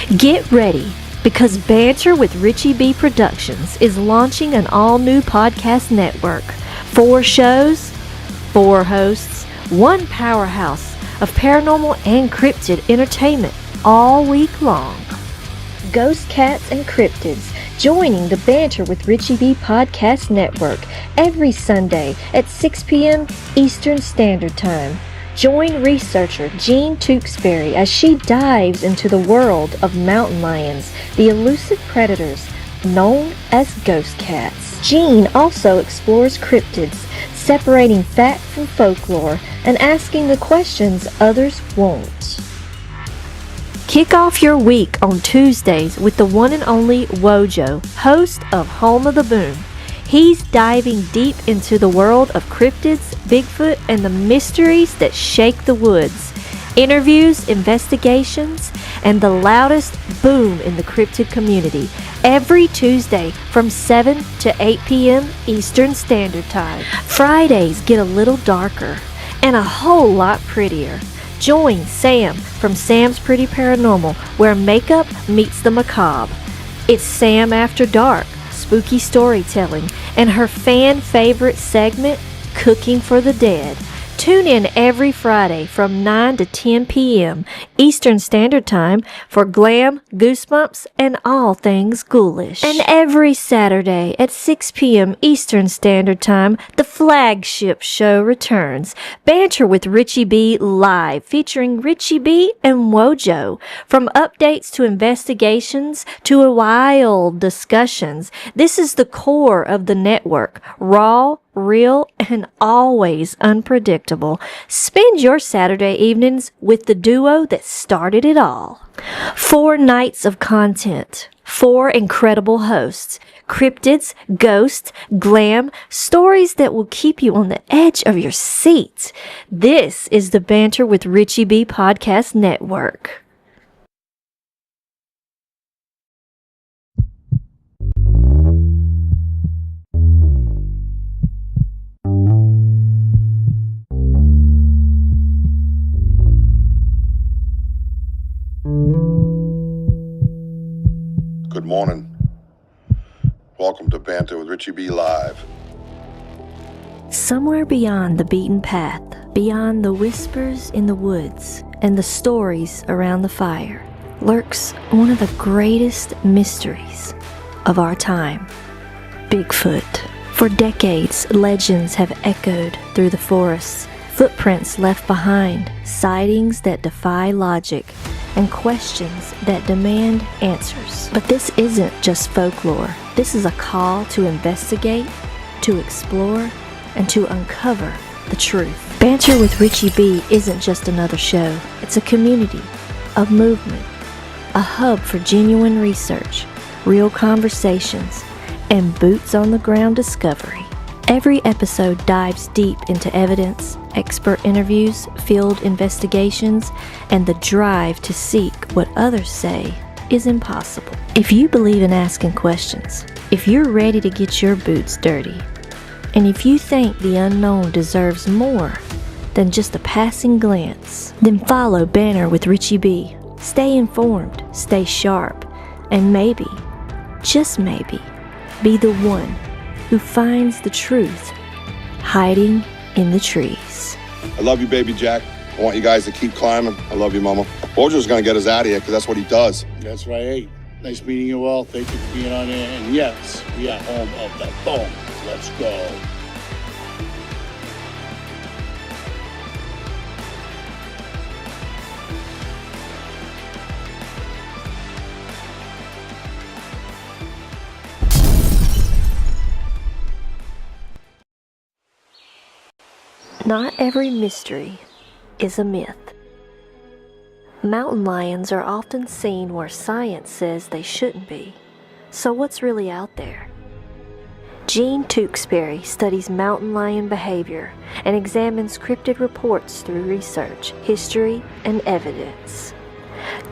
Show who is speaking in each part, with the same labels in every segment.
Speaker 1: Get ready, because Banter with Richie B Productions is launching an all-new podcast network. 4 shows, 4 hosts, 1 powerhouse of paranormal and cryptid entertainment all week long. Ghost Cats and Cryptids joining the Banter with Richie B podcast network every Sunday at 6 p.m. Eastern Standard Time. Join researcher Jean Tewksbury as she dives into the world of mountain lions, the elusive predators known as ghost cats. Jean also explores cryptids, separating fact from folklore and asking the questions others won't. Kick off your week on Tuesdays with the one and only WOJO, host of Home of the Boom. He's diving deep into the world of cryptids, Bigfoot, and the mysteries that shake the woods. Interviews, investigations, and the loudest boom in the cryptid community. Every Tuesday from 7 to 8 p.m. Eastern Standard Time. Fridays get a little darker and a whole lot prettier. Join Sam from Sam's Pretty Paranormal, where makeup meets the macabre. It's Sam After Dark, spooky storytelling, and her fan favorite segment, Cooking for the Dead. Tune in every Friday from 9 to 10 p.m. Eastern Standard Time for glam, goosebumps, and all things ghoulish. And every Saturday at 6 p.m. Eastern Standard Time, the flagship show returns, Banter with Richie B Live, featuring Richie B and WOJO. From updates to investigations to wild discussions, this is the core of the network. Raw, real, and always unpredictable. Spend your Saturday evenings with the duo that started it all. 4 nights of content, 4 incredible hosts, cryptids, ghosts, glam, stories that will keep you on the edge of your seat. This is the Banter with Richie B Podcast Network.
Speaker 2: Good morning. Welcome to Banter with Richie B Live.
Speaker 1: Somewhere beyond the beaten path, beyond the whispers in the woods and the stories around the fire, lurks one of the greatest mysteries of our time, Bigfoot. For decades, legends have echoed through the forests, footprints left behind, sightings that defy logic, and questions that demand answers. But this isn't just folklore. This is a call to investigate, to explore, and to uncover the truth. Banter with Richie B isn't just another show. It's a community, a movement, a hub for genuine research, real conversations, and boots-on-the-ground discovery. Every episode dives deep into evidence, expert interviews, field investigations, and the drive to seek what others say is impossible. If you believe in asking questions, if you're ready to get your boots dirty, and if you think the unknown deserves more than just a passing glance, then follow Banter with Richie B. Stay informed, stay sharp, and maybe, just maybe, be the one who finds the truth hiding in the trees.
Speaker 2: I love you, baby Jack. I want you guys to keep climbing. I love you, Mama. Wojo's gonna get us out of here because that's what he does.
Speaker 3: That's right. Hey, nice meeting you all. Thank you for being on there. And yes, we are home of the bones. Let's go.
Speaker 1: Not every mystery is a myth. Mountain lions are often seen where science says they shouldn't be. So what's really out there? Jean Tewksbury studies mountain lion behavior and examines cryptid reports through research, history, and evidence.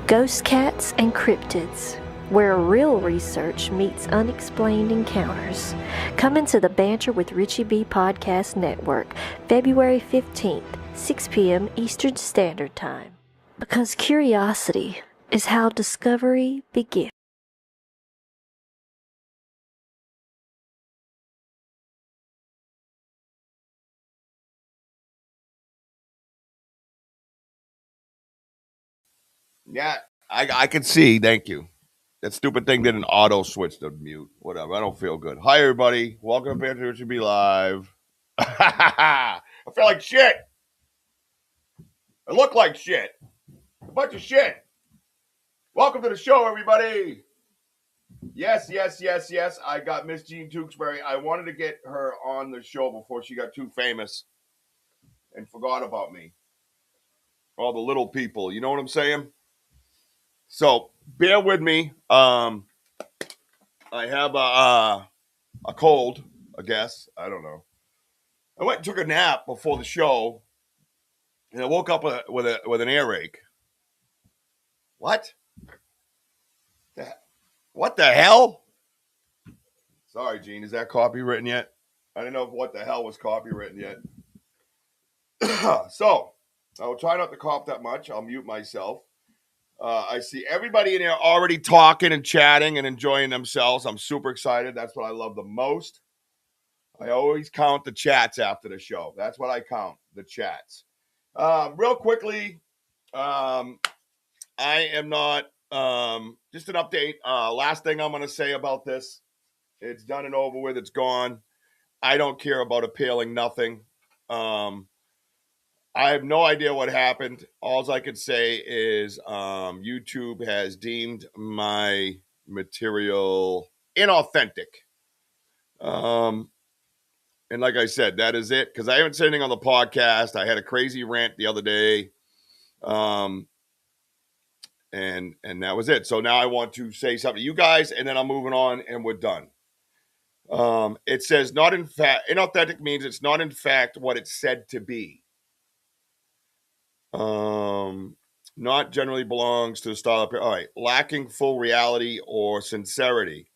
Speaker 1: Ghost cats and cryptids, where real research meets unexplained encounters. Come into the Banter with Richie B Podcast Network, February 15th, 6 p.m. Eastern Standard Time. Because curiosity is how discovery begins.
Speaker 2: Yeah, I can see. Thank you. That stupid thing didn't auto switch to mute. Whatever. I don't feel good. Hi, everybody. Welcome to Banter Should Be Live. I feel like shit. I look like shit. A bunch of shit. Welcome to the show, everybody. Yes. I got Miss Jean Tewksbury. I wanted to get her on the show before she got too famous and forgot about me. All the little people. You know what I'm saying? So bear with me. I have a cold, I guess. I don't know. I went and took a nap before the show, and I woke up with an earache. What? What the hell? Sorry, Gene. Is that copywritten yet? I didn't know what the hell was copywritten yet. So I'll try not to cough that much. I'll mute myself. I see everybody in here already talking and chatting and enjoying themselves. I'm super excited. That's what I love the most. I always count the chats after the show. That's what I count, the chats. Real quickly, I am not, just an update. Last thing I'm going to say about this, it's done and over with. It's gone. I don't care about appealing nothing. I have no idea what happened. All I could say is YouTube has deemed my material inauthentic. And like I said, that is it. Because I haven't said anything on the podcast. I had a crazy rant the other day. And that was it. So now I want to say something to you guys, and then I'm moving on, and we're done. It says not in fact. Inauthentic means it's not in fact what it's said to be. Not generally belongs to the style of, all right, lacking full reality or sincerity.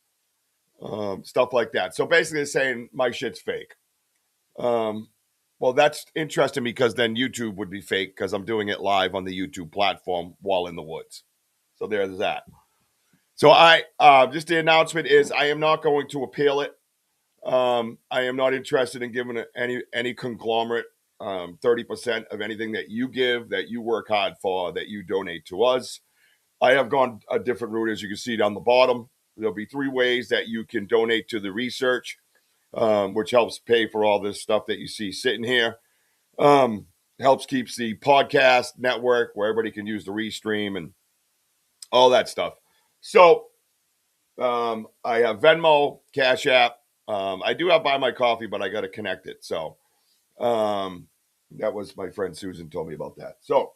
Speaker 2: Stuff like that. So basically it's saying my shit's fake. Well, that's interesting because then YouTube would be fake because I'm doing it live on the YouTube platform while in the woods. So there's that. So just the announcement is I am not going to appeal it. I am not interested in giving any conglomerate 30% of anything that you give, that you work hard for, that you donate to us. I have gone a different route, as you can see down the bottom. There'll be 3 ways that you can donate to the research, which helps pay for all this stuff that you see sitting here. Helps keeps the podcast network where everybody can use the restream and all that stuff. So I have Venmo, Cash App. I do have Buy My Coffee, but I got to connect it. So that was my friend Susan told me about that. So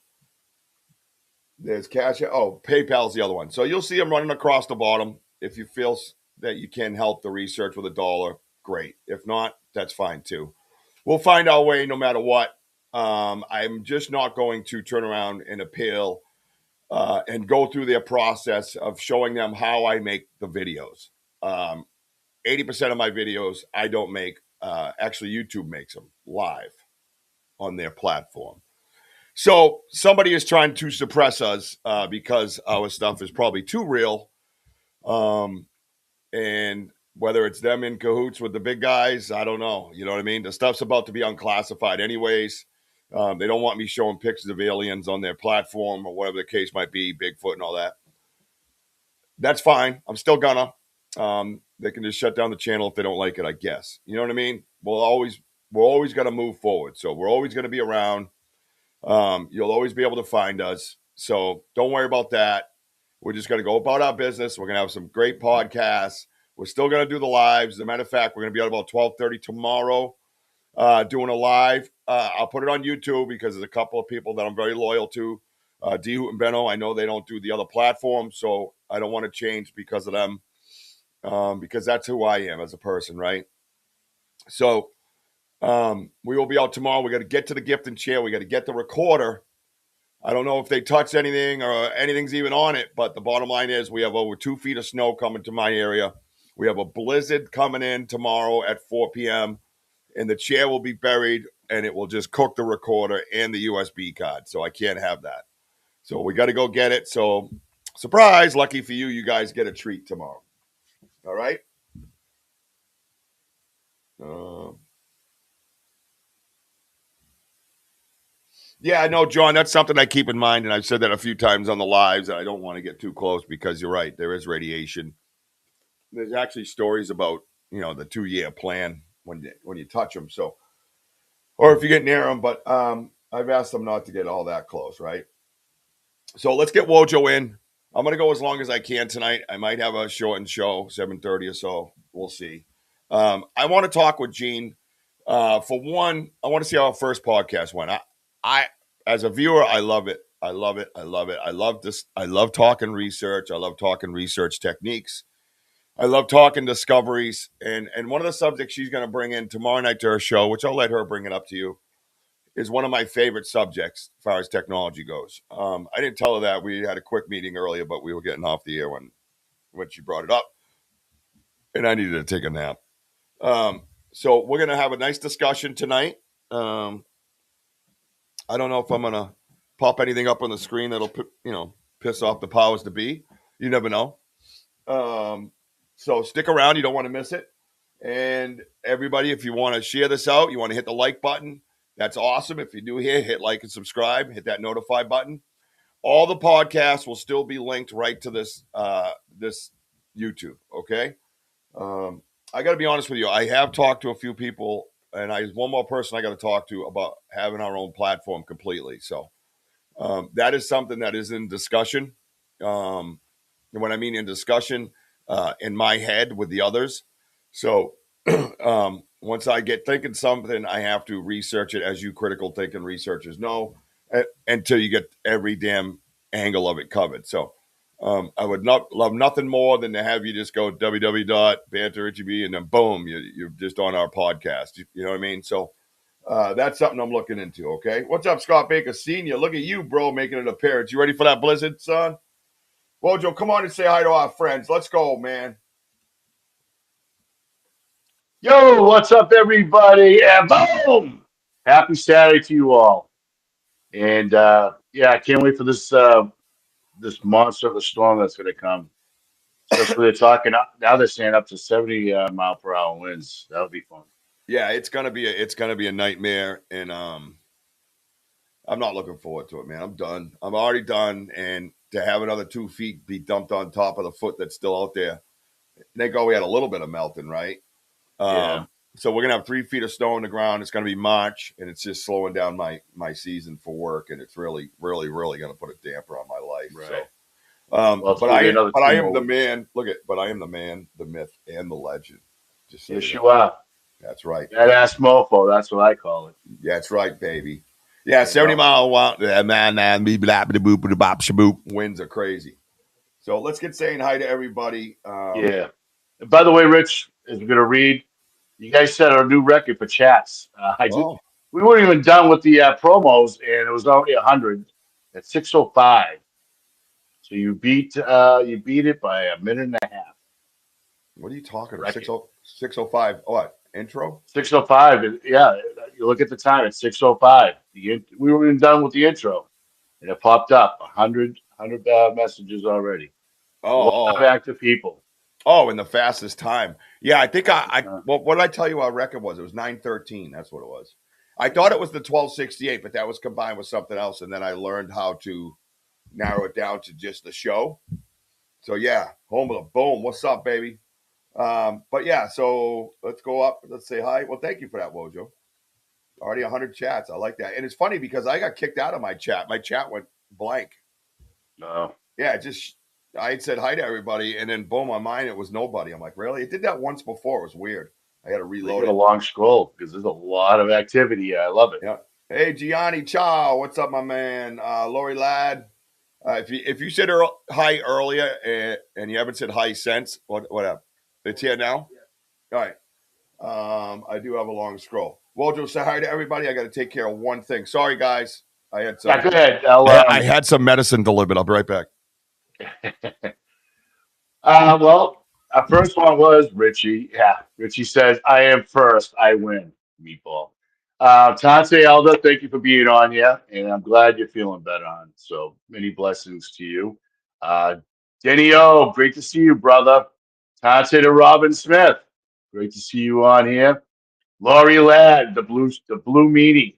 Speaker 2: there's Cash App. Oh, PayPal's the other one. So you'll see them running across the bottom. If you feel that you can help the research with $1, great. If not, that's fine too. We'll find our way no matter what. I'm just not going to turn around and appeal and go through their process of showing them how I make the videos. 80% of my videos I don't make. Actually, YouTube makes them live on their platform. So somebody is trying to suppress us because our stuff is probably too real. And whether it's them in cahoots with the big guys, I don't know. You know what I mean? The stuff's about to be unclassified anyways. They don't want me showing pictures of aliens on their platform or whatever the case might be, Bigfoot and all that. That's fine. I'm still gonna. They can just shut down the channel if they don't like it, I guess. You know what I mean? We're always going to move forward. So we're always going to be around. You'll always be able to find us. So don't worry about that. We're just going to go about our business. We're going to have some great podcasts. We're still going to do the lives. As a matter of fact, we're going to be at about 12:30 tomorrow doing a live. I'll put it on YouTube because there's a couple of people that I'm very loyal to. D. Hoot and Benno, I know they don't do the other platforms, so I don't want to change because of them. Because that's who I am as a person, right? So we will be out tomorrow. We got to get to the gift and chair. We got to get the recorder. I don't know if they touched anything or anything's even on it, but the bottom line is we have over 2 feet of snow coming to my area. We have a blizzard coming in tomorrow at 4 p.m., and the chair will be buried, and it will just cook the recorder and the USB card. So I can't have that. So we got to go get it. So surprise, lucky for you, you guys get a treat tomorrow. All right? Yeah, no, John, that's something I keep in mind, and I've said that a few times on the lives, and I don't want to get too close because you're right. There is radiation. There's actually stories about, the 2-year plan when you touch them. So, or if you get near them, but I've asked them not to get all that close, right? So let's get WOJO in. I'm going to go as long as I can tonight. I might have a shortened show, 7:30 or so. We'll see. I want to talk with Gene. For one, I want to see how our first podcast went. I, as a viewer, I love it. I love it. I love it. I love this. I love talking research. I love talking research techniques. I love talking discoveries. And one of the subjects she's going to bring in tomorrow night to her show, which I'll let her bring it up to you, is one of my favorite subjects as far as technology goes. I didn't tell her that. We had a quick meeting earlier, but we were getting off the air when she brought it up. And I needed to take a nap. So we're going to have a nice discussion tonight. I don't know if I'm going to pop anything up on the screen that'll, piss off the powers to be. You never know. So stick around. You don't want to miss it. And everybody, if you want to share this out, you want to hit the like button. That's awesome. If you're new here, hit like and subscribe. Hit that notify button. All the podcasts will still be linked right to this this YouTube. Okay. I got to be honest with you. I have talked to a few people, and there's one more person I got to talk to about having our own platform completely. So that is something that is in discussion. And when I mean in discussion, in my head with the others. So once I get thinking something, I have to research it, as you critical thinking researchers know, until you get every damn angle of it covered. So I would not love nothing more than to have you just go www.banterrichieb, and then boom, you're just on our podcast. You know what I mean? So that's something I'm looking into. Okay. What's up, Scott Baker Sr.? Look at you, bro, making an appearance. You ready for that blizzard, son? WOJO, come on and say hi to our friends. Let's go, man.
Speaker 3: Yo, what's up, everybody? And boom! Happy Saturday to you all. And yeah, I can't wait for this this monster of a storm that's going to come. Especially they're talking now. They're saying up to 70 mile per hour winds. That would be fun.
Speaker 2: Yeah, it's gonna be a nightmare, and I'm not looking forward to it, man. I'm done. I'm already done, and to have another 2 feet be dumped on top of the foot that's still out there. Thank God we had a little bit of melting, right?
Speaker 3: Yeah.
Speaker 2: So we're gonna have 3 feet of snow on the ground. It's gonna be March, and it's just slowing down my season for work, and it's really, really, really gonna put a damper on my life.
Speaker 3: Right.
Speaker 2: So,
Speaker 3: Well,
Speaker 2: but I am the
Speaker 3: weeks.
Speaker 2: man. But I am the man, the myth, and the legend. Just so
Speaker 3: Yes,
Speaker 2: you know.
Speaker 3: you are.
Speaker 2: That's right.
Speaker 3: That ass mofo. That's what I call it.
Speaker 2: That's right, baby. Yeah, 70 mile winds are crazy. So let's get saying hi to everybody.
Speaker 3: Yeah. And by the way, Rich is going to read. You guys set our new record for chats. We weren't even done with the promos, and it was already 100 at 6:05. So you beat it by a minute and a half.
Speaker 2: What are you talking about? 6:05. What, intro?
Speaker 3: 6:05. Yeah, you look at the time. It's 6:05. We weren't even done with the intro, and it popped up 100 messages already. A lot of active people.
Speaker 2: Oh, in the fastest time. Yeah, I think well, what did I tell you our record was? It was 9:13. That's what it was. I thought it was the 12:68, but that was combined with something else. And then I learned how to narrow it down to just the show. So yeah, home of the boom. What's up, baby? But yeah, so let's go up. Let's say hi. Well, thank you for that, WOJO. Already 100 chats. I like that. And it's funny because I got kicked out of my chat. My chat went blank.
Speaker 3: No.
Speaker 2: Yeah, I had said hi to everybody, and then boom, on mine, it was nobody. I'm like, really? It did that once before. It was weird. I had to reload it.
Speaker 3: A long scroll because there's a lot of activity. I love it.
Speaker 2: Yeah. Hey, Gianni Chow. What's up, my man? Lori Ladd. If you said hi earlier and you haven't said hi since, what up? It's here now? Yeah. All right. I do have a long scroll. WOJO, say hi to everybody. I got to take care of one thing. Sorry, guys. I had some.
Speaker 3: Yeah, go ahead.
Speaker 2: I had some medicine delivered. I'll be right back.
Speaker 3: Well, our first one was Richie. Yeah, Richie says, I am first. I win. Meatball. Tante Elda, thank you for being on here, and I'm glad you're feeling better on. So many blessings to you. Denny O, great to see you, brother. Tante to Robin Smith, great to see you on here. Laurie Ladd, the blue meanie.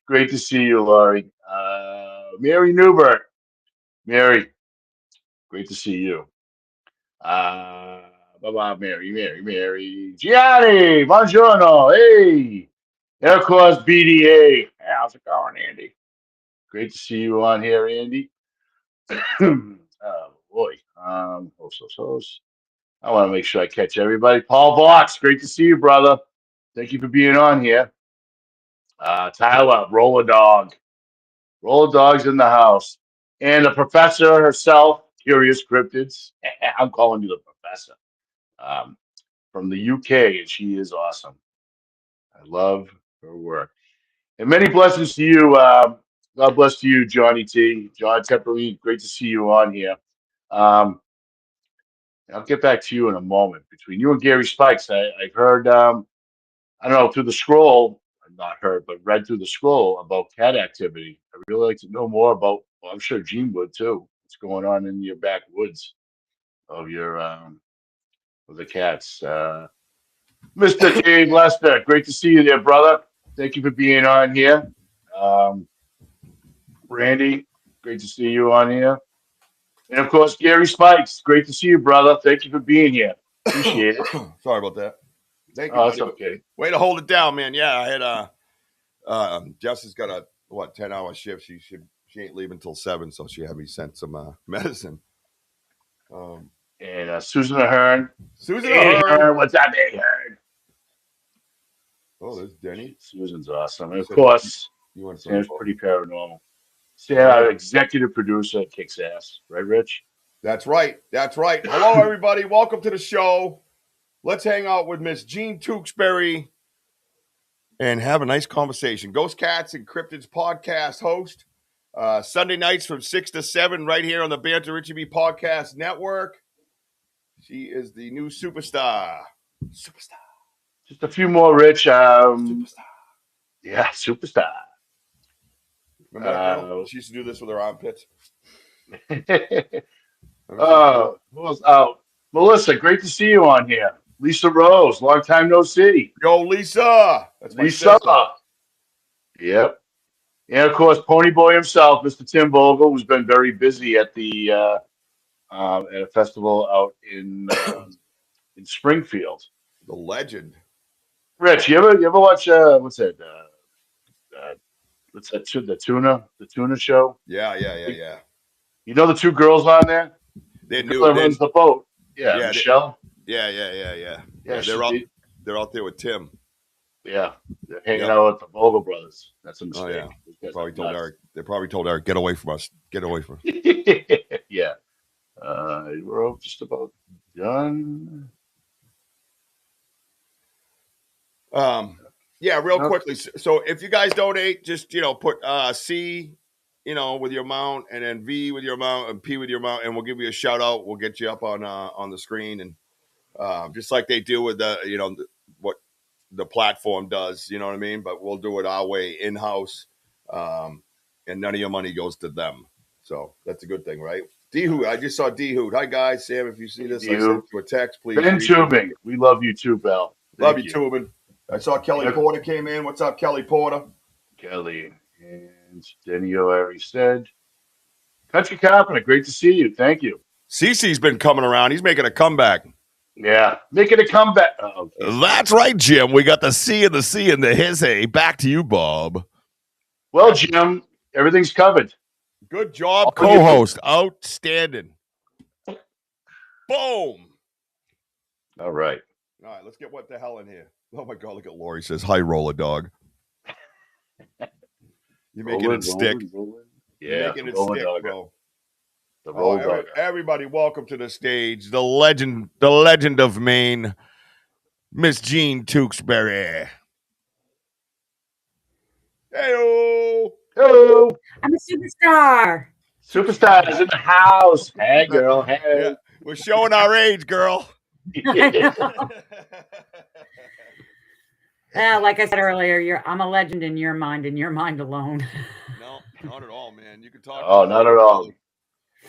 Speaker 3: Great to see you, Laurie. Mary Newbert. Mary, great to see you. Bye-bye, Mary. Gianni, buongiorno. Hey. And of course, BDA. How's it going, Andy? Great to see you on here, Andy. Oh, boy. Host. I want to make sure I catch everybody. Paul Box, great to see you, brother. Thank you for being on here. Tyler, Roller Dog. Roller Dog's in the house. And the professor herself, Curious Cryptids. I'm calling you the professor. From the UK, and she is awesome. I love her work. And many blessings to you. God bless to you, Johnny T. John Tepperly, great to see you on here. I'll get back to you in a moment. Between you and Gary Spikes, I've heard, I don't know, through the scroll, not heard, but read through the scroll about cat activity. I'd really like to know more about, well, I'm sure Gene would too, what's going on in your backwoods of your, of the cats. Mr. Dave Lester, great to see you there, brother. Thank you for being on here. Randy, great to see you on here. And of course, Gary Spikes, great to see you, brother. Thank you for being here. Appreciate it.
Speaker 2: Sorry about that. Thank you.
Speaker 3: Oh, that's okay.
Speaker 2: Way to hold it down, man. Yeah, I had Jessica's got a 10-hour shift. She ain't leaving till 7, so she had me send some medicine.
Speaker 3: And Susan Ahern.
Speaker 2: Susan Ahern.
Speaker 3: What's up, Ahern?
Speaker 2: Oh, there's Denny.
Speaker 3: Susan's awesome. And of course, Sam's pretty paranormal. Sam, executive producer, kicks ass. Right, Rich?
Speaker 2: That's right. Hello, everybody. Welcome to the show. Let's hang out with Miss Jean Tewksbury and have a nice conversation. Ghost Cats and Cryptids podcast host. Sunday nights from 6 to 7 right here on the Banter Richie B Podcast Network. She is the new superstar.
Speaker 3: Just a few more, Rich. Superstar. Yeah, superstar.
Speaker 2: Remember that girl? She used to do this with her armpits.
Speaker 3: Who else? Melissa, great to see you on here. Lisa Rose, long time no see.
Speaker 2: Yo, Lisa. That's my sister.
Speaker 3: Yep. And of course, Pony Boy himself, Mr. Tim Vogel, who's been very busy at the at a festival out in Springfield.
Speaker 2: The legend.
Speaker 3: Rich, you ever watch what's that? What's that? The tuna show?
Speaker 2: Yeah.
Speaker 3: You know the two girls on there?
Speaker 2: They
Speaker 3: knew it runs the boat. Yeah, Michelle.
Speaker 2: Yeah. They're out there with Tim.
Speaker 3: Yeah, they're hanging out with the Vogel brothers. That's a mistake.
Speaker 2: Oh, yeah. They probably told Eric, get away from us. Get away from us.
Speaker 3: Yeah. We're all just about done.
Speaker 2: Yeah, real quickly. So if you guys donate, just put C, with your amount, and then V with your amount, and P with your amount, and we'll give you a shout out. We'll get you up on the screen, and just like they do with the what the platform does, you know what I mean? But we'll do it our way in house, and none of your money goes to them. So that's a good thing, right? D Hoot, I just saw D Hoot. Hi guys, Sam. If you see this, I sent you a text, please.
Speaker 3: Ben Tubing, we love you too, Bell.
Speaker 2: Love you, Tubing. I saw Kelly Porter came in. What's up, Kelly Porter?
Speaker 3: Kelly and Denny O already said. Country Carpenter, great to see you. Thank you.
Speaker 2: Cece's been coming around. He's making a comeback.
Speaker 3: Yeah, making a comeback. Oh, okay.
Speaker 2: That's right, Jim. We got the C and the his. Hey, back to you, Bob.
Speaker 3: Well, Jim, everything's covered.
Speaker 2: Good job, co-host. Outstanding. Boom.
Speaker 3: All right.
Speaker 2: All right, let's get what the hell in here. Oh, my God, look at Lori. Says, hi, Roller Dog. You're making it stick.
Speaker 3: Yeah,
Speaker 2: making it stick, bro.
Speaker 3: The roll dog.
Speaker 2: Everybody, welcome to the stage. The legend of Maine, Miss Jean Tewksbury. Hey-o.
Speaker 3: Hello.
Speaker 4: I'm a superstar.
Speaker 3: Superstar is in the house. Hey, girl. Hey.
Speaker 2: Yeah, we're showing our age, girl.
Speaker 4: Like I said earlier, I'm a legend in your mind alone.
Speaker 2: No, not at all, man. You can talk.
Speaker 3: Oh, not at all.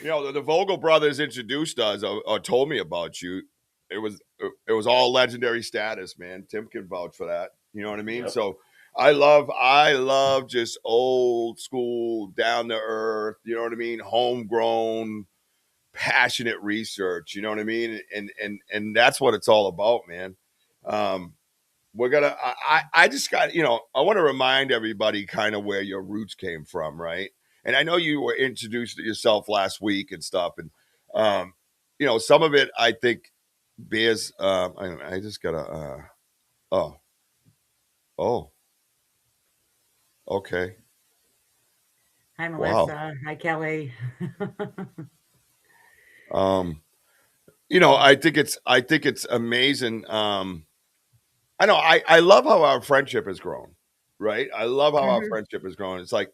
Speaker 2: You know, the Vogel brothers introduced us or told me about you. It was all legendary status, man. Tim can vouch for that. You know what I mean?
Speaker 3: Yep.
Speaker 2: So I love just old school, down to earth, you know what I mean? Homegrown, passionate research, you know what I mean? And that's what it's all about, man. I just got, I want to remind everybody kind of where your roots came from, right? And I know you were introduced to yourself last week and stuff. And, some of it, I think, bears, I just got to, oh, okay.
Speaker 4: Hi,
Speaker 2: Wow.
Speaker 4: Melissa. Hi, Kelly.
Speaker 2: I think it's amazing. I know I love how our friendship has grown, right? I love how our friendship has grown. It's like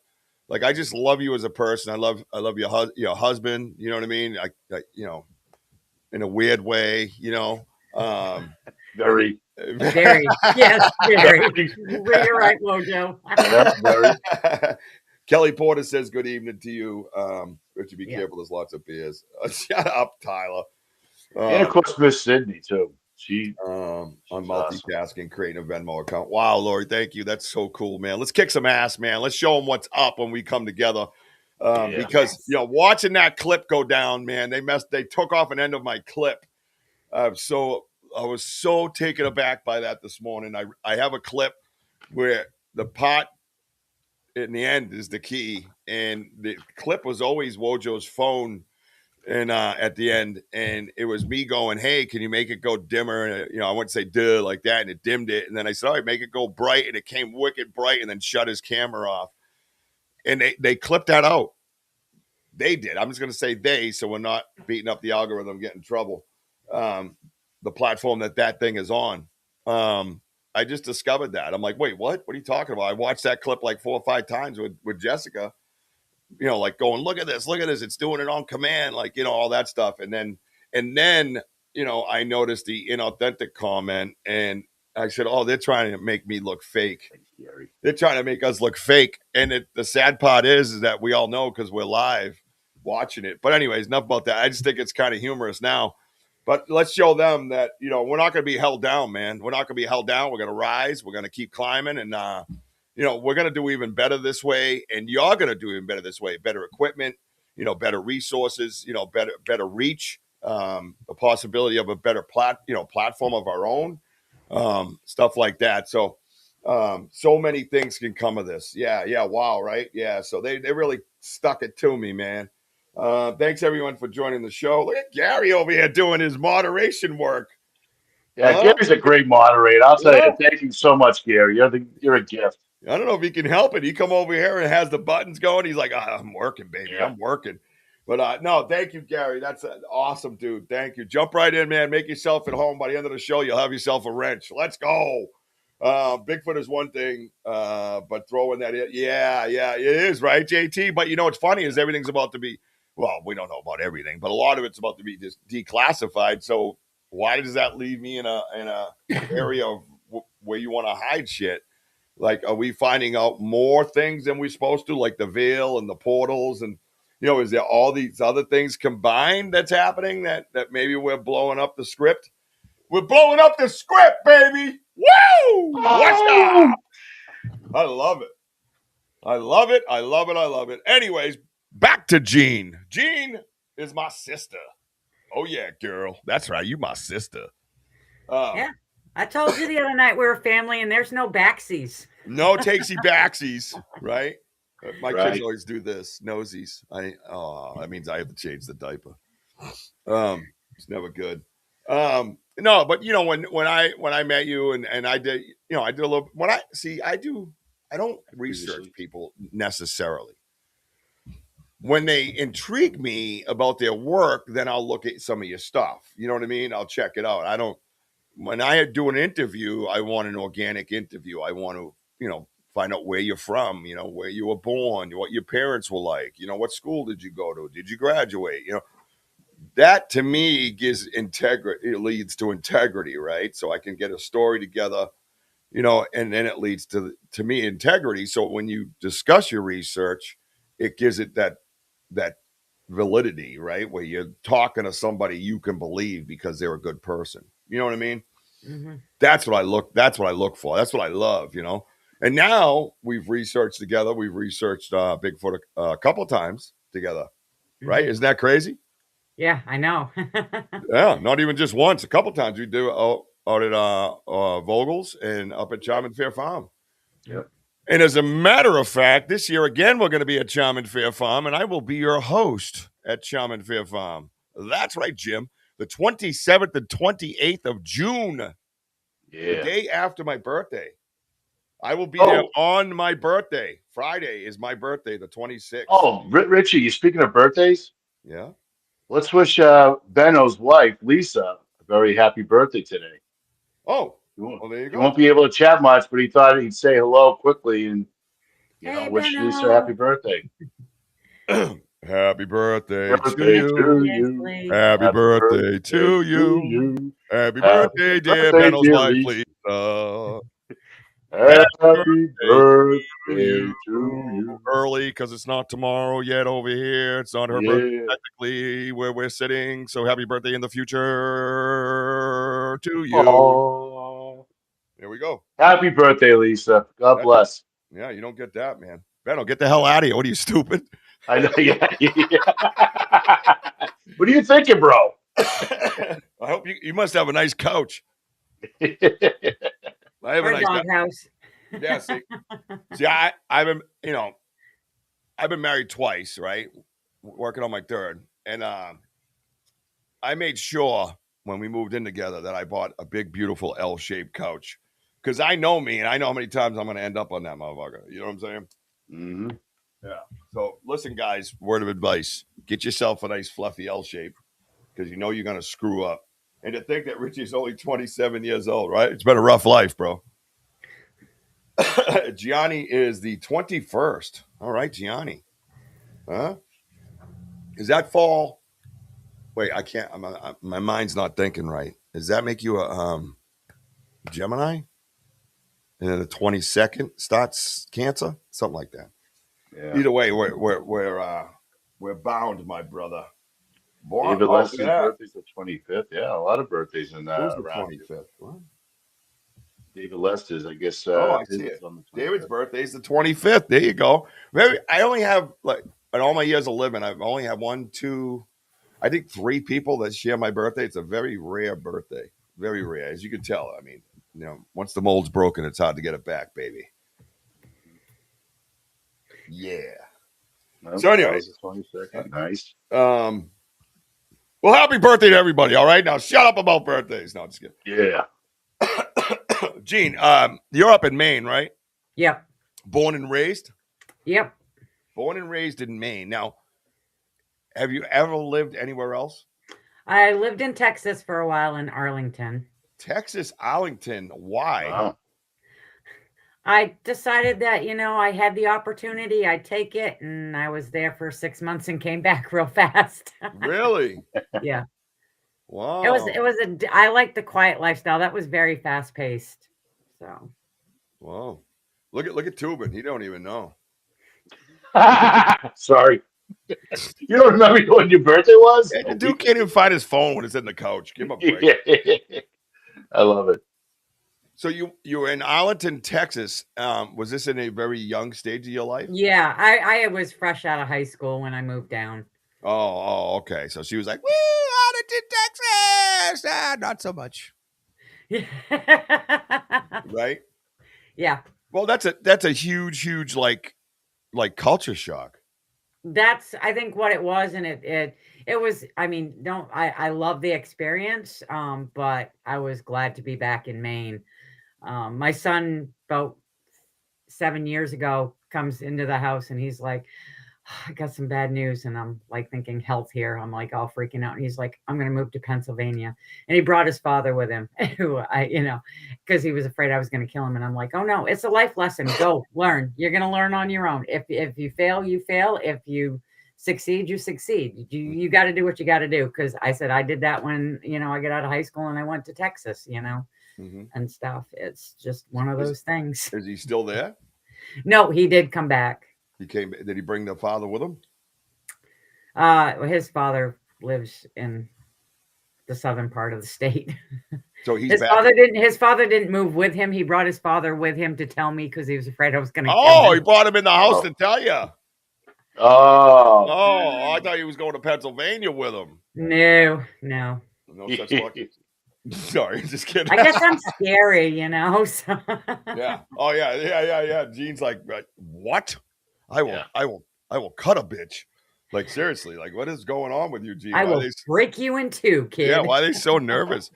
Speaker 2: I just love you as a person. I love your husband. You know what I mean? In a weird way.
Speaker 3: Very.
Speaker 4: Very. Yes, very. You're right, Wojo.
Speaker 3: Yeah, very.
Speaker 2: Kelly Porter says good evening to you. Richie, be
Speaker 4: Yeah.
Speaker 2: careful. There's lots of beers. Shut up, Tyler.
Speaker 3: And of course, Miss Sydney too.
Speaker 2: On
Speaker 3: She's
Speaker 2: multitasking, creating a Venmo account. Wow, Lori, thank you. That's so cool, man. Let's kick some ass, man. Let's show them what's up when we come together. Because watching that clip go down, man, they took off an end of my clip. So I was so taken aback by that this morning. I have a clip where the pot in the end is the key, and the clip was always Wojo's phone. And at the end, and it was me going, hey, can you make it go dimmer? And, I wouldn't say duh like that, and it dimmed it. And then I said, all right, make it go bright. And it came wicked bright and then shut his camera off. And they clipped that out. They did. I'm just going to say they, so we're not beating up the algorithm, getting in trouble. The platform that thing is on. I just discovered that. I'm like, wait, what? What are you talking about? I watched that clip like 4 or 5 times with Jessica. Like going, look at this, it's doing it on command, like, all that stuff. And then, I noticed the inauthentic comment and I said, oh, they're trying to make me look fake. They're trying to make us look fake. And the sad part is that we all know because we're live watching it. But anyways, enough about that. I just think it's kind of humorous now. But let's show them that, we're not going to be held down, man. We're not going to be held down. We're going to rise. We're going to keep climbing. And, we're going to do even better this way. And you're going to do even better this way. Better equipment, better resources, better reach, the possibility of a better platform of our own, stuff like that. So, so many things can come of this. Yeah. Wow. Right. Yeah. So they really stuck it to me, man. Thanks everyone for joining the show. Look at Gary over here doing his moderation work.
Speaker 3: Yeah, Gary's a great moderator. I'll tell you. Thank you so much, Gary. You're a gift.
Speaker 2: I don't know if he can help it. He come over here and has the buttons going. He's like, I'm working, baby. Yeah. I'm working. But no, thank you, Gary. That's awesome, dude. Thank you. Jump right in, man. Make yourself at home. By the end of the show, you'll have yourself a wrench. Let's go. Bigfoot is one thing, but throwing that in. Yeah, it is, right, JT? But what's funny is everything's about to be, well, we don't know about everything, but a lot of it's about to be just declassified. So why does that leave me in a area of where you want to hide shit? Like, are we finding out more things than we're supposed to, like the veil and the portals? And, is there all these other things combined that's happening that maybe we're blowing up the script? We're blowing up the script, baby. Woo! What's up? I love it. I love it. I love it. I love it. Anyways, back to Jean. Jean is my sister. Oh, yeah, girl. That's right. You my sister.
Speaker 4: Yeah. I told you the other night we were family and there's no backsies.
Speaker 2: No takesy backsies, right? My kids always do this. Nosies. That means I have to change the diaper. It's never good. No, but when I met you and I did, I did a little I don't research people necessarily. When they intrigue me about their work, then I'll look at some of your stuff. You know what I mean? I'll check it out. When I do an interview, I want an organic interview. I want to, find out where you're from, where you were born, what your parents were like, what school did you go to? Did you graduate? That to me gives integrity. It leads to integrity, right? So I can get a story together, and then it leads to me integrity. So when you discuss your research, it gives it that validity, right? Where you're talking to somebody you can believe because they're a good person. You know what I mean?
Speaker 4: Mm-hmm.
Speaker 2: That's what I look for. That's what I love, And now we've researched together. We've researched Bigfoot a couple times together, right?
Speaker 4: Mm-hmm.
Speaker 2: Isn't that crazy?
Speaker 4: Yeah, I know.
Speaker 2: Yeah, not even just once. A couple times we do out at Vogel's and up at Charm and Fair Farm.
Speaker 3: Yep.
Speaker 2: And as a matter of fact, this year again we're going to be at Charm and Fair Farm, and I will be your host at Charm and Fair Farm. That's right, Jim. The 27th and 28th of June, the day after my birthday. I will be there on my birthday. Friday is my birthday, the 26th.
Speaker 3: Oh, Richie, you speaking of birthdays?
Speaker 2: Yeah.
Speaker 3: Let's wish Benno's wife, Lisa, a very happy birthday today.
Speaker 2: Oh, well, there you go.
Speaker 3: He won't be able to chat much, but he thought he'd say hello quickly and wish
Speaker 4: Benno.
Speaker 3: Lisa a happy birthday.
Speaker 2: Happy birthday
Speaker 3: to you.
Speaker 2: Happy birthday to you. Happy birthday, dear Benno's wife, Lisa.
Speaker 3: Happy birthday to you.
Speaker 2: Early because it's not tomorrow yet over here. It's not her birthday technically where we're sitting. So happy birthday in the future to you.
Speaker 3: Aww.
Speaker 2: There we go.
Speaker 3: Happy birthday, Lisa. God bless.
Speaker 2: Yeah, you don't get that, man. Benno, get the hell out of here. What are you, stupid?
Speaker 3: I know. Yeah. What are you thinking, bro?
Speaker 2: I hope you must have a nice couch. I have a nice
Speaker 4: house.
Speaker 2: Yeah, see, I've been, I've been married twice, right? Working on my third, and I made sure when we moved in together that I bought a big, beautiful L-shaped couch because I know me and I know how many times I'm going to end up on that motherfucker. You know what I'm saying?
Speaker 3: Mm-hmm.
Speaker 2: Yeah. So listen, guys, word of advice: get yourself a nice, fluffy L-shape because you know you're going to screw up. And to think that Richie's only 27 years old, right? It's been a rough life, bro. Gianni is the 21st. All right, Gianni. Huh? Is that fall? Wait, I can't. My mind's not thinking right. Does that make you a Gemini? And then the 22nd starts Cancer, something like that.
Speaker 3: Yeah.
Speaker 2: Either way, we're bound, my brother.
Speaker 3: David Lester's birthday's the 25th. Yeah, a lot of birthdays in that.
Speaker 2: Who's the 25th? What?
Speaker 3: David Lester's, I guess.
Speaker 2: I see it. David's birthday's the 25th. There you go. I only have, in all my years of living, I've only had 1, 2, I think 3 people that share my birthday. It's a very rare birthday. Very rare. As you can tell, I mean, once the mold's broken, it's hard to get it back, baby. Yeah.
Speaker 3: No,
Speaker 2: so anyway.
Speaker 3: 22nd. Nice.
Speaker 2: Well, happy birthday to everybody, all right? Now shut up about birthdays. No, just kidding.
Speaker 3: Yeah.
Speaker 2: Gene, you're up in Maine, right?
Speaker 4: Yep.
Speaker 2: Born and raised?
Speaker 4: Yep.
Speaker 2: Born and raised in Maine. Now, have you ever lived anywhere else?
Speaker 4: I lived in Texas for a while in Arlington.
Speaker 2: Texas, Arlington. Why?
Speaker 3: Wow.
Speaker 4: I decided that, I had the opportunity, I'd take it, and I was there for 6 months and came back real fast.
Speaker 2: Really?
Speaker 4: Yeah.
Speaker 2: Wow.
Speaker 4: I like the quiet lifestyle. That was very fast paced. So.
Speaker 2: Wow. Look at Tubin. He don't even know.
Speaker 3: Sorry. You don't remember when your birthday was?
Speaker 2: Yeah, the dude can't even find his phone when it's in the couch. Give him a break.
Speaker 3: I love it.
Speaker 2: So you were in Arlington, Texas. Was this in a very young stage of your life?
Speaker 4: Yeah, I was fresh out of high school when I moved down.
Speaker 2: Oh, okay. So she was like, "Woo, Arlington, Texas." Not so much. Right?
Speaker 4: Yeah.
Speaker 2: Well, that's a huge like culture shock.
Speaker 4: That's, I think, what it was, and it was. I mean, I love the experience, but I was glad to be back in Maine. My son, about 7 years ago, comes into the house and he's like, I got some bad news. And I'm like thinking health here. I'm like all freaking out. And he's like, I'm going to move to Pennsylvania. And he brought his father with him, who because he was afraid I was going to kill him. And I'm like, oh no, it's a life lesson. Go learn. You're going to learn on your own. If you fail, you fail. If you succeed, you succeed. You got to do what you got to do. Because I said I did that when, I got out of high school and I went to Texas, and stuff. It's just one of those things.
Speaker 2: Is he still there?
Speaker 4: No, he did come back.
Speaker 2: Did he bring the father with him?
Speaker 4: His father lives in the southern part of the state.
Speaker 2: So he's
Speaker 4: His
Speaker 2: back.
Speaker 4: father didn't move with him. He brought his father with him to tell me because he was afraid I was going to kill
Speaker 2: Oh,
Speaker 4: him.
Speaker 2: he brought him in the house
Speaker 3: Oh.
Speaker 2: to tell you.
Speaker 3: Oh.
Speaker 2: Oh, I thought he was going to Pennsylvania with him.
Speaker 4: No.
Speaker 2: No such luck. Sorry, just kidding.
Speaker 4: I guess I'm scary, so.
Speaker 2: Yeah. Oh yeah. Gene's like, what? I will cut a bitch. Like seriously, like what is going on with you, Gene?
Speaker 4: I will break you in two, kid.
Speaker 2: Yeah, why are they so nervous?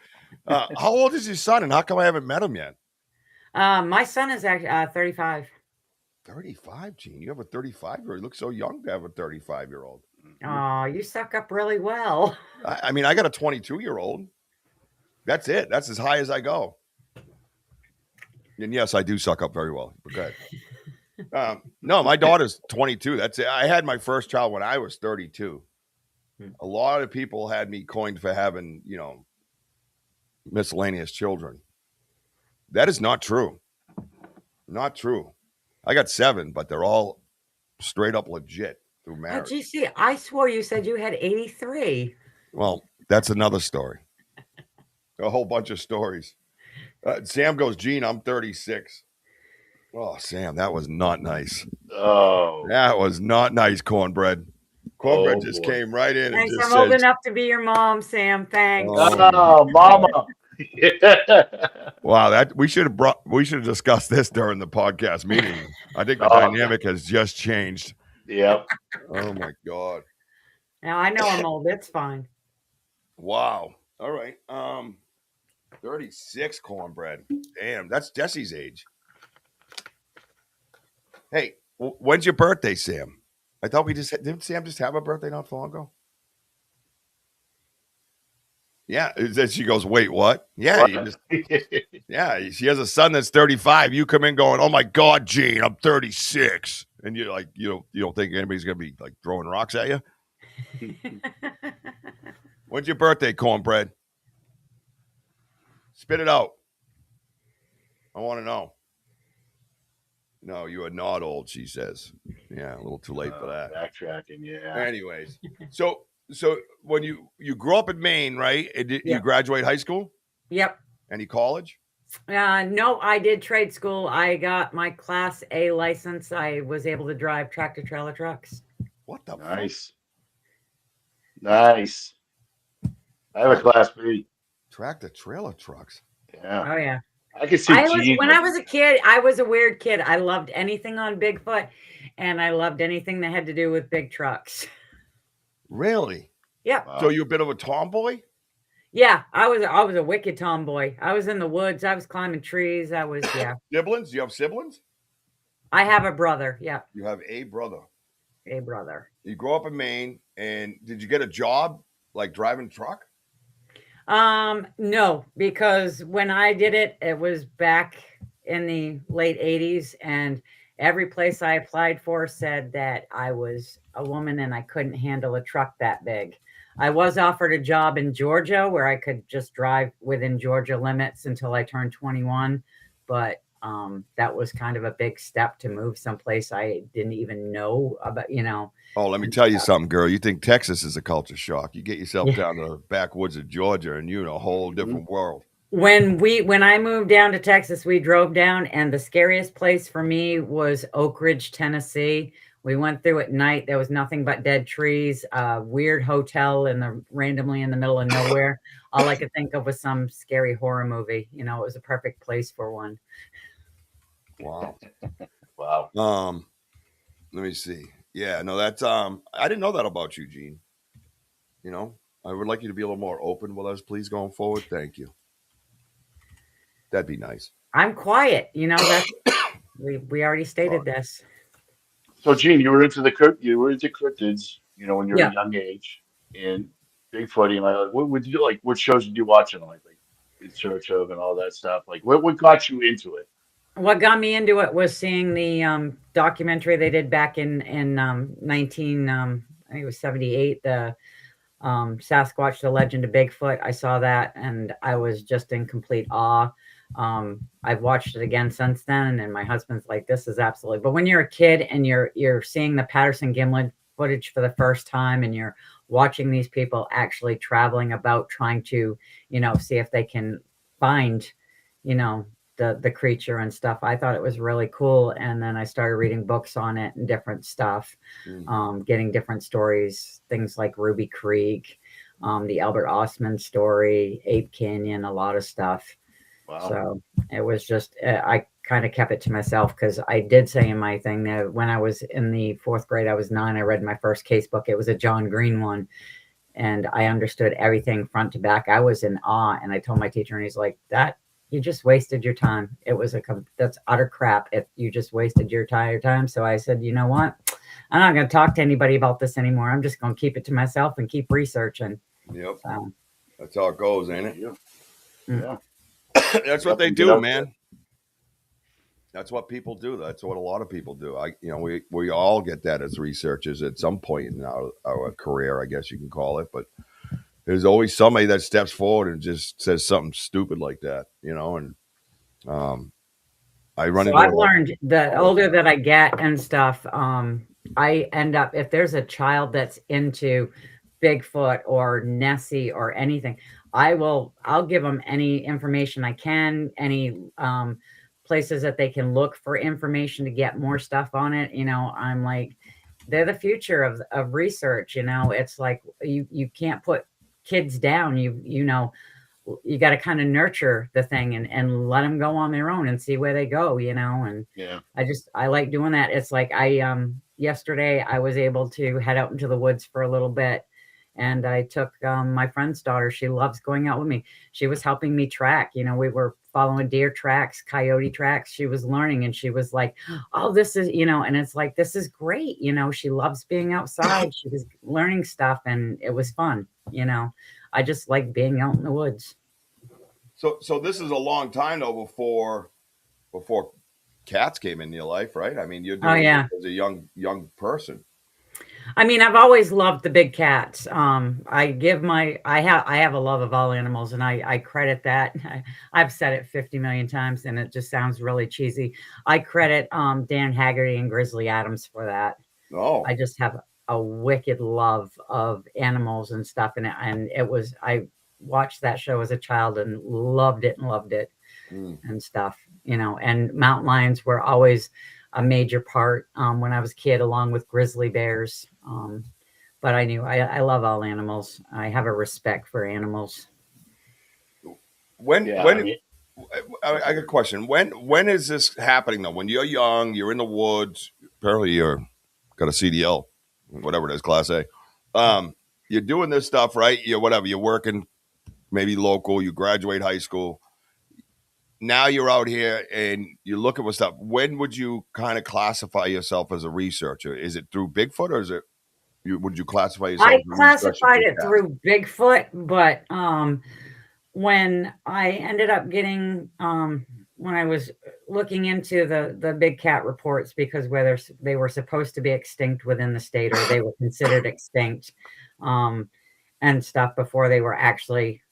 Speaker 2: How old is your son, and how come I haven't met him yet?
Speaker 4: My son is actually 35.
Speaker 2: 35, Gene. You have a 35-year-old. You look so young to have a 35-year-old.
Speaker 4: Oh, you suck up really well.
Speaker 2: I mean, I got a 22-year-old. That's it. That's as high as I go. And yes, I do suck up very well. But go ahead. No, my daughter's 22. That's it. I had my first child when I was 32. A lot of people had me coined for having, miscellaneous children. That is not true. Not true. I got 7, but they're all straight up legit through marriage.
Speaker 4: Oh, see, I swore you said you had 83.
Speaker 2: Well, that's another story. A whole bunch of stories. Sam goes, Gene, I'm 36. Oh, Sam, that was not nice.
Speaker 3: Oh.
Speaker 2: That was not nice, Cornbread. Cornbread just
Speaker 3: boy.
Speaker 2: came right in
Speaker 4: Thanks,
Speaker 2: and just
Speaker 4: I'm old
Speaker 2: said,
Speaker 4: enough to be your mom, Sam. Thanks.
Speaker 3: Oh, mama.
Speaker 2: wow, we should have discussed this during the podcast meeting. I think the dynamic has just changed.
Speaker 3: Yep.
Speaker 2: Oh my God.
Speaker 4: Now I know I'm old. It's fine.
Speaker 2: Wow. All right. 36, Cornbread. Damn, that's Jesse's age. Hey, when's your birthday, Sam? I thought didn't Sam just have a birthday not so long ago? Yeah. She goes, wait, what? Yeah.
Speaker 3: What?
Speaker 2: She has a son that's 35. You come in going, oh my God, Gene, I'm 36. And you're like, you don't think anybody's going to be like throwing rocks at you? When's your birthday, Cornbread? Spit it out. I want to know. No, you are not old, she says. Yeah, a little too late for that.
Speaker 3: Backtracking, yeah.
Speaker 2: Anyways, so when you grew up in Maine, right? You graduate high school?
Speaker 4: Yep.
Speaker 2: Any college?
Speaker 4: No, I did trade school. I got my Class A license. I was able to drive tractor trailer trucks.
Speaker 2: What the
Speaker 3: Nice. Nice. I have a Class B.
Speaker 2: Tractor trailer trucks.
Speaker 3: Yeah.
Speaker 4: Oh, yeah.
Speaker 3: I can see
Speaker 4: when I was a kid, I was a weird kid. I loved anything on Bigfoot, and I loved anything that had to do with big trucks.
Speaker 2: Really?
Speaker 4: Yeah.
Speaker 3: Wow.
Speaker 2: So you're a bit of a tomboy?
Speaker 4: Yeah, I was a wicked tomboy. I was in the woods. I was climbing trees.
Speaker 2: Siblings? Do you have siblings?
Speaker 4: I have a brother. Yeah.
Speaker 2: You have a brother.
Speaker 4: A brother.
Speaker 2: You grew up in Maine, and did you get a job like driving truck?
Speaker 4: No, because when I did it, it was back in the late 80s, and every place I applied for said that I was a woman and I couldn't handle a truck that big. I was offered a job in Georgia where I could just drive within Georgia limits until I turned 21, but that was kind of a big step to move someplace I didn't even know about,
Speaker 2: Oh, let me tell you something, girl. You think Texas is a culture shock. You get yourself down to the backwoods of Georgia and you're in a whole different world.
Speaker 4: When I moved down to Texas, we drove down, and the scariest place for me was Oak Ridge, Tennessee. We went through at night. There was nothing but dead trees, a weird hotel randomly in the middle of nowhere. All I could think of was some scary horror movie. It was a perfect place for one.
Speaker 2: Wow.
Speaker 3: Wow.
Speaker 2: Let me see. Yeah, no, that's I didn't know that about you, Gene. I would like you to be a little more open with us, please, going forward. Thank you. That'd be nice.
Speaker 4: I'm quiet. That's we already stated this.
Speaker 3: So, Gene, you were into cryptids, when you were a young age, and Bigfoot. What would you like? What shows did you watch on, like In Search of and all that stuff? Like, what got you into it?
Speaker 4: What got me into it was seeing the documentary they did back in 19 I think it was 78, the Sasquatch, the Legend of Bigfoot. I saw that and I was just in complete awe. I've watched it again since then, and my husband's like, this is absolutely, but when you're a kid and you're seeing the Patterson Gimlin footage for the first time and you're watching these people actually traveling about trying to, see if they can find, the creature and stuff. I thought it was really cool. And then I started reading books on it and different stuff, getting different stories, things like Ruby Creek, the Albert Ostman story, Ape Canyon, a lot of stuff.
Speaker 3: Wow.
Speaker 4: So it was just, I kind of kept it to myself because I did say in my thing that when I was in the 4th grade, I was 9, I read my first case book. It was a John Green one. And I understood everything front to back. I was in awe. And I told my teacher, and he's like, that, you just wasted your time. It was that's utter crap. If you just wasted your time. So I said, you know what? I'm not going to talk to anybody about this anymore. I'm just going to keep it to myself and keep researching.
Speaker 2: Yep.
Speaker 4: So,
Speaker 2: that's how it goes, ain't it?
Speaker 3: Yeah.
Speaker 2: That's what they do, man. That's what people do. That's what a lot of people do. We all get that as researchers at some point in our career, I guess you can call it. But there's always somebody that steps forward and just says something stupid like that, and I run into.
Speaker 4: I've learned the older that I get and stuff, I end up, if there's a child that's into Bigfoot or Nessie or anything, I'll give them any information I can, any places that they can look for information to get more stuff on it. I'm like, they're the future of research. It's like you can't put kids down. You got to kind of nurture the thing and let them go on their own and see where they go, and I like doing that. It's like yesterday I was able to head out into the woods for a little bit. And I took my friend's daughter. She loves going out with me. She was helping me track. We were following deer tracks, coyote tracks. She was learning and she was like, oh, this is, and it's like, this is great. She loves being outside. She was learning stuff and it was fun. I just like being out in the woods.
Speaker 2: So this is a long time though before cats came into your life, right? I mean, you're doing it as a young person.
Speaker 4: I mean, I've always loved the big cats. I have a love of all animals, and I credit that. I've said it 50 million times, and it just sounds really cheesy. I credit Dan Haggerty and Grizzly Adams for that.
Speaker 2: Oh,
Speaker 4: I just have a wicked love of animals and stuff, and I watched that show as a child and loved it and stuff. And mountain lions were always a major part when I was a kid, along with grizzly bears. But I knew I love all animals. I have a respect for animals.
Speaker 2: I got a question. When is this happening though? When you're young, you're in the woods. Apparently, you're got a CDL, whatever it is, Class A. You're doing this stuff, right? You're working, maybe local. You graduate high school. Now you're out here and you're looking for stuff. When would you kind of classify yourself as a researcher? Is it through Bigfoot, or would you classify yourself?
Speaker 4: I classified it through Bigfoot, but when I ended up getting when I was looking into the big cat reports, because whether they were supposed to be extinct within the state or they were considered extinct and stuff before they were actually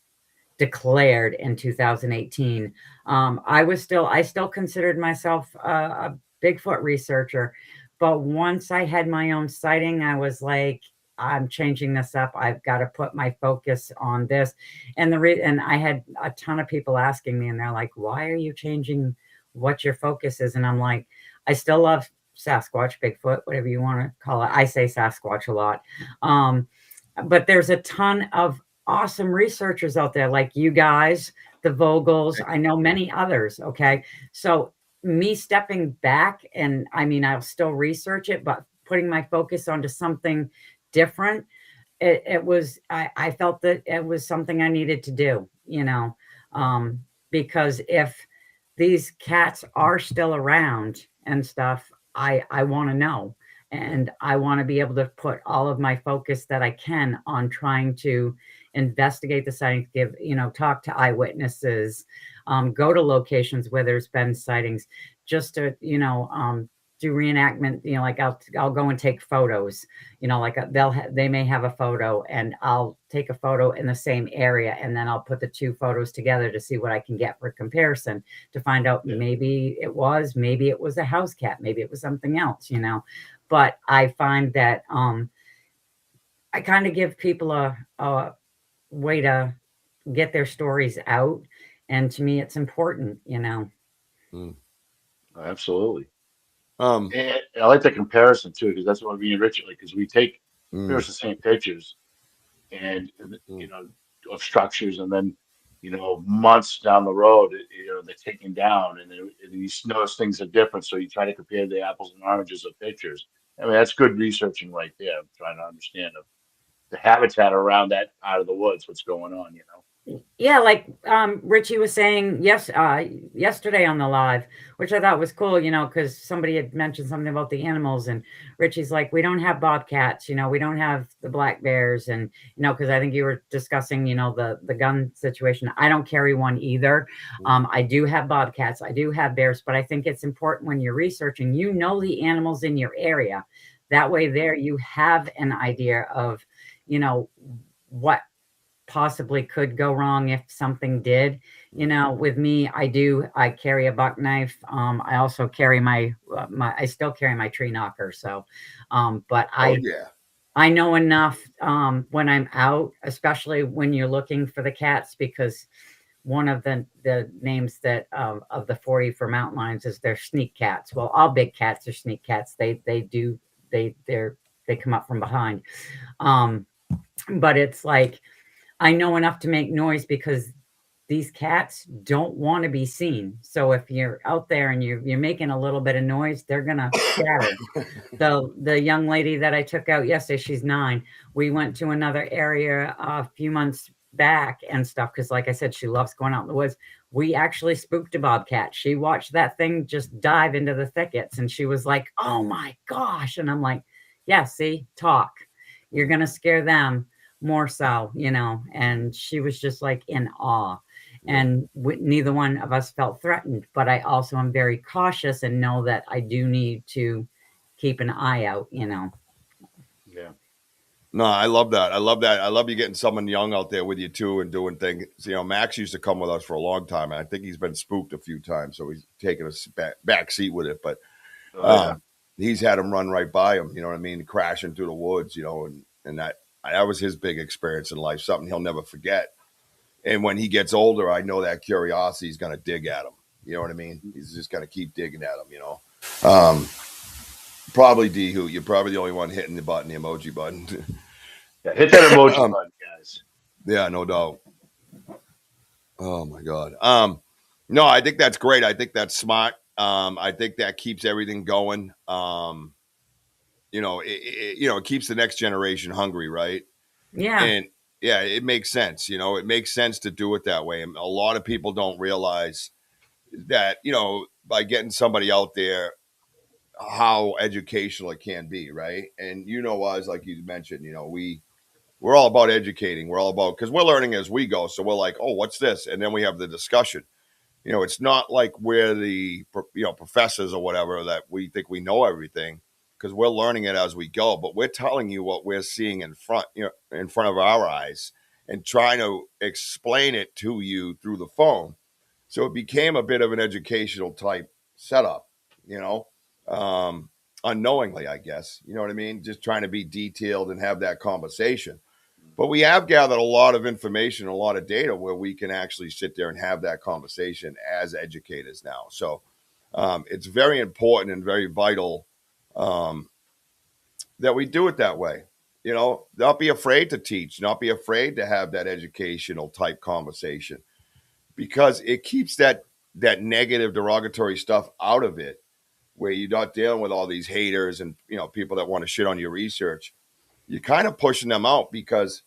Speaker 4: declared in 2018. I still considered myself a Bigfoot researcher, but once I had my own sighting, I was like, I'm changing this up. I've got to put my focus on this. And and I had a ton of people asking me, and they're like, why are you changing what your focus is? And I'm like, I still love Sasquatch, Bigfoot, whatever you want to call it. I say Sasquatch a lot. But there's a ton of awesome researchers out there like you guys, the Vogels. I know many others. Okay. So me stepping back, and I mean, I'll still research it, but putting my focus onto something different, I felt that it was something I needed to do, because if these cats are still around and stuff, I want to know. And I want to be able to put all of my focus that I can on trying to investigate the sightings, talk to eyewitnesses, go to locations where there's been sightings, just to, do reenactment, like I'll go and take photos, like they may have a photo and I'll take a photo in the same area, and then I'll put the two photos together to see what I can get for comparison to find out maybe it was a house cat, maybe it was something else, But I find that I kind of give people a way to get their stories out, and to me, it's important, you know.
Speaker 2: Mm.
Speaker 3: Absolutely.
Speaker 2: Um,
Speaker 3: And I like the comparison too, because that's what me and Richard like, because we take pretty
Speaker 2: mm,
Speaker 3: much the same pictures and
Speaker 2: mm.
Speaker 3: of structures, and then months down the road, they're taken down, and, and you notice things are different. So you try to compare the apples and oranges of pictures. I mean, that's good researching right there. I'm trying to understand the habitat around that part of the woods, what's going on,
Speaker 4: Yeah, like Richie was saying yesterday on the live, which I thought was cool, you know, because somebody had mentioned something about the animals, and Richie's like, we don't have bobcats, you know, we don't have the black bears, and because I think you were discussing, the gun situation. I don't carry one either. I do have bobcats, I do have bears, but I think it's important when you're researching, the animals in your area. That way, there you have an idea of, what possibly could go wrong if something did. With me, I carry a buck knife. I also carry I still carry my tree knocker. So, but
Speaker 2: Oh yeah.
Speaker 4: I know enough when I'm out, especially when you're looking for the cats, because one of the names that of the 40 for mountain lions is they're sneak cats. Well, all big cats are sneak cats. They come up from behind. But it's like, I know enough to make noise because these cats don't want to be seen. So if you're out there and you're making a little bit of noise, they're gonna scatter. So the young lady that I took out yesterday, she's 9. We went to another area a few months back and stuff because, like I said, she loves going out in the woods. We actually spooked a bobcat. She watched that thing just dive into the thickets, and she was like, "Oh my gosh!" And I'm like, "Yeah, see, talk. You're gonna scare them more so, And she was just like in awe. And neither one of us felt threatened, but I also am very cautious and know that I do need to keep an eye out.
Speaker 3: Yeah.
Speaker 2: No, I love that. I love that. I love you getting someone young out there with you too and doing things. Max used to come with us for a long time, and I think he's been spooked a few times, so he's taken a back seat with it. But
Speaker 3: Oh, yeah.
Speaker 2: he's had him run right by him. You know what I mean? Crashing through the woods. And that was his big experience in life. Something he'll never forget. And when he gets older, I know that curiosity is going to dig at him. You know what I mean? He's just going to keep digging at him. Probably D Hoot. You're probably the only one hitting the emoji button.
Speaker 3: Yeah, hit that emoji button, guys.
Speaker 2: Yeah, no doubt. Oh my God. No, I think that's great. I think that's smart. I think that keeps everything going. It keeps the next generation hungry, right?
Speaker 4: Yeah.
Speaker 2: And yeah, it makes sense. It makes sense to do it that way. And a lot of people don't realize that, by getting somebody out there, how educational it can be, right? And us, like you mentioned, we're all about educating. We're all about, because we're learning as we go. So we're like, oh, what's this? And then we have the discussion. It's not like we're the professors or whatever that we think we know everything, because we're learning it as we go. But we're telling you what we're seeing in front of our eyes, and trying to explain it to you through the phone. So it became a bit of an educational type setup, unknowingly, I guess. You know what I mean? Just trying to be detailed and have that conversation. But we have gathered a lot of information, a lot of data where we can actually sit there and have that conversation as educators now. So it's very important and very vital that we do it that way. Not be afraid to teach, not be afraid to have that educational type conversation, because it keeps that negative, derogatory stuff out of it, where you're not dealing with all these haters and people that want to shit on your research. You're kind of pushing them out, because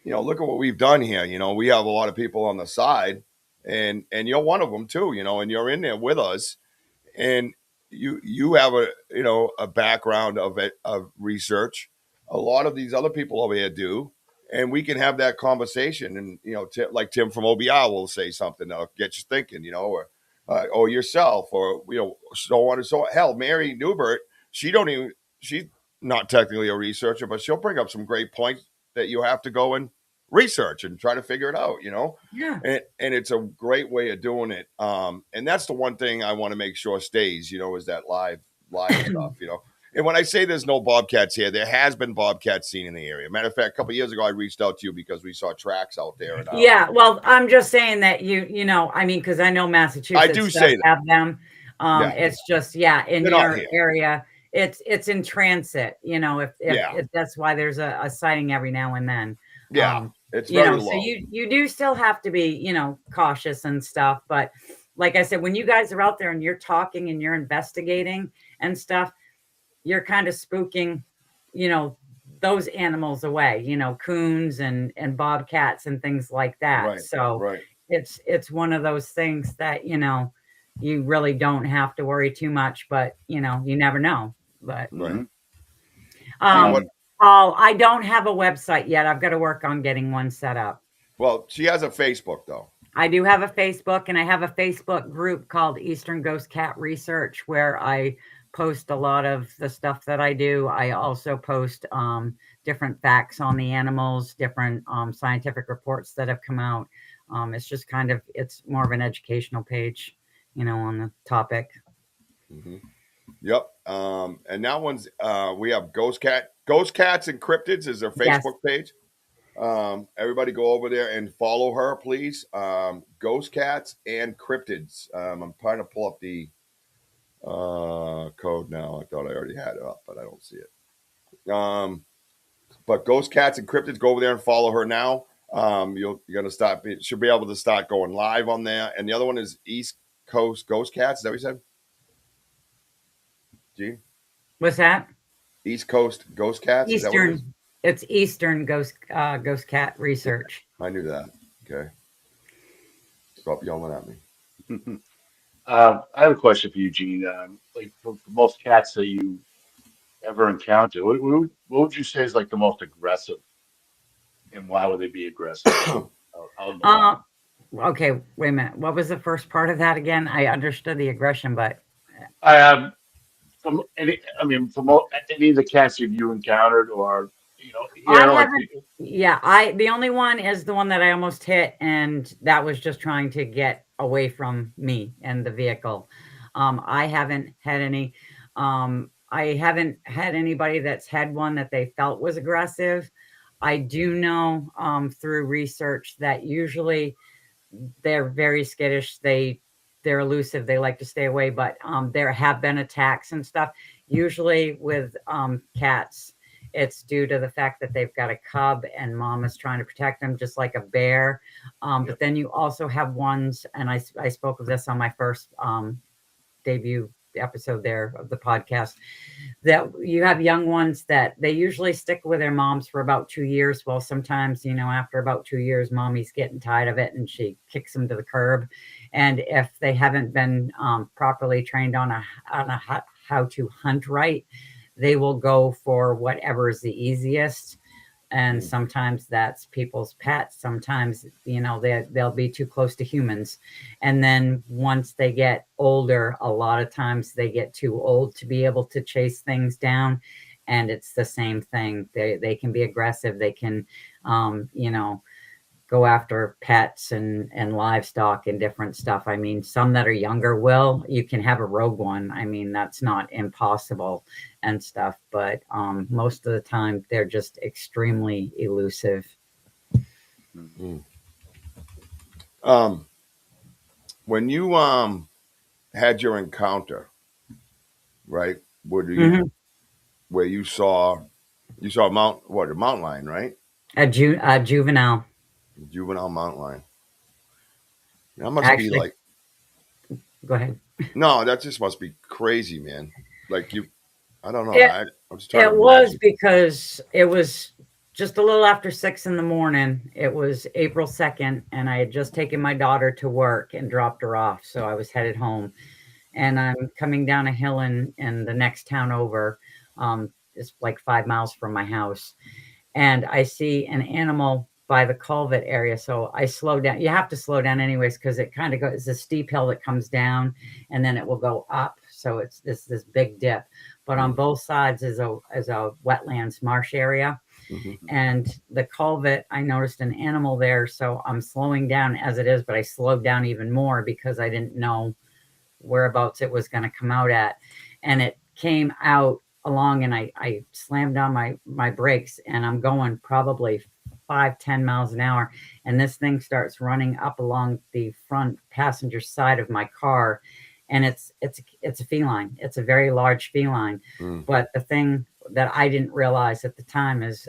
Speaker 2: look at what we've done here. We have a lot of people on the side, and you're one of them too, and you're in there with us, and you have a background of research. A lot of these other people over here do, and we can have that conversation. And like Tim from OBR will say something that'll get you thinking, or yourself, or so on and so on. Hell, Mary Newbert, she's not technically a researcher, but she'll bring up some great points that you have to go and research and try to figure it out,
Speaker 4: Yeah.
Speaker 2: and it's a great way of doing it. And that's the one thing I want to make sure stays, is that live stuff, And when I say there's no bobcats here, there has been bobcats seen in the area. Matter of fact, a couple of years ago, I reached out to you because we saw tracks out there. And,
Speaker 4: Yeah, well, I'm just saying that you know, I mean, because I know Massachusetts
Speaker 2: I do
Speaker 4: does
Speaker 2: say that.
Speaker 4: have them.
Speaker 2: Yeah.
Speaker 4: It's just, yeah, in
Speaker 2: They're not
Speaker 4: your
Speaker 2: here.
Speaker 4: area, it's in transit, you know,
Speaker 2: Yeah.
Speaker 4: if that's why there's a sighting every now and then.
Speaker 2: Yeah, it's
Speaker 4: You
Speaker 2: very
Speaker 4: know, so
Speaker 2: low.
Speaker 4: you do still have to be, you know, cautious and stuff. But like I said, when you guys are out there and you're talking and you're investigating and stuff, you're kind of spooking, you know, those animals away, you know, coons and bobcats and things like that.
Speaker 2: Right,
Speaker 4: So
Speaker 2: right.
Speaker 4: it's one of those things that, you know, you really don't have to worry too much, but you know, you never know. But
Speaker 2: Right.
Speaker 4: Paul, I don't have a website yet. I've got to work on getting one set up.
Speaker 2: Well, she has a Facebook though.
Speaker 4: I do have a Facebook, and I have a Facebook group called Eastern Ghost Cat Research where I post a lot of the stuff that I do. I also post different facts on the animals, different scientific reports that have come out. It's just kind of, it's more of an educational page, you know, on the topic.
Speaker 2: Mm-hmm. Yep. And that one's we have Ghost Cats and Cryptids is their Facebook page. Everybody go over there and follow her, please. Ghost Cats and Cryptids. I'm trying to pull up the code now. I thought I already had it up, but I don't see it. But Ghost Cats and Cryptids, go over there and follow her now. You're gonna should be able to start going live on there. And the other one is East Coast Ghost Cats. Is that what you said? Gene?
Speaker 4: What's that?
Speaker 2: East Coast Ghost Cats?
Speaker 4: Eastern. It's Eastern Ghost Cat Research.
Speaker 2: I knew that. Okay. Stop yelling at me.
Speaker 3: I have a question for you, Gene. Like for most cats that you ever encounter, what would you say is like the most aggressive, and why would they be aggressive?
Speaker 4: Okay, wait a minute. What was the first part of that again? I understood the aggression, but
Speaker 3: from any of the cats you encountered, or you know,
Speaker 4: the only one is the one that I almost hit, and that was just trying to get away from me and the vehicle. I haven't had any. I haven't had anybody that's had one that they felt was aggressive. I do know through research that usually they're very skittish. They're elusive. They like to stay away, but there have been attacks and stuff. Usually with cats, it's due to the fact that they've got a cub and mom is trying to protect them, just like a bear. But then you also have ones, and I spoke of this on my first debut episode there of the podcast, that you have young ones that they usually stick with their moms for about 2 years. Well, sometimes, you know, after about 2 years, mommy's getting tired of it and she kicks them to the curb. And if they haven't been properly trained on how to hunt right, they will go for whatever is the easiest. And sometimes that's people's pets. Sometimes, you know, they'll be too close to humans. And then once they get older, a lot of times they get too old to be able to chase things down. And it's the same thing. They can be aggressive. They can, you know, go after pets and livestock and different stuff. I mean, some that are younger you can have a rogue one. I mean, that's not impossible and stuff, but most of the time they're just extremely elusive.
Speaker 2: Mm-hmm. When you had your encounter, right? Where you saw a mountain lion, right?
Speaker 4: A juvenile
Speaker 2: mountain lion. That must be like.
Speaker 4: Go ahead.
Speaker 2: No, that just must be crazy, man. Like I don't know. I'm just trying
Speaker 4: to imagine. Because it was just a little after 6 a.m. It was April 2nd, and I had just taken my daughter to work and dropped her off. So I was headed home, and I'm coming down a hill in the next town over. It's like 5 miles from my house, and I see an animal by the culvert area. So I slow down. You have to slow down anyways, because it kind of goes, it's a steep hill that comes down and then it will go up. So it's this big dip, but on both sides is a wetlands marsh area. Mm-hmm. And the culvert, I noticed an animal there. So I'm slowing down as it is, but I slowed down even more because I didn't know whereabouts it was going to come out at. And it came out along and I slammed on my brakes and I'm going probably 5-10 miles an hour. And this thing starts running up along the front passenger side of my car. And it's a feline. It's a very large feline. But the thing that I didn't realize at the time is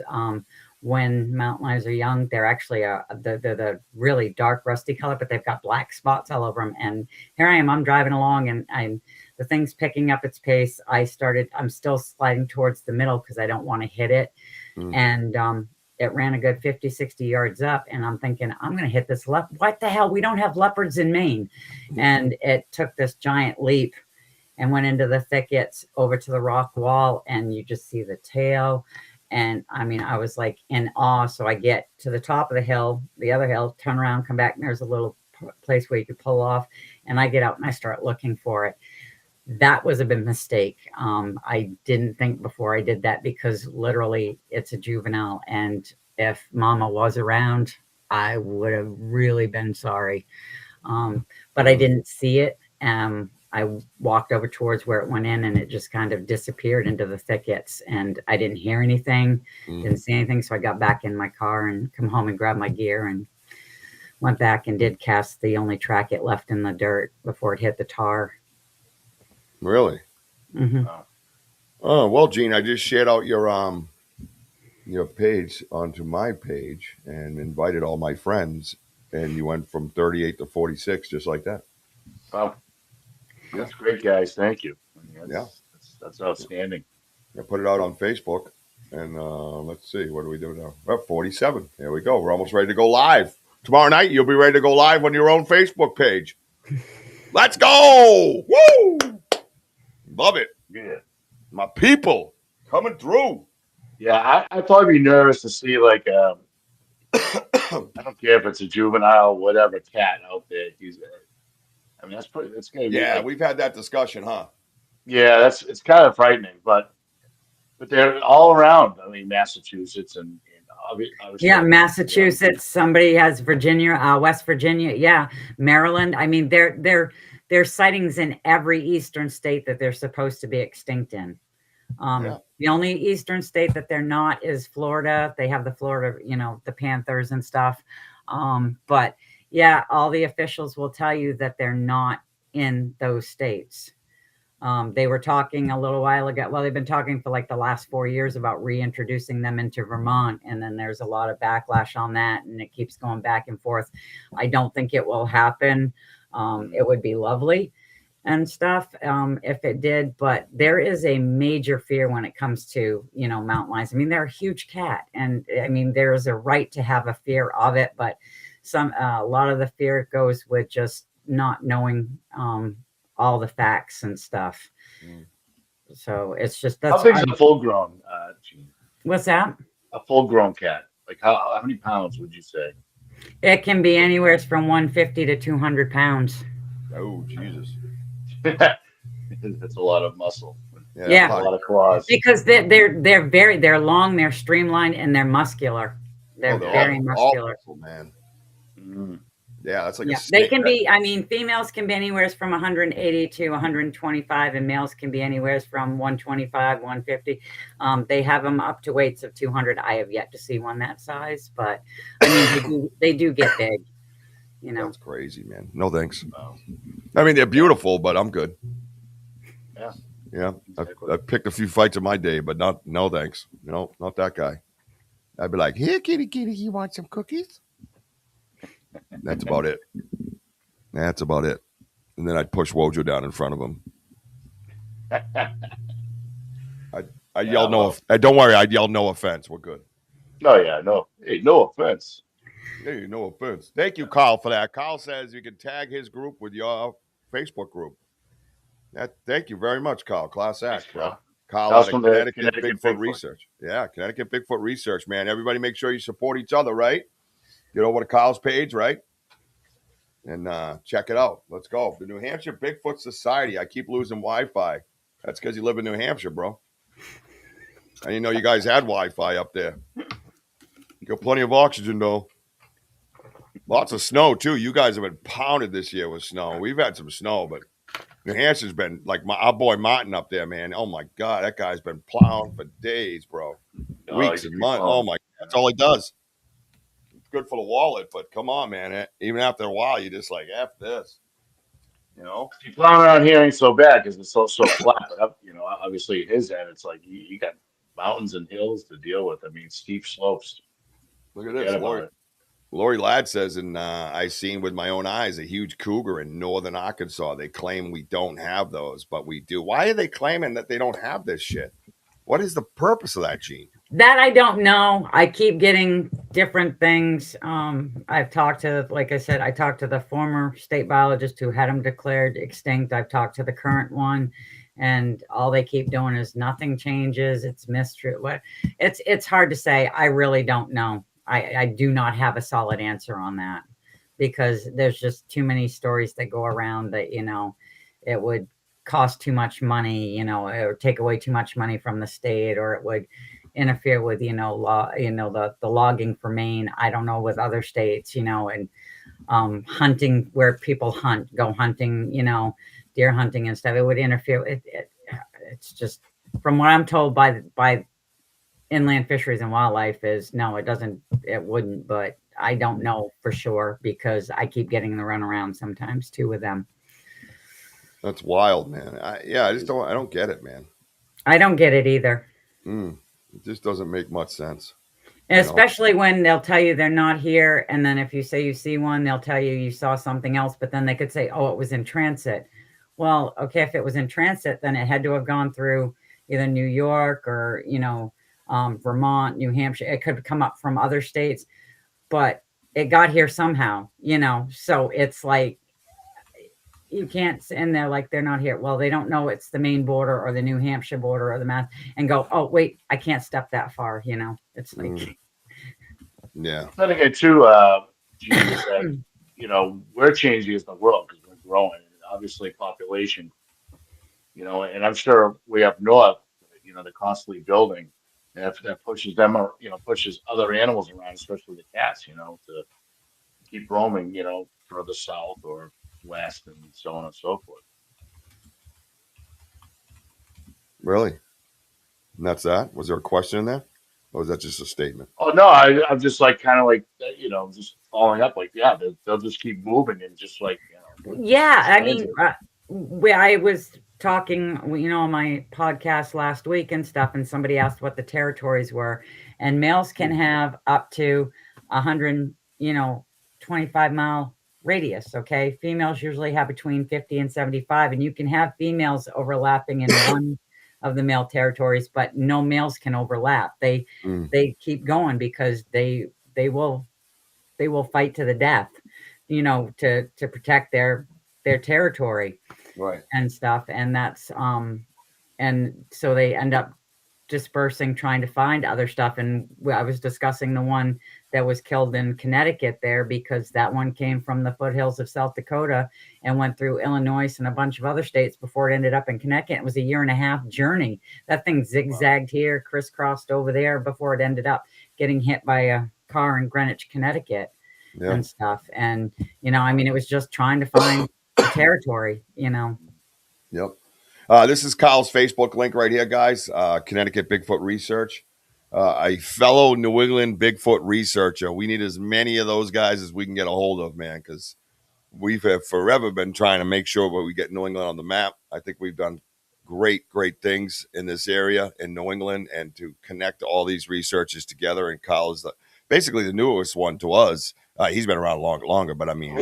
Speaker 4: when mountain lions are young, they're actually the really dark rusty color, but they've got black spots all over them. And here I am, I'm driving along and the thing's picking up its pace. I'm still sliding towards the middle because I don't want to hit it. And it ran a good 50, 60 yards up. And I'm thinking, I'm going to hit this leopard. What the hell? We don't have leopards in Maine. And it took this giant leap and went into the thickets over to the rock wall. And you just see the tail. And I mean, I was like in awe. So I get to the top of the hill, the other hill, turn around, come back. And there's a little place where you could pull off. And I get out and I start looking for it. That was a big mistake. I didn't think before I did that because literally it's a juvenile. And if Mama was around, I would have really been sorry. But I didn't see it. I walked over towards where it went in and it just kind of disappeared into the thickets and I didn't hear anything, didn't see anything. So I got back in my car and come home and grabbed my gear and went back and did cast the only track it left in the dirt before it hit the tar.
Speaker 2: Really? Oh, well, Gene, I just shared out your page onto my page and invited all my friends, and you went from 38 to 46 just like that.
Speaker 3: Wow. That's great, guys. Thank you. I mean, that's outstanding.
Speaker 2: I put it out on Facebook, and let's see, what do we do now? Well, 47. There we go. We're almost ready to go live. Tomorrow night, you'll be ready to go live on your own Facebook page. Let's go! Woo! Love it.
Speaker 3: Yeah.
Speaker 2: My people coming through.
Speaker 3: Yeah, I'd probably be nervous to see like I don't care if it's a juvenile, whatever cat out there. I mean, that's gonna be.
Speaker 2: Yeah,
Speaker 3: like,
Speaker 2: we've had that discussion, huh?
Speaker 3: yeah, it's kind of frightening, but they're all around. I mean, Massachusetts and obviously,
Speaker 4: Yeah, Massachusetts. Somebody has Virginia, West Virginia. Yeah, Maryland. I mean, there's sightings in every eastern state that they're supposed to be extinct in. The only eastern state that they're not is Florida. They have the Florida, the Panthers and stuff. But yeah, all the officials will tell you that they're not in those states. They were talking a little while ago. Well, they've been talking for like the last 4 years about reintroducing them into Vermont. And then there's a lot of backlash on that. And it keeps going back and forth. I don't think it will happen. It would be lovely and stuff if it did. But there is a major fear when it comes to, mountain lions. I mean, they're a huge cat. And I mean, there is a right to have a fear of it. But a lot of the fear goes with just not knowing all the facts and stuff. So it's just
Speaker 3: how big is a full grown Gene?
Speaker 4: What's that?
Speaker 3: A full grown cat. Like how many pounds would you say?
Speaker 4: It can be anywhere from 150 to 200 pounds.
Speaker 2: Oh, Jesus.
Speaker 3: That's a lot of muscle.
Speaker 4: Yeah.
Speaker 3: A lot of claws.
Speaker 4: Because they're long, they're streamlined, and they're muscular. They're very muscular.
Speaker 2: Awful, man. Yeah, that's like a
Speaker 4: they can be, I mean, females can be anywhere from 180 to 125, and males can be anywhere from 125, 150. They have them up to weights of 200. I have yet to see one that size, but I mean, they do get big.
Speaker 2: That's crazy, man. No thanks. I mean, they're beautiful, but I'm good. Yeah. I picked a few fights in my day, but no thanks. Not that guy. I'd be like, here, kitty, you want some cookies? That's about it. And then I'd push WOJO down in front of him. I yell no. Don't worry, I'd yell no offense. We're good.
Speaker 3: Oh yeah, no. Hey, no offense.
Speaker 2: Hey, no offense. Thank you, Carl, for that. Carl says you can tag his group with your Facebook group. Thank you very much, Carl. Class act, bro. Carl out of Connecticut Bigfoot Research. Yeah, Connecticut Bigfoot Research, man. Everybody make sure you support each other, right? Get over to Carl's page, right? And check it out. Let's go. The New Hampshire Bigfoot Society. I keep losing Wi-Fi. That's because you live in New Hampshire, bro. I didn't know you guys had Wi-Fi up there. You got plenty of oxygen, though. Lots of snow, too. You guys have been pounded this year with snow. We've had some snow, but New Hampshire's been like our boy Martin up there, man. Oh my God, that guy's been plowing for days, bro. Weeks
Speaker 3: He's a
Speaker 2: and
Speaker 3: free
Speaker 2: months. Oh
Speaker 3: phone.
Speaker 2: my, that's all he does. It's good for the wallet, but come on, man. Even after a while, you're just like, F this, you know?
Speaker 3: See, plowing around here ain't so bad because it's so flat. But up, obviously his end, it's like you got mountains and hills to deal with. I mean, steep slopes.
Speaker 2: Look at
Speaker 3: Forget
Speaker 2: this.
Speaker 3: about it.
Speaker 2: Lori Ladd says, and I seen with my own eyes a huge cougar in northern Arkansas. They claim we don't have those, but we do. Why are they claiming that they don't have this shit? What is the purpose of that, Gene?
Speaker 4: That I don't know. I keep getting different things. I've talked to, like I said, I talked to the former state biologist who had them declared extinct. I've talked to the current one, and all they keep doing is nothing changes. It's mystery. What? It's hard to say. I really don't know. I do not have a solid answer on that because there's just too many stories that go around that, it would cost too much money, or take away too much money from the state, or it would interfere with law, the logging for Maine. I don't know with other states, and hunting where people go hunting, deer hunting and stuff. It would interfere. It's just from what I'm told by Inland Fisheries and Wildlife is no, it wouldn't, but I don't know for sure because I keep getting the runaround sometimes too with them.
Speaker 2: That's wild, man. I don't get it, man.
Speaker 4: I don't get it either.
Speaker 2: It just doesn't make much sense.
Speaker 4: Especially when they'll tell you they're not here. And then if you say you see one, they'll tell you saw something else, but then they could say, oh, it was in transit. Well, okay, if it was in transit, then it had to have gone through either New York or, Vermont, New Hampshire. It could come up from other states, but it got here somehow, so it's like, you can't, and they're like, they're not here. Well, they don't know it's the Maine border or the New Hampshire border or the Mass, and go, oh, wait, I can't step that far. It's like,
Speaker 2: yeah.
Speaker 3: Then again, too, Jesus said, we're changing as the world because we're growing. And obviously, population, and I'm sure we up north, they're constantly building. And if that pushes them, or pushes other animals around, especially the cats, to keep roaming, further south or west and so on and so forth.
Speaker 2: Really? And that's that? Was there a question in there? Or was that just a statement?
Speaker 3: Oh, no, I'm just like, kind of like, just following up, like, yeah, they'll just keep moving and just like,
Speaker 4: yeah, I mean, I was talking, on my podcast last week and stuff, and somebody asked what the territories were, and males can have up to 100, 25-mile radius. Okay. Females usually have between 50 and 75, and you can have females overlapping in one of the male territories, but no males can overlap. They keep going because they will fight to the death, to protect their territory,
Speaker 2: right,
Speaker 4: and stuff. And that's and so they end up dispersing, trying to find other stuff. And I was discussing the one that was killed in Connecticut there, because that one came from the foothills of South Dakota and went through Illinois and a bunch of other states before it ended up in Connecticut. It was a 1.5-year journey. That thing zigzagged here, crisscrossed over there before it ended up getting hit by a car in Greenwich, Connecticut, and stuff. And, it was just trying to find the territory,
Speaker 2: Yep. This is Kyle's Facebook link right here, guys. Connecticut Bigfoot Research. A fellow New England Bigfoot researcher. We need as many of those guys as we can get a hold of, man, because we've forever been trying to make sure that we get New England on the map. I think we've done great things in this area in New England, and to connect all these researchers together. And Kyle is basically the newest one to us. He's been around longer, but I mean,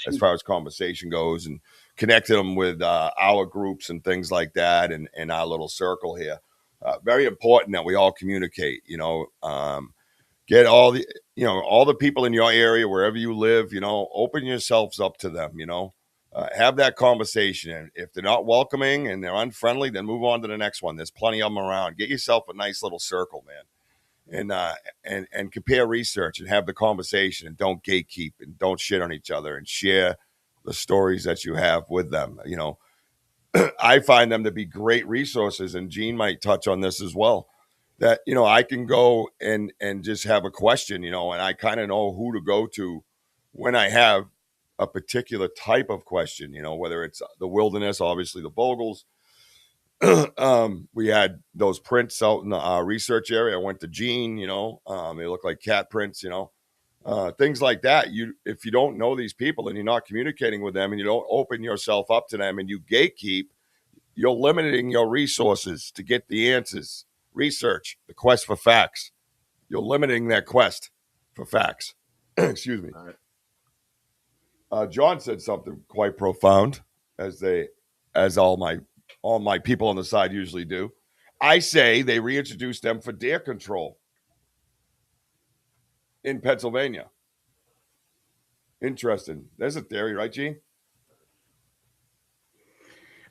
Speaker 2: as far as conversation goes, and connected them with our groups and things like that, and our little circle here. Very important that we all communicate, get all the people in your area, wherever you live, open yourselves up to them, have that conversation. And if they're not welcoming and they're unfriendly, then move on to the next one. There's plenty of them around. Get yourself a nice little circle, man. And compare research and have the conversation, and don't gatekeep and don't shit on each other, and share the stories that you have with them. I find them to be great resources, and Gene might touch on this as well, that, I can go and just have a question, and I kind of know who to go to when I have a particular type of question, whether it's the wilderness, obviously the Bogles. We had those prints out in the research area. I went to Gene, they look like cat prints, things like that. If you don't know these people and you're not communicating with them and you don't open yourself up to them and you gatekeep, you're limiting your resources to get the answers. Research, the quest for facts. You're limiting that quest for facts. Excuse me. John said something quite profound, as all my people on the side usually do. I say they reintroduced them for deer control in Pennsylvania. Interesting. There's a theory, right, Gene?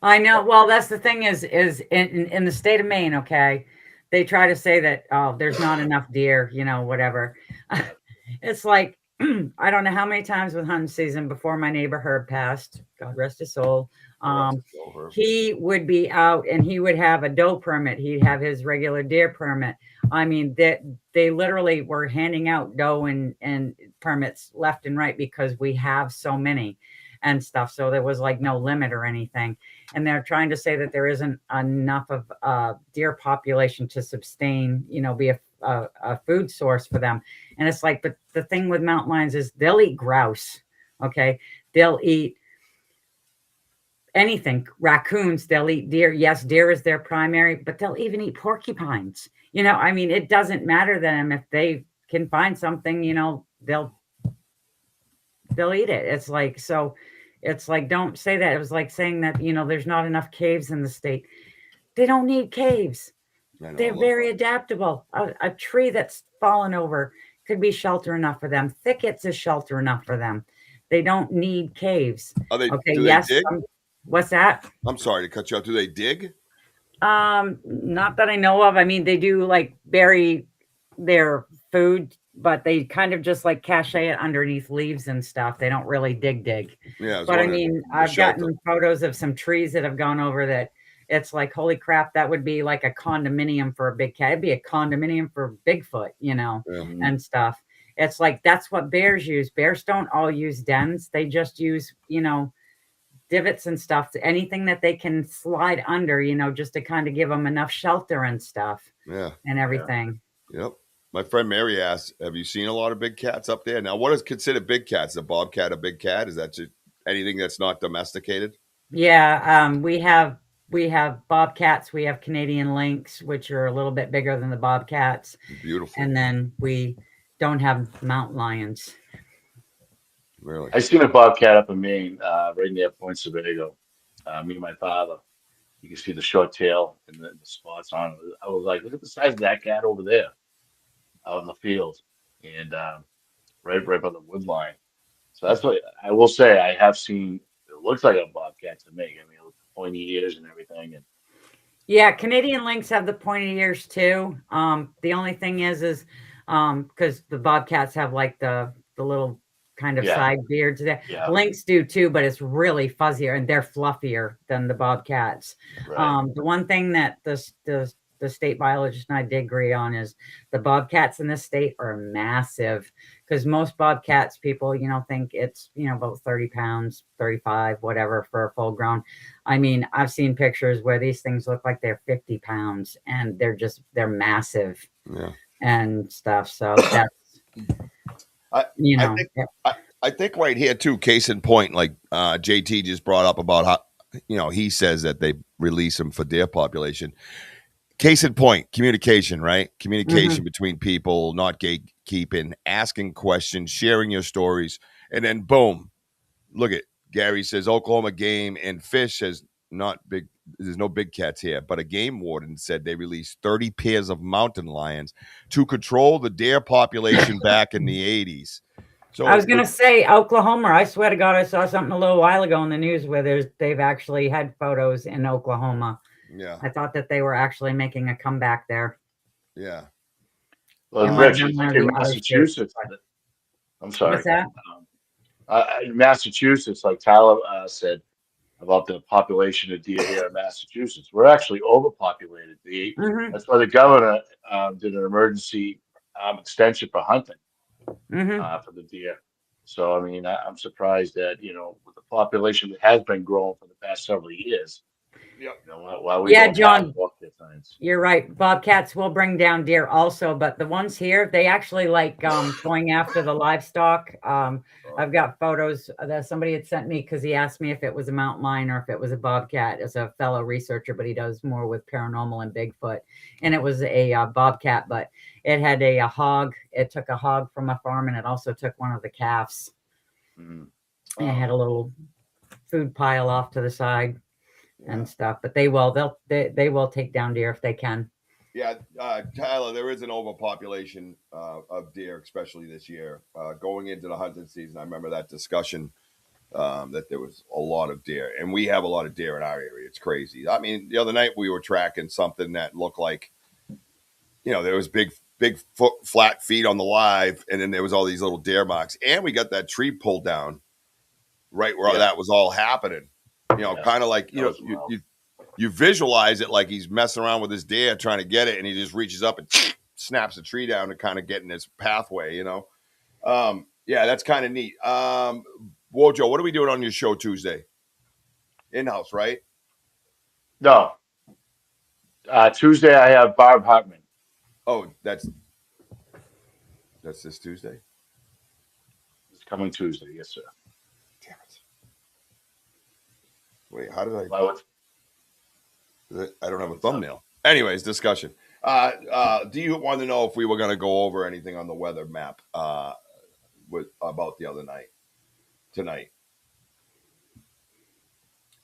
Speaker 4: I know. Well, that's the thing is in the state of Maine, okay, they try to say that, oh, there's not enough deer, whatever. It's like, I don't know how many times with hunting season before my neighbor Herb passed, God rest his soul. He would be out and he would have a doe permit. He'd have his regular deer permit. I mean, they literally were handing out doe and permits left and right because we have so many and stuff. So there was like no limit or anything. And they're trying to say that there isn't enough of deer population to sustain, be a food source for them. And it's like, but the thing with mountain lions is they'll eat grouse. Okay. They'll eat anything, raccoons, they'll eat deer. Yes, deer is their primary, but they'll even eat porcupines. I mean, it doesn't matter to them if they can find something, they'll eat it. It's like, so it's like, don't say that. It was like saying that, there's not enough caves in the state. They don't need caves. They're very adaptable. A tree that's fallen over could be shelter enough for them. Thickets is shelter enough for them. They don't need caves.
Speaker 2: Okay.
Speaker 4: Do yes. They dig? What's that?
Speaker 2: I'm sorry to cut you off. Do they dig?
Speaker 4: Not that I know of. I mean, they do like bury their food, but they kind of just like cache it underneath leaves and stuff. They don't really dig.
Speaker 2: Yeah.
Speaker 4: But I mean, I've gotten photos of some trees that have gone over that. It's like, holy crap, that would be like a condominium for a big cat. It'd be a condominium for Bigfoot, and stuff. It's like, that's what bears use. Bears don't all use dens. They just use, divots and stuff, anything that they can slide under, just to kind of give them enough shelter and stuff.
Speaker 2: Yeah.
Speaker 4: And everything.
Speaker 2: Yep. My friend Mary asked, have you seen a lot of big cats up there? Now, what is considered big cats? A bobcat, a big cat? Is that just anything that's not domesticated?
Speaker 4: Yeah. We have bobcats. We have Canadian lynx, which are a little bit bigger than the bobcats.
Speaker 2: Beautiful.
Speaker 4: And then we don't have mountain lions.
Speaker 2: Really?
Speaker 3: I seen a bobcat up in Maine, right near Point Sebago. Me and my father. You can see the short tail and the spots on it. I was like, look at the size of that cat over there, out in the field, and right by the wood line. So that's what I will say. I have seen. It looks like a bobcat to me. I mean, pointy ears and everything. And
Speaker 4: yeah, Canadian lynx have the pointy ears too. The only thing is because the bobcats have like the little kind of side beards there. Yeah. Lynx do too, but it's really fuzzier and they're fluffier than the bobcats. Right. The one thing that the state biologist and I did agree on is the bobcats in this state are massive, because most bobcats people, think it's, about 30 pounds, 35, whatever for a full grown. I mean, I've seen pictures where these things look like they're 50 pounds and they're massive and stuff. So that's,
Speaker 2: I think right here too, case in point, like JT just brought up about how, he says that they release them for deer population. Case in point, communication, right? Communication between people, not gatekeeping, asking questions, sharing your stories, and then boom, look at Gary says Oklahoma Game and Fish has not big. There's no big cats here, but a game warden said they released 30 pairs of mountain lions to control the deer population back in the 80s. So
Speaker 4: I was going to say Oklahoma. I swear to God, I saw something a little while ago in the news where they've actually had photos in Oklahoma.
Speaker 2: Yeah,
Speaker 4: I thought that they were actually making a comeback there.
Speaker 2: Yeah.
Speaker 3: Well, Rich, in Massachusetts. I'm sorry.
Speaker 4: What's that?
Speaker 3: In Massachusetts, like Tyler said about the population of deer here in Massachusetts, we're actually overpopulated. That's why the governor did an emergency extension for hunting for the deer. So, I mean, I'm surprised that, with the population that has been growing for the past several years,
Speaker 2: Yep.
Speaker 3: why we
Speaker 4: Yeah,
Speaker 3: don't have
Speaker 4: John,
Speaker 3: bobcat signs.
Speaker 4: you're right. Bobcats will bring down deer also, but the ones here, they actually like going after the livestock. I've got photos that somebody had sent me because he asked me if it was a mountain lion or if it was a bobcat as a fellow researcher, but he does more with paranormal and Bigfoot. And it was a bobcat, but it had a hog. It took a hog from a farm and it also took one of the calves.
Speaker 3: Mhm.
Speaker 4: And it had a little food pile off to the side and stuff, but they will take down deer if they can.
Speaker 2: Yeah, Tyler, there is an overpopulation of deer, especially this year. Going into the hunting season, I remember that discussion that there was a lot of deer, and we have a lot of deer in our area. It's crazy. I mean, the other night we were tracking something that looked like, there was big flat feet on the live, and then there was all these little deer marks, and we got that tree pulled down right where that was all happening. Kind of like you visualize it like he's messing around with his deer trying to get it, and he just reaches up and snaps the tree down to kind of get in his pathway. Yeah, that's kind of neat. WOJO, what are we doing on your show Tuesday? In-house, right?
Speaker 3: No. Tuesday, I have Barb Hartman.
Speaker 2: Oh, that's this Tuesday?
Speaker 3: It's coming Tuesday. Yes, sir.
Speaker 2: Damn it. Wait, how did I?
Speaker 3: Why would-
Speaker 2: I don't have a thumbnail. Anyways, discussion. Do you want to know if we were going to go over anything on the weather map about the other night, tonight?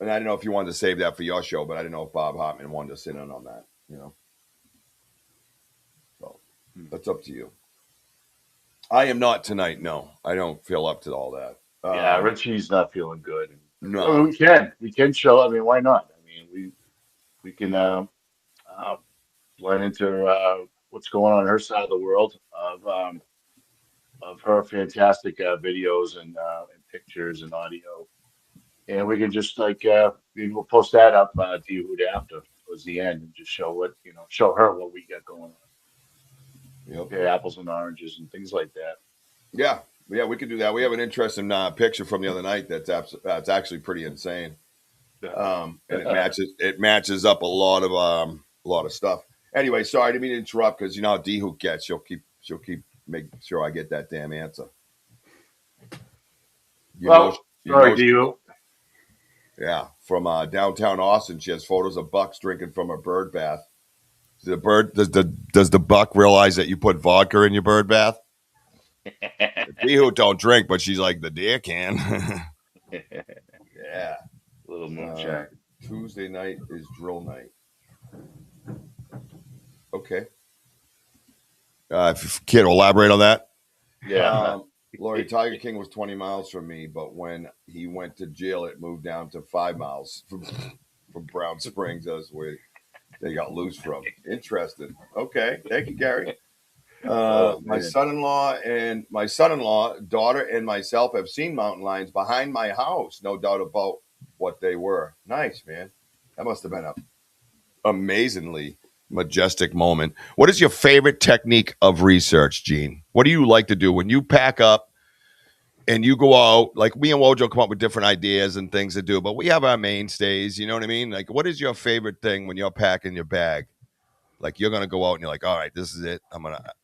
Speaker 2: And I don't know if you wanted to save that for your show, but I didn't know if Bob Hartman wanted to sit in on that. So that's up to you. I am not tonight. No, I don't feel up to all that.
Speaker 3: Yeah, Richie's not feeling good.
Speaker 2: No.
Speaker 3: I mean, we can show. I mean, why not? I mean, we can learn into what's going on her side of the world of her fantastic videos and pictures and audio, and we can just maybe we'll post that up to you after towards the end and just show show her what we got going on. Okay, apples and oranges and things like that.
Speaker 2: Yeah, we could do that. We have an interesting picture from the other night that's actually pretty insane. And it matches up a lot of stuff. Anyway, sorry, I didn't mean to interrupt because how D-Hoop gets. She'll keep making sure I get that damn answer.
Speaker 3: Sorry, D-Hoop.
Speaker 2: Yeah, from downtown Austin, she has photos of bucks drinking from a bird bath. Does the buck realize that you put vodka in your bird bath? D-Hoop don't drink, but she's like, the deer can. Yeah.
Speaker 3: A little moonshine.
Speaker 2: Tuesday night is drill night. Okay. Kid, elaborate on that.
Speaker 3: Yeah.
Speaker 2: Lori, Tiger King was 20 miles from me, but when he went to jail, it moved down to 5 miles from Brown Springs. That's where they got loose from. Interesting. Okay. Thank you, Gary. My son-in-law, daughter, and myself have seen mountain lions behind my house. No doubt about what they were. Nice, man. That must have been an amazingly majestic moment. What is your favorite technique of research, Gene? What do you like to do when you pack up and you go out? Like me and WOJO come up with different ideas and things to do, but we have our mainstays. You know what I mean? Like, what is your favorite thing when you're packing your bag? Like you're gonna go out and you're like, all right, this is it. I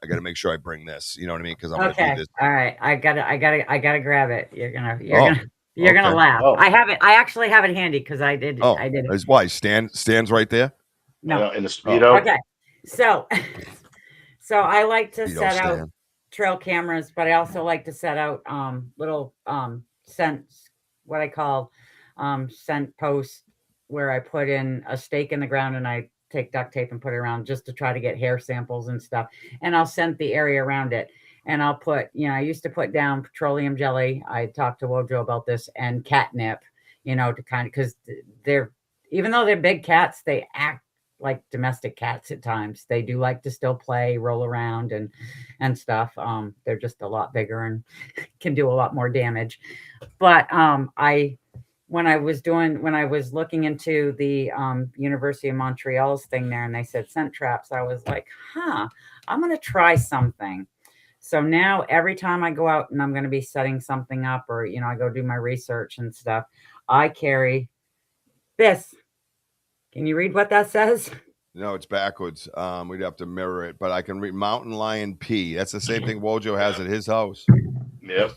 Speaker 2: gotta make sure I bring this. You know what I mean? Because I'm gonna do this.
Speaker 4: All right, I gotta grab it. You're gonna laugh.
Speaker 3: Oh.
Speaker 4: I actually have it handy because I did.
Speaker 2: Oh,
Speaker 4: I did it.
Speaker 2: That's why stands right there.
Speaker 4: No,
Speaker 3: in the Speedo.
Speaker 4: Okay, so I like to
Speaker 2: Speedo
Speaker 4: set out
Speaker 2: stand.
Speaker 4: trail cameras, but I also like to set out little scent, what I call scent posts, where I put in a stake in the ground and I take duct tape and put it around just to try to get hair samples and stuff. And I'll scent the area around it. And I'll put, I used to put down petroleum jelly. I talked to WOJO about this, and catnip, to kind of, because even though they're big cats, they act like domestic cats at times. They do like to still play, roll around and stuff. They're just a lot bigger and can do a lot more damage. But when I was looking into the University of Montreal's thing there, and they said scent traps, I was like, I'm going to try something. So now every time I go out and I'm going to be setting something up, or I go do my research and stuff, I carry this. Can you read what that says?
Speaker 2: No, it's backwards. We'd have to mirror it, but I can read Mountain Lion P. That's the same thing WOJO has at his house.
Speaker 3: Yep.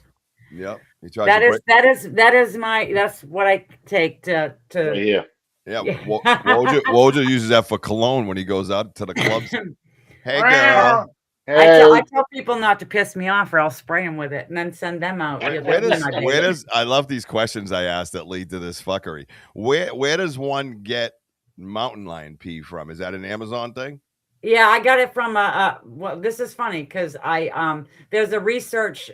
Speaker 2: Yep. He tries to break.
Speaker 4: That's what I take to
Speaker 3: Right here.
Speaker 2: Yeah. WOJO uses that for cologne when he goes out to the clubs. Hey, girl.
Speaker 3: Hey.
Speaker 4: I tell people not to piss me off, or I'll spray them with it and then send them out.
Speaker 2: Where does I love these questions I asked that lead to this fuckery. Where does one get Mountain Lion pee from? Is that an Amazon thing?
Speaker 4: Yeah, I got it from well, this is funny because there's a research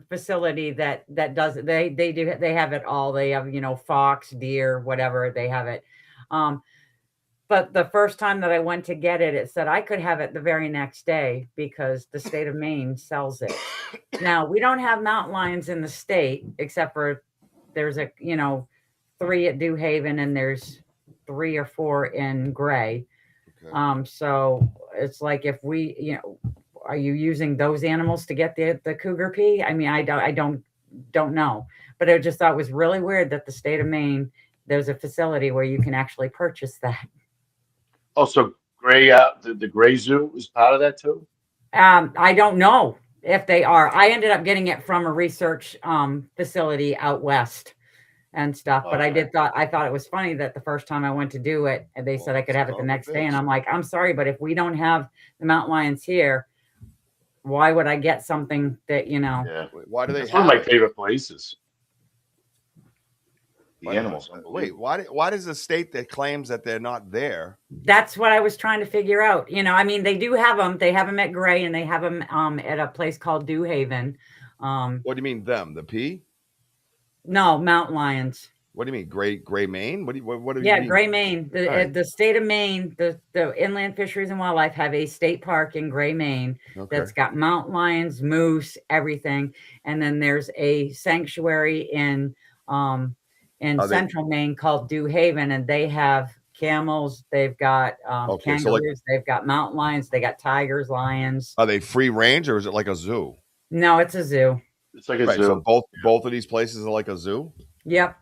Speaker 4: facility that does it. They have it all. They have fox, deer, whatever, they have it. But the first time that I went to get it, it said I could have it the very next day because the state of Maine sells it. Now, we don't have mountain lions in the state, except for there's 3 at Dew Haven, and there's 3 or 4 in Gray. Okay. So it's like, if we, are you using those animals to get the cougar pee? I mean, I don't know, but I just thought it was really weird that the state of Maine, there's a facility where you can actually purchase that.
Speaker 3: Oh, so Gray, the Gray Zoo is part of that too?
Speaker 4: I don't know if they are. I ended up getting it from a research facility out west and stuff. But I thought it was funny that the first time I went to do it, and they said I could have it the next day. And I'm like, I'm sorry, but if we don't have the mountain lions here, why would I get something that,
Speaker 3: Yeah.
Speaker 2: Why do they
Speaker 3: It's one of my favorite places. The animals.
Speaker 2: Wait, why does a state that claims that they're not there?
Speaker 4: That's what I was trying to figure out. I mean, they do have them. They have them at Gray, and they have them at a place called Dew Haven.
Speaker 2: What do you mean them? The P?
Speaker 4: No, mountain lions.
Speaker 2: What do you mean, Gray Maine? What do you mean?
Speaker 4: Yeah, Gray Maine. The state of Maine, the Inland Fisheries and Wildlife have a state park in Gray, Maine, that's got mountain lions, moose, everything. And then there's a sanctuary in Central Maine called Dew Haven, and they have camels, they've got kangaroos, they've got mountain lions, they got tigers, lions.
Speaker 2: Are they free range, or is it like a zoo?
Speaker 4: No, it's a zoo.
Speaker 3: It's like a zoo.
Speaker 2: So both of these places are like a zoo?
Speaker 4: Yep.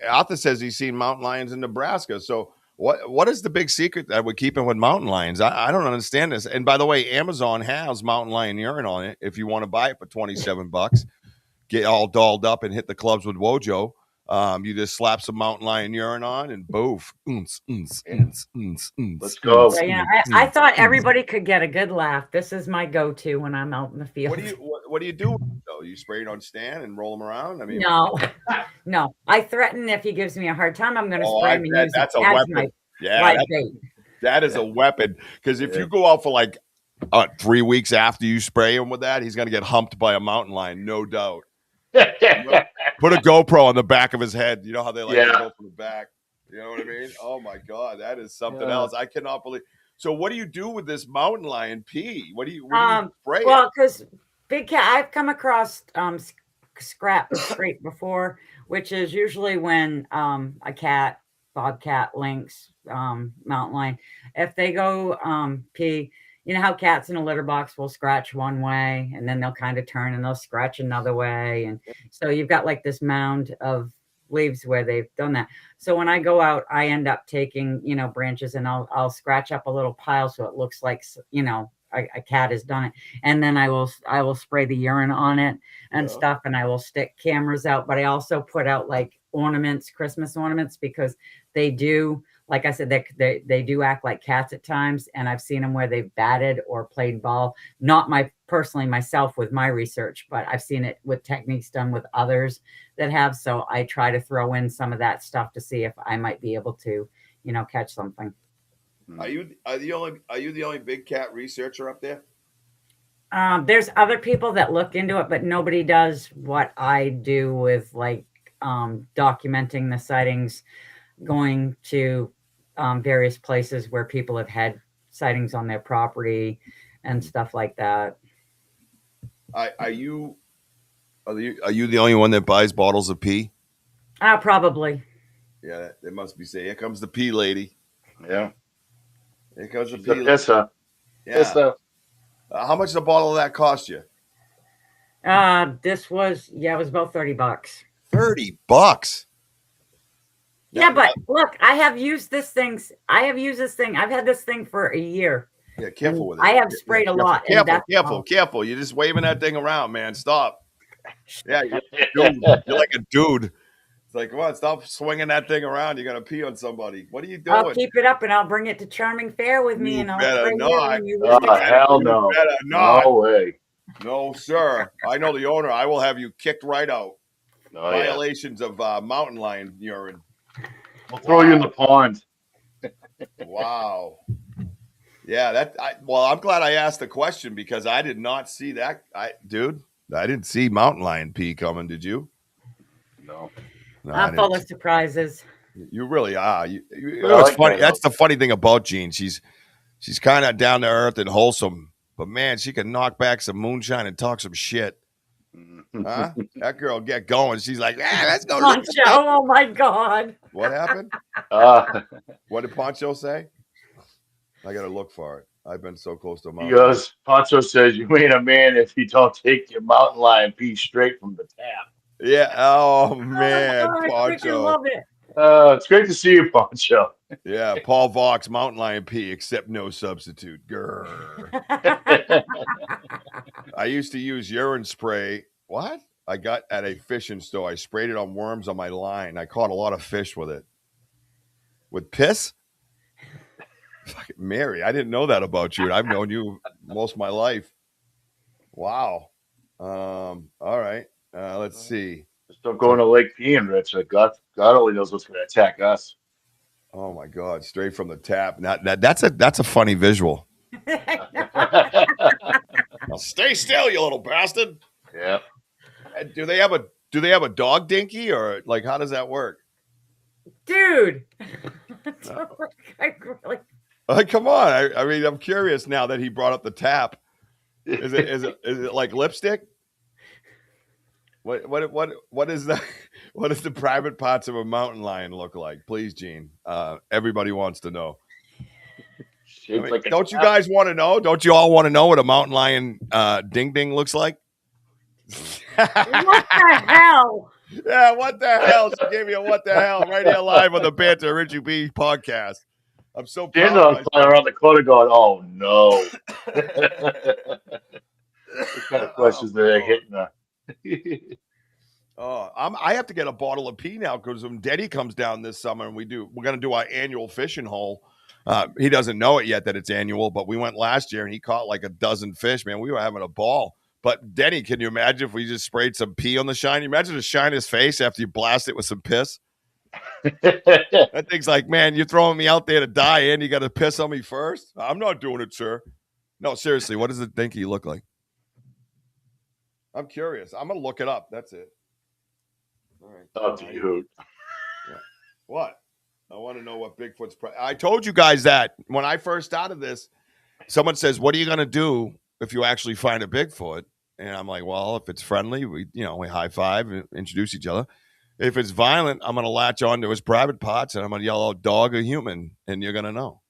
Speaker 2: Arthur says he's seen mountain lions in Nebraska. So what is the big secret that we're keeping with mountain lions? I don't understand this. And by the way, Amazon has mountain lion urine on it. If you want to buy it for $27, get all dolled up and hit the clubs with WOJO. You just slap some mountain lion urine on and boof.
Speaker 3: Let's go.
Speaker 4: So, I thought everybody could get a good laugh. This is my go-to when I'm out in the field.
Speaker 2: What do you do though? You spray it on Stan and roll them around? I mean,
Speaker 4: no. I threaten if he gives me a hard time, I'm going to spray him and use
Speaker 2: that's
Speaker 4: it
Speaker 2: a
Speaker 4: as
Speaker 2: weapon.
Speaker 4: my bait.
Speaker 2: That is a weapon. Because if you go out for like 3 weeks after you spray him with that, he's going to get humped by a mountain lion, no doubt. Put a GoPro on the back of his head. You know how they like to go from the back. You know what I mean? Oh my God, that is something else. I cannot believe. So, what do you do with this mountain lion pee? What do you spray?
Speaker 4: Well, because big cat, I've come across scrap scrape before, which is usually when a cat, bobcat, lynx, mountain lion, if they go pee. You know how cats in a litter box will scratch one way and then they'll kind of turn and they'll scratch another way. And so you've got like this mound of leaves where they've done that. So when I go out, I end up taking, branches, and I'll scratch up a little pile so it looks like, a cat has done it. And then I will spray the urine on it and stuff, and I will stick cameras out. But I also put out like ornaments, Christmas ornaments, because they do, like I said, they do act like cats at times, and I've seen them where they've batted or played ball. Not personally myself with my research, but I've seen it with techniques done with others that have. So I try to throw in some of that stuff to see if I might be able to, catch something.
Speaker 2: Are you the only big cat researcher up there?
Speaker 4: There's other people that look into it, but nobody does what I do with like documenting the sightings, going to various places where people have had sightings on their property and stuff like that.
Speaker 2: Are you the only one that buys bottles of pee?
Speaker 4: Probably.
Speaker 2: Yeah, they must be saying, "Here comes the pee lady."
Speaker 3: Yeah,
Speaker 2: here comes the
Speaker 3: pee
Speaker 2: lady.
Speaker 3: Pisser.
Speaker 2: Yeah. How much does a bottle of that cost you?
Speaker 4: This was it was about $30.
Speaker 2: $30.
Speaker 4: Yeah, but look, I have used this thing. I've had this thing for a year.
Speaker 2: Yeah, careful with it.
Speaker 4: I have sprayed a lot.
Speaker 2: Careful. You're just waving that thing around, man. Stop. Yeah, you're like a dude. It's like, come on, stop swinging that thing around. You're gonna pee on somebody. What are you doing?
Speaker 4: I'll keep it up and I'll bring it to Charming Fair with me, and I'll spray it when you
Speaker 3: Oh, hell no.
Speaker 2: Better not.
Speaker 3: No way.
Speaker 2: No, sir. I know the owner. I will have you kicked right out.
Speaker 3: Oh,
Speaker 2: Violations of mountain lion urine.
Speaker 3: We'll throw you in the pond.
Speaker 2: Wow. Yeah, I'm glad I asked the question because I did not see that. I didn't see mountain lion pee coming. Did you?
Speaker 3: No.
Speaker 4: I'm full of surprises.
Speaker 2: You really are. It's funny. That's the funny thing about Jean. She's kind of down to earth and wholesome, but man, she can knock back some moonshine and talk some shit. Huh? That girl get going. She's like, let's go.
Speaker 4: Poncho, oh my God.
Speaker 2: What happened? What did Poncho say? I got to look for it. I've been so close to mountain.
Speaker 3: He goes, Poncho says, you ain't a man if you don't take your mountain lion pee straight from the tap.
Speaker 2: Yeah. Oh, man,
Speaker 4: I
Speaker 2: Poncho.
Speaker 4: love it.
Speaker 3: It's great to see you, Poncho.
Speaker 2: Yeah, Paul Vox, mountain lion pee, except no substitute. Grr. I used to use urine spray. What? I got at a fishing store. I sprayed it on worms on my line. I caught a lot of fish with it. With piss? Fucking Mary, I didn't know that about you. I've known you most of my life. Wow. All right. Let's see.
Speaker 3: Stop going to Lake peeing, Rich. God only knows what's going to attack us.
Speaker 2: Oh my God! Straight from the tap. Now, that's a funny visual. Now stay still, you little bastard.
Speaker 3: Yeah.
Speaker 2: Do they have a dog dinky, or like how does that work?
Speaker 4: Dude.
Speaker 2: Come on. I mean, I'm curious now that he brought up the tap. Is it like lipstick? What is that? What does the private parts of a mountain lion look like? Please, Gene. Everybody wants to know. I mean, don't you guys want to know? Don't you all want to know what a mountain lion ding ding looks like?
Speaker 4: What the hell?
Speaker 2: Yeah, what the hell? She gave me a what the hell right here live on the Banter Richie B podcast. I'm so proud.
Speaker 3: Around the corner going, oh no. What kind of questions are they hitting?
Speaker 2: I have to get a bottle of pee now because when Denny comes down this summer and we're going to do our annual fishing hole. He doesn't know it yet that it's annual, but we went last year and he caught like a dozen fish, man. We were having a ball. But Denny, can you imagine if we just sprayed some pee on the shine? You imagine to shine his face after you blast it with some piss? That thing's like, man, you're throwing me out there to die and you got to piss on me first? I'm not doing it, sir. No, seriously, what does the dinky look like? I'm curious. I'm going to look it up. That's it. All right.
Speaker 3: Up to you.
Speaker 2: Yeah. What? I want to know what Bigfoot's. I told you guys that when I first started this, someone says, what are you going to do if you actually find a Bigfoot? And I'm like, well, if it's friendly, we high five and introduce each other. If it's violent, I'm going to latch on to his private parts and I'm going to yell out dog or human, and you're going to know.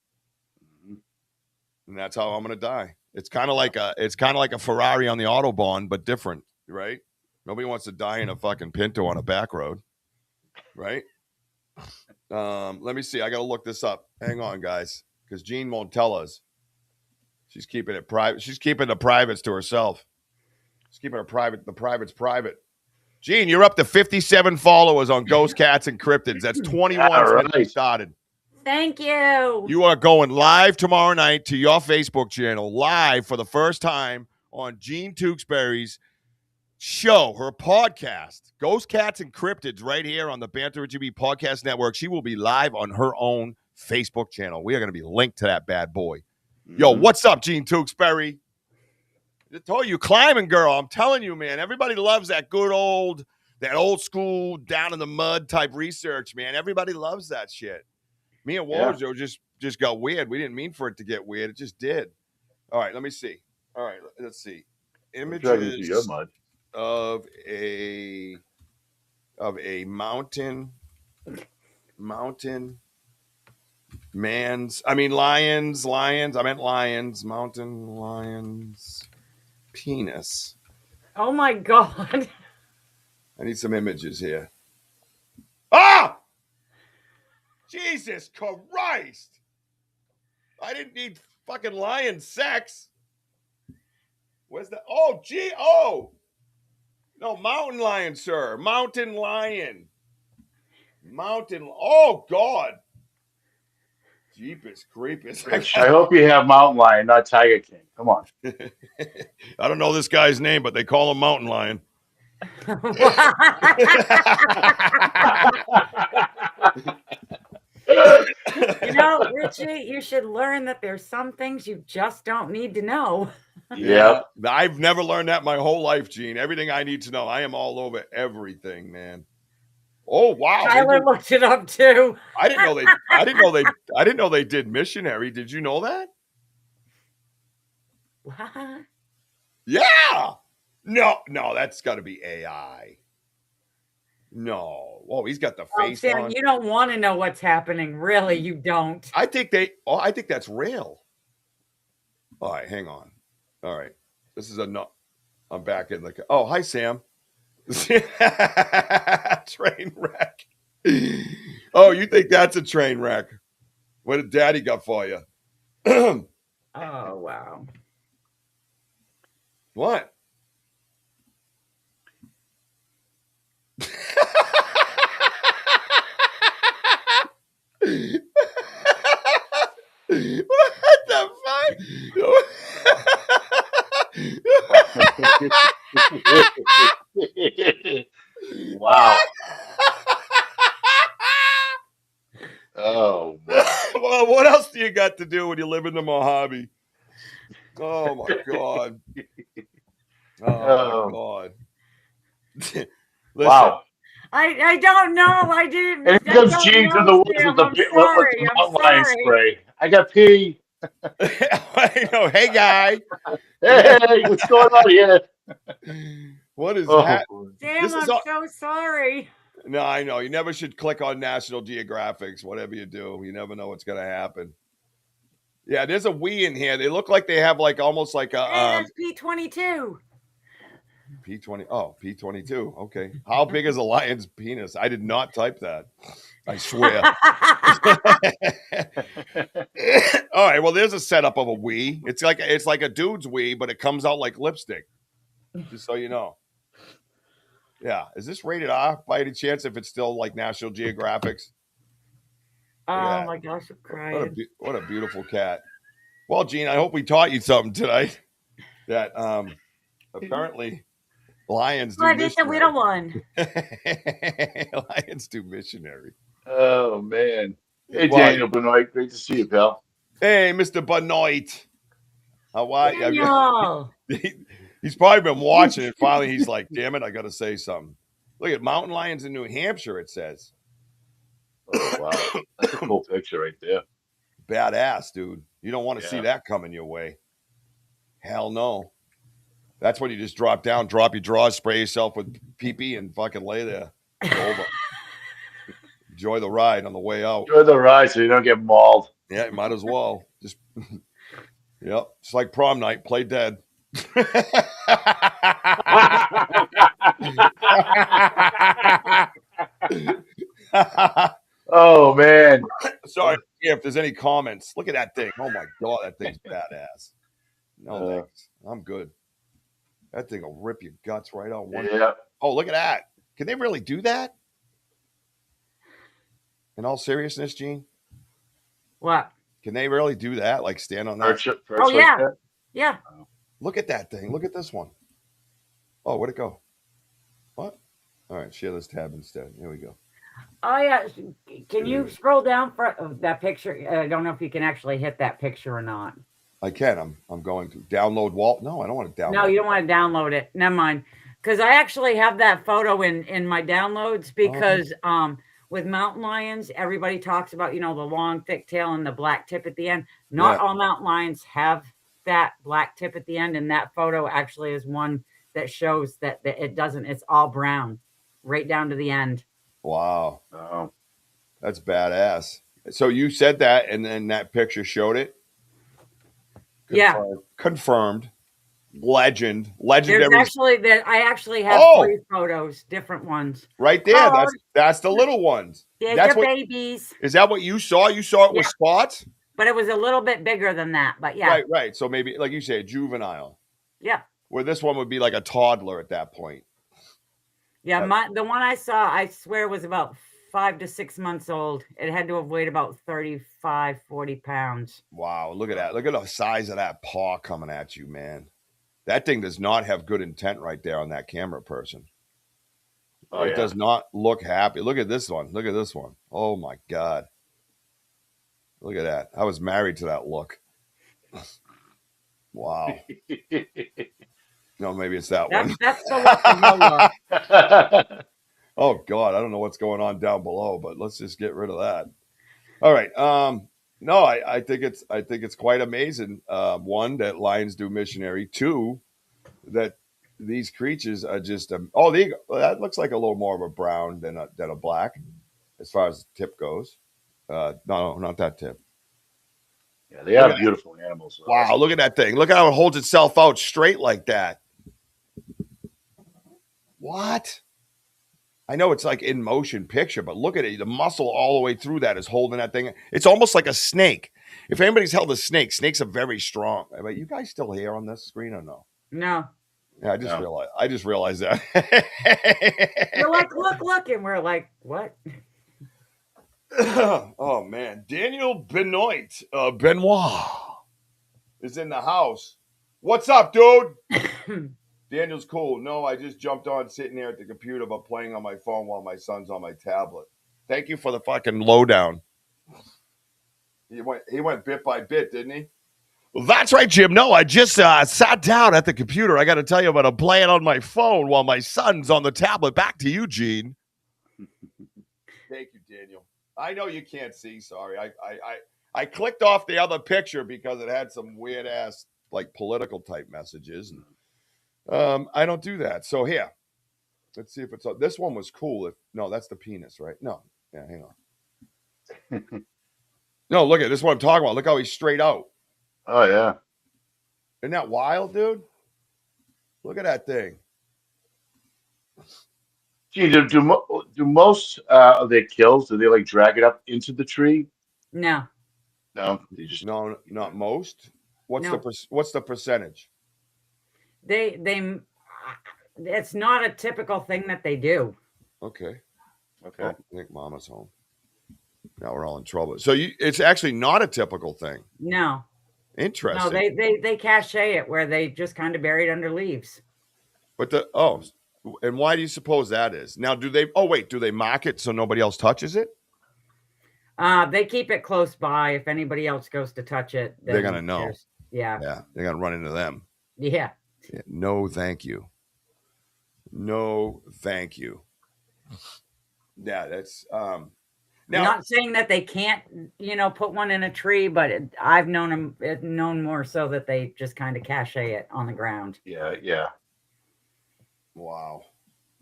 Speaker 2: And that's how I'm going to die. It's kind of like a Ferrari on the Autobahn, but different, right? Nobody wants to die in a fucking Pinto on a back road, right? Let me see. I got to look this up. Hang on, guys, because Jean won't tell us. She's keeping it private. She's keeping the privates to herself. She's keeping the privates private. Jean, you're up to 57 followers on Ghost Cats and Cryptids. That's 21 since we started.
Speaker 4: Thank you.
Speaker 2: You are going live tomorrow night to your Facebook channel, live for the first time on Jean Tewksbury's show, her podcast, Ghost Cats and Cryptids, right here on the Banter Richie B Podcast Network. She will be live on her own Facebook channel. We are going to be linked to that bad boy. Yo, what's up, Jean Tewksbury? I told you, climbing girl. I'm telling you, man, everybody loves that old school, down in the mud type research, man. Everybody loves that shit. Me and WOJO just got weird. We didn't mean for it to get weird. It just did. All right, let me see. All right, let's see. Images of a mountain lions. I meant lions, mountain lions penis.
Speaker 4: Oh my God.
Speaker 2: I need some images here. Ah! Jesus Christ! I didn't need fucking lion sex. Where's the? Oh, gee, oh! No, mountain lion, sir. Mountain lion. Oh, God. Jeepers creepers.
Speaker 3: Rich, I hope you have Mountain Lion, not Tiger King. Come on.
Speaker 2: I don't know this guy's name, but they call him Mountain Lion.
Speaker 4: You know, Richie, you should learn that there's some things you just don't need to know.
Speaker 2: Yeah, I've never learned that my whole life, Gene. Everything I need to know, I am all over everything, man. Oh wow!
Speaker 4: Tyler looked it up too.
Speaker 2: I didn't know they did missionary. Did you know that?
Speaker 4: What?
Speaker 2: Yeah. No, that's got to be AI. No. Oh, he's got the face
Speaker 4: Sam,
Speaker 2: on.
Speaker 4: you don't want to know what's happening. Really, you don't.
Speaker 2: I think that's real. All right, hang on. All right. This is no. I'm back in the. Oh, hi, Sam. Train wreck. Oh, you think that's a train wreck? What did Daddy got for you?
Speaker 4: Oh, wow.
Speaker 2: What? What the fuck?
Speaker 3: Wow. Oh, wow.
Speaker 2: Well, what else do you got to do when you live in the Mojave? Oh my God. Oh my God. Listen,
Speaker 3: Wow.
Speaker 4: I don't know. I didn't.
Speaker 3: And here comes Gene to the woods with the
Speaker 4: I'm
Speaker 3: mountain lion
Speaker 4: sorry.
Speaker 3: spray. I got pee.
Speaker 2: I know. Hey, guy.
Speaker 3: Hey, what's going on here?
Speaker 2: What is that?
Speaker 4: Sam,
Speaker 2: This is
Speaker 4: I'm so sorry.
Speaker 2: No, I know. You never should click on National Geographics, whatever you do. You never know what's going to happen. Yeah, there's a Wii in here. They look like they have like almost like a
Speaker 4: Hey, that's P22.
Speaker 2: P20. Oh, P22. Okay. How big is a lion's penis? I did not type that. I swear. All right. Well, there's a setup of a Wii. It's like a dude's Wii, but it comes out like lipstick. Just so you know. Yeah. Is this rated R by any chance? If it's still like National Geographics?
Speaker 4: Oh my gosh, I'm crying.
Speaker 2: What a beautiful cat. Well, Gene, I hope we taught you something tonight. That apparently lions do missionary.
Speaker 4: I did the little one.
Speaker 2: Lions do missionary.
Speaker 3: Oh, man. Hey, Daniel Benoit. Great to see you, pal.
Speaker 2: Hey, Mr. Benoit. How are you?
Speaker 4: Daniel.
Speaker 2: He's probably been watching it. Finally, he's like, damn it, I got to say something. Look at mountain lions in New Hampshire, it says.
Speaker 3: Oh, wow. That's a cool picture right there.
Speaker 2: Badass, dude. You don't want to see that coming your way. Hell no. That's when you just drop down, drop your drawers, spray yourself with pee-pee, and fucking lay there. Over. Enjoy the ride on the way out.
Speaker 3: Enjoy the ride so you don't get mauled.
Speaker 2: Yeah, you might as well. Just, yep. It's like prom night. Play dead.
Speaker 3: Oh, man.
Speaker 2: Sorry if there's any comments. Look at that thing. Oh my God, that thing's badass. No thanks. I'm good. That thing will rip your guts right out. Oh, look at that. Can they really do that? In all seriousness, Gene?
Speaker 4: What?
Speaker 2: Can they really do that? Like stand on that?
Speaker 4: Oh, yeah. Like yeah.
Speaker 2: Look at that thing. Look at this one. Oh, where'd it go? What? All right, share this tab instead. Here we go.
Speaker 4: Oh, yeah. Can you scroll down for that picture? I don't know if you can actually hit that picture or not.
Speaker 2: I can. I'm going to download Walt. No, I don't want to download.
Speaker 4: No, you don't want to download it. Never mind. Because I actually have that photo in my downloads because with mountain lions, everybody talks about, the long, thick tail and the black tip at the end. Not all mountain lions have that black tip at the end. And that photo actually is one that shows that it doesn't. It's all brown right down to the end.
Speaker 2: Wow. Oh, that's badass. So you said that, and then that picture showed it?
Speaker 4: Confirmed.
Speaker 2: Confirmed. Legend.
Speaker 4: There's
Speaker 2: Legendary.
Speaker 4: actually that I actually have
Speaker 2: Oh!
Speaker 4: 3 photos, different ones.
Speaker 2: Right there.
Speaker 4: Oh,
Speaker 2: That's the little ones.
Speaker 4: there's
Speaker 2: That's
Speaker 4: your
Speaker 2: what.
Speaker 4: babies.
Speaker 2: Is that what you saw? You saw it with
Speaker 4: Yeah.
Speaker 2: spots?
Speaker 4: But it was a little bit bigger than that. But yeah.
Speaker 2: Right. So maybe, like you say, a juvenile.
Speaker 4: Yeah.
Speaker 2: Where this one would be like a toddler at that point.
Speaker 4: Yeah, the one I saw, I swear, was about 5 to 6 months old. It had to have weighed about 35, 40 pounds.
Speaker 2: Wow, look at that. Look at the size of that paw coming at you, man. That thing does not have good intent right there on that camera person.
Speaker 3: Oh,
Speaker 2: it
Speaker 3: yeah.
Speaker 2: does not look happy. Look at this one. Look at this one. Oh, my God. Look at that. I was married to that look. Wow. No, maybe it's that one.
Speaker 4: That's the look of look.
Speaker 2: Oh, God. I don't know what's going on down below, but let's just get rid of that. All right. No, I think it's quite amazing. One, that lions do missionary. Two, that these creatures are just that looks like a little more of a brown than a black, as far as the tip goes. No, not that tip.
Speaker 3: Yeah, they are beautiful animals.
Speaker 2: Wow, look at that thing. Look at how it holds itself out straight like that. What? I know it's like in motion picture, but look at it. The muscle all the way through that is holding that thing. It's almost like a snake. If anybody's held a snake, snakes are very strong. Are you guys still here on this screen or no?
Speaker 4: No.
Speaker 2: Yeah, I just realized that.
Speaker 4: You're like, look, and we're like, what?
Speaker 2: Oh man, Daniel Benoit is in the house. What's up, dude? Daniel's cool. No, I just jumped on sitting there at the computer, but playing on my phone while my son's on my tablet. Thank you for the fucking lowdown. He went bit by bit, didn't he? Well, that's right, Jim. No, I just sat down at the computer. I got to tell you about I'm playing on my phone while my son's on the tablet. Back to you, Gene. Thank you, Daniel. I know you can't see. Sorry. I clicked off the other picture because it had some weird ass like political type messages. I don't do that. So here, let's see if it's this one was cool. No, that's the penis, right? No. Yeah, hang on. No, look at this. What I'm talking about. Look how he's straight out.
Speaker 3: Oh yeah.
Speaker 2: Isn't that wild, dude? Look at that thing.
Speaker 3: Gee, do most of their kills, do they like drag it up into the tree?
Speaker 4: No.
Speaker 3: No, they just
Speaker 2: no, not most. What's
Speaker 4: No.
Speaker 2: what's the percentage?
Speaker 4: They it's not a typical thing that they do.
Speaker 2: Okay.
Speaker 3: Okay.
Speaker 2: Oh, I think Mama's home. Now we're all in trouble. So it's actually not a typical thing.
Speaker 4: No.
Speaker 2: Interesting.
Speaker 4: No, they cache it where they just kind of buried under leaves.
Speaker 2: But and why do you suppose that is? Now, do they mark it so nobody else touches it?
Speaker 4: They keep it close by. If anybody else goes to touch it,
Speaker 2: they're gonna know.
Speaker 4: Yeah.
Speaker 2: Yeah, they're gonna run into them.
Speaker 4: Yeah.
Speaker 2: No, thank you. No, thank you. Yeah, that's now,
Speaker 4: I'm not saying that they can't, put one in a tree, but I've known more so that they just kind of cache it on the ground.
Speaker 3: Yeah.
Speaker 2: Wow.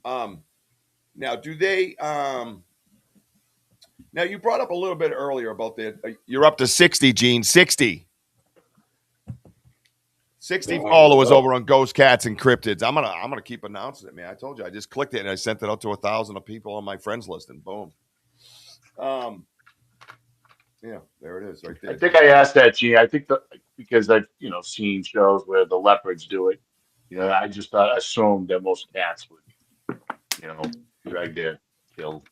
Speaker 2: Now do they now you brought up a little bit earlier about you're up to 60, Gene. 60 followers over on Ghost Cats and Cryptids. I'm gonna keep announcing it, man. I told you I just clicked it and I sent it out to 1,000 of people on my friends list, and boom. Yeah, there it is, right there.
Speaker 3: I think I asked that, Gene. I think because I've seen shows where the leopards do it. I just assumed that most cats would, drag their kill,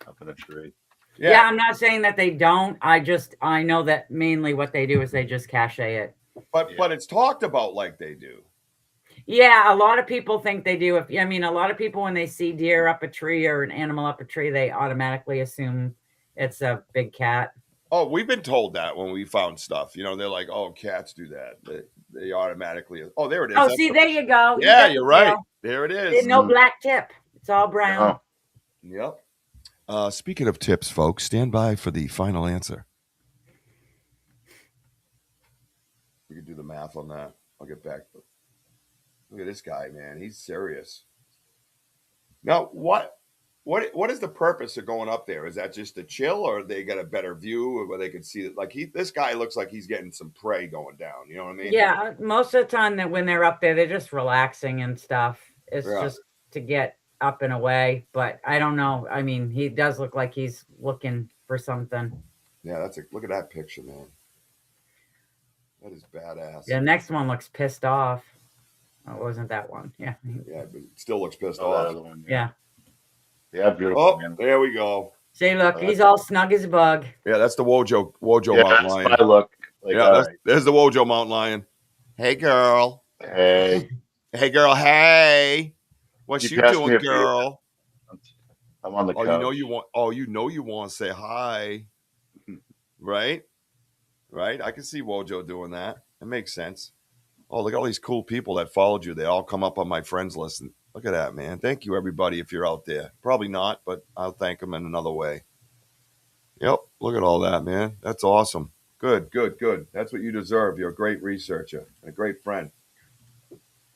Speaker 3: up in a tree.
Speaker 4: Yeah, I'm not saying that they don't. I know that mainly what they do is they just cache it.
Speaker 2: But it's talked about like they do.
Speaker 4: Yeah, a lot of people think they do. A lot of people, when they see deer up a tree or an animal up a tree, they automatically assume it's a big cat.
Speaker 2: Oh, we've been told that when we found stuff. They're like, oh, cats do that. They automatically. Oh, there it is.
Speaker 4: Oh, see, there you go.
Speaker 2: Yeah, you're right. There it is.
Speaker 4: There's no black tip. It's all brown.
Speaker 2: Yep. Speaking of tips, folks, stand by for the final answer. We can do the math on that. I'll get back. Look at this guy, man. He's serious. Now, what? What is the purpose of going up there? Is that just to chill, or they get a better view where they can see it? Like this guy looks like he's getting some prey going down. You know what I mean?
Speaker 4: Yeah, most of the time that when they're up there, they're just relaxing and stuff. It's
Speaker 2: Yeah.
Speaker 4: just to get up and away. But I don't know. I mean, he does look like he's looking for something.
Speaker 2: Yeah, look at that picture, man. That is badass.
Speaker 4: The next one looks pissed off. Oh, it wasn't that one. Yeah.
Speaker 2: Yeah, but it still looks pissed
Speaker 3: Oh, that
Speaker 2: off.
Speaker 3: other one.
Speaker 4: Yeah.
Speaker 3: Yeah, beautiful.
Speaker 2: Oh,
Speaker 3: Man.
Speaker 2: there we go.
Speaker 4: See, look, he's all snug as a bug.
Speaker 2: Yeah, that's the WOJO
Speaker 3: Yeah,
Speaker 2: mountain
Speaker 3: that's
Speaker 2: lion.
Speaker 3: my look. Like,
Speaker 2: Yeah, there's the WOJO mountain lion. Hey, girl.
Speaker 3: Hey.
Speaker 2: Hey, girl. Hey. What you
Speaker 3: passed me
Speaker 2: doing,
Speaker 3: a beer.
Speaker 2: girl?
Speaker 3: I'm on the couch.
Speaker 2: You want to say hi. Right? Right? I can see WOJO doing that. It makes sense. Oh, look at all these cool people that followed you. They all come up on my friends list. And look at that, man. Thank you, everybody, if you're out there. Probably not, but I'll thank them in another way. Yep. Look at all that, man. That's awesome. Good, good, good. That's what you deserve. You're a great researcher, a great friend.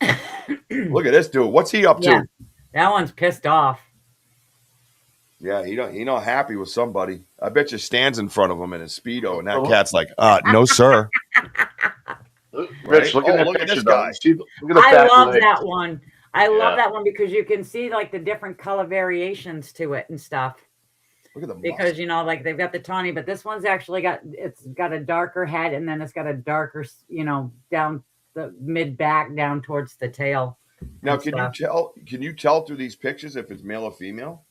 Speaker 2: Look at this dude. What's he up to?
Speaker 4: That one's pissed off.
Speaker 2: Yeah, he not happy with somebody. I bet you stands in front of him in his Speedo, and that
Speaker 3: Oh.
Speaker 2: cat's like, no, sir.
Speaker 3: Rich, look at that
Speaker 2: look at
Speaker 3: picture,
Speaker 2: this
Speaker 3: though.
Speaker 2: guy.
Speaker 3: See, look at the
Speaker 4: I
Speaker 3: back
Speaker 4: love
Speaker 3: legs.
Speaker 4: that one. I love
Speaker 3: Yeah.
Speaker 4: that one because you can see like the different color variations to it and stuff.
Speaker 2: Look at the
Speaker 4: Because you know, like they've got the tawny, but this one's actually got a darker head, and then it's got a darker, down the mid back down towards the tail.
Speaker 2: Now, can you tell through these pictures if it's male or female?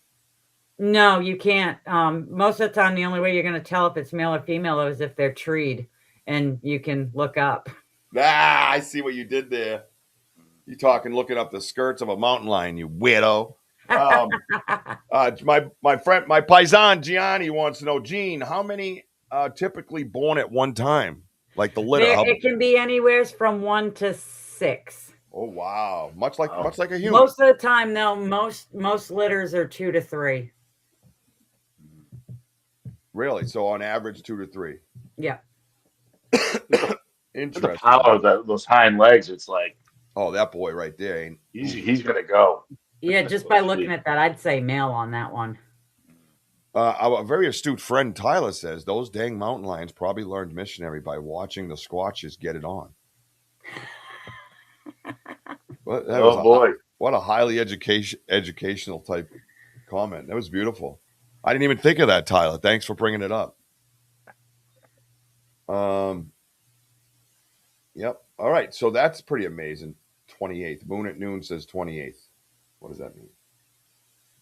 Speaker 4: No, you can't. Most of the time, the only way you're going to tell if it's male or female is if they're treed, and you can look up.
Speaker 2: Ah, I see what you did there. You talking looking up the skirts of a mountain lion, you weirdo. My friend, my paisan Gianni wants to know, Gene, how many typically born at one time? Like the litter?
Speaker 4: It can be anywhere from 1 to 6.
Speaker 2: Oh wow, much like a human.
Speaker 4: Most of the time, though, most litters are 2 to 3.
Speaker 2: Really? So on average, 2 to 3.
Speaker 4: Yeah.
Speaker 2: Interesting.
Speaker 3: The power of those hind legs, it's like,
Speaker 2: oh, that boy right there ain't.
Speaker 3: He's gonna go.
Speaker 4: Yeah, just by looking at that, I'd say male on that one.
Speaker 2: A very astute friend, Tyler, says those dang mountain lions probably learned missionary by watching the Squatches get it on.
Speaker 3: Boy.
Speaker 2: What a highly educational type comment. That was beautiful. I didn't even think of that, Tyler. Thanks for bringing it up. Yep. All right. So that's pretty amazing. 28th. Moon at Noon says 28th. What does that mean?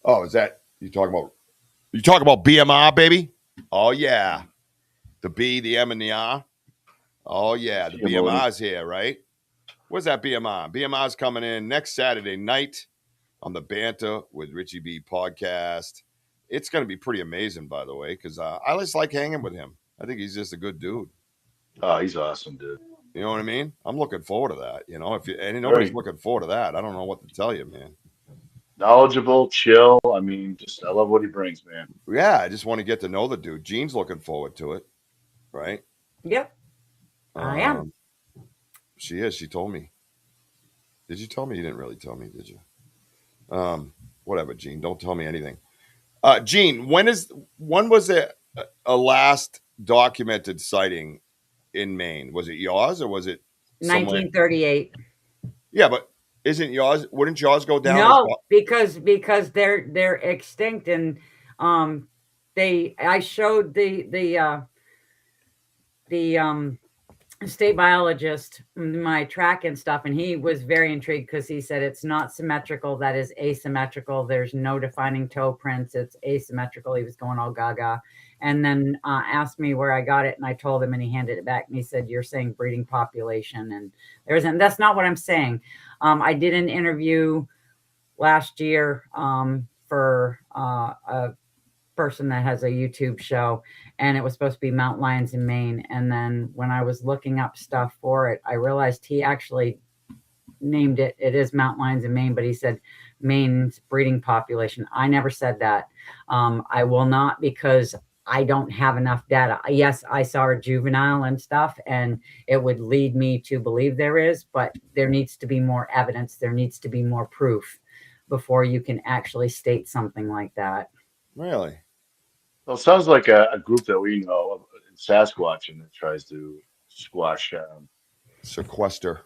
Speaker 2: Oh, is that you talking about BMR, baby? Oh yeah. The B, the M, and the R. Oh yeah, the BMR's here, right? Where's that BMR? BMR's coming in next Saturday night on the Banter with Richie B podcast. It's going to be pretty amazing, by the way, because I just like hanging with him. I think he's just a good dude.
Speaker 3: Oh, he's awesome, dude.
Speaker 2: You know what I mean? I'm looking forward to that. You know, nobody's looking forward to that, I don't know what to tell you, man.
Speaker 3: Knowledgeable, chill. I mean, I love what he brings, man.
Speaker 2: Yeah, I just want to get to know the dude. Jean's looking forward to it, right?
Speaker 4: Yep. I am.
Speaker 2: She is. She told me. Did you tell me? You didn't really tell me, did you? Whatever, Gene. Don't tell me anything. Gene, when was it a last documented sighting in Maine? Was it yours or was it
Speaker 4: 1938?
Speaker 2: Yeah, but isn't yours? Wouldn't yours go down?
Speaker 4: No, because they're extinct, and I showed the state biologist my track and stuff, and he was very intrigued because he said it's not symmetrical, that is asymmetrical, there's no defining toe prints, it's asymmetrical. He was going all gaga, and then asked me where I got it, and I told him, and he handed it back, and he said, you're saying breeding population, and that's not what I'm saying. I did an interview last year for a person that has a YouTube show, and it was supposed to be mountain lions in Maine. And then when I was looking up stuff for it, I realized he actually named it. It is mountain lions in Maine, but he said Maine's breeding population. I never said that. I will not, because I don't have enough data. Yes, I saw a juvenile and stuff, and it would lead me to believe there is, but there needs to be more evidence. There needs to be more proof before you can actually state something like that.
Speaker 2: Really?
Speaker 3: Well, it sounds like a group that we know in Sasquatch and that tries to squash,
Speaker 2: Sequester.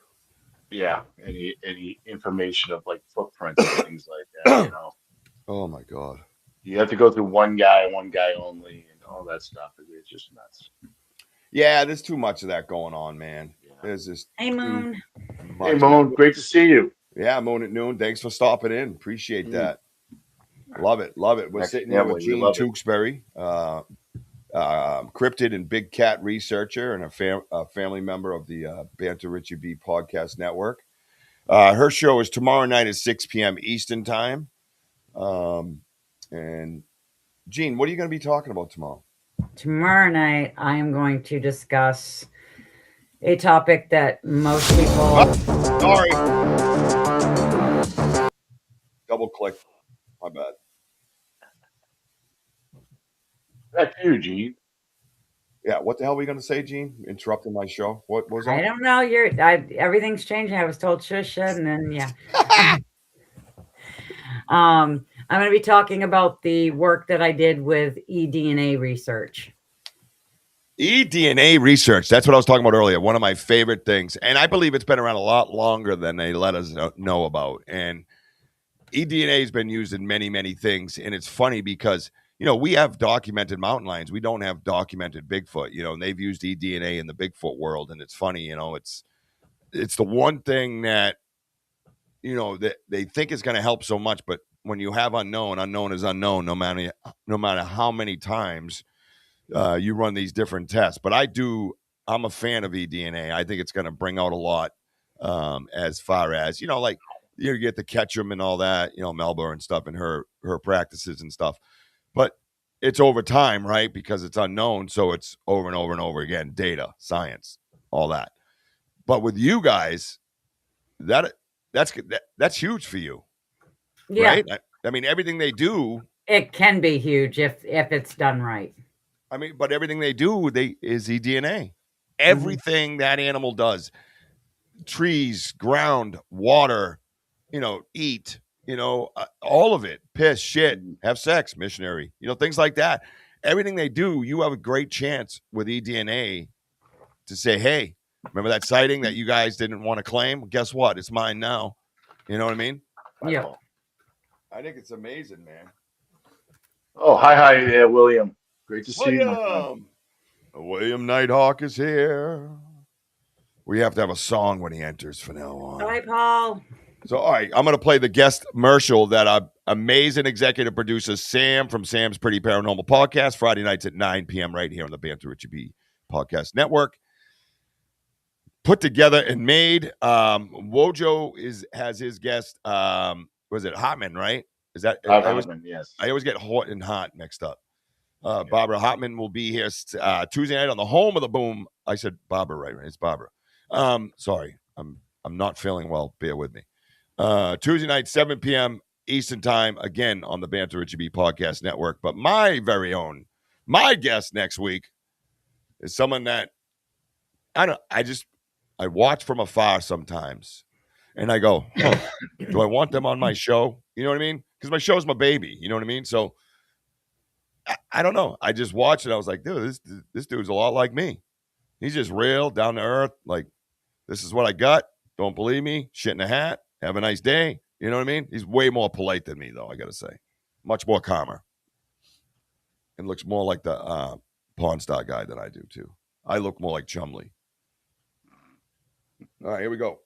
Speaker 3: any information of like footprints and things like that.
Speaker 2: Oh my God.
Speaker 3: You have to go through one guy only, and all that stuff. It's just nuts.
Speaker 2: Yeah, there's too much of that going on, man.
Speaker 3: Yeah.
Speaker 2: There's just
Speaker 4: Hey, Moon.
Speaker 3: Hey, Moon, great to see you.
Speaker 2: Yeah, Moon at Noon. Thanks for stopping in. Appreciate that. Love it. We're sitting here with Gene Tewksbury, cryptid and big cat researcher and a family member of the Banter Richie B podcast network. Her show is tomorrow night at 6 p.m. Eastern time. And Gene, what are you going to be talking about tomorrow?
Speaker 4: Tomorrow night, I am going to discuss a topic that most people...
Speaker 2: Sorry. Double click. My bad.
Speaker 3: That's you, Gene.
Speaker 2: Yeah, what the hell are we going to say, Gene? Interrupting my show. What was that?
Speaker 4: I don't know. Everything's changing. I was told shush, and then yeah. I'm going to be talking about the work that I did with eDNA research.
Speaker 2: eDNA research. That's what I was talking about earlier. One of my favorite things. And I believe it's been around a lot longer than they let us know about. And eDNA has been used in many, many things. And it's funny because, we have documented mountain lions. We don't have documented Bigfoot, and they've used eDNA in the Bigfoot world. And it's funny, it's the one thing that, that they think is going to help so much. But when you have unknown is unknown, no matter how many times you run these different tests. But I'm a fan of eDNA. I think it's going to bring out a lot as far as, like you get the Ketchum and all that, Melba and stuff and her practices and stuff. But it's over time, right? Because it's unknown. So it's over and over and over again, data, science, all that. But with you guys, that's huge for you.
Speaker 4: Yeah.
Speaker 2: Right? I mean, everything they do.
Speaker 4: It can be huge if it's done right.
Speaker 2: I mean, but everything they do, is eDNA. Everything that animal does, trees, ground, water, eat, all of it, piss, shit, have sex, missionary, things like that. Everything they do, you have a great chance with eDNA to say, hey, remember that sighting that you guys didn't want to claim? Guess what? It's mine now. You know what I mean?
Speaker 4: Yeah.
Speaker 2: I think it's amazing, man.
Speaker 3: Oh, hi, William. Great to see you.
Speaker 2: William Nighthawk is here. We have to have a song when he enters from now on.
Speaker 4: Hi, Paul.
Speaker 2: So, all right, I'm going to play the guest commercial that our amazing executive producer, Sam, from Sam's Pretty Paranormal Podcast, Friday nights at 9 p.m. right here on the Banter Richie B Podcast Network. Put together and made. WOJO has his guest, was it Hotman, right? Is that
Speaker 3: Hotman? Yes.
Speaker 2: I always get Hot and Hot mixed up. Barbara Hotman will be here Tuesday night on the home of the boom. I said Barbara, right? It's Barbara. Sorry, I'm not feeling well. Bear with me. Tuesday night, 7 p.m. Eastern time, again on the Banter Richie B Podcast Network. But my guest next week is someone that I watch from afar sometimes, and I go, do I want them on my show? You know what I mean? Because my show's my baby. You know what I mean? So I don't know. I just watched it. I was like, dude, this dude's a lot like me. He's just real, down to earth. Like, this is what I got. Don't believe me? Shit in a hat. Have a nice day. You know what I mean? He's way more polite than me, though, I got to say. Much more calmer. And looks more like the Pawn Star guy than I do, too. I look more like Chumley. All right, here we go.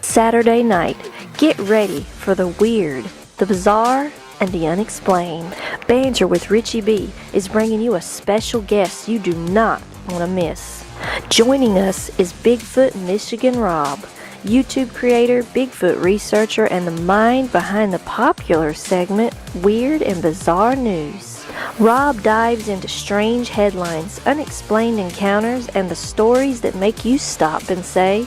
Speaker 1: Saturday night, get ready for the weird, the bizarre, and the unexplained. Banter with Richie B is bringing you a special guest you do not want to miss. Joining us is Bigfoot Michigan Rob, YouTube creator, Bigfoot researcher, and the mind behind the popular segment Weird and Bizarre News. Rob dives into strange headlines, unexplained encounters, and the stories that make you stop and say,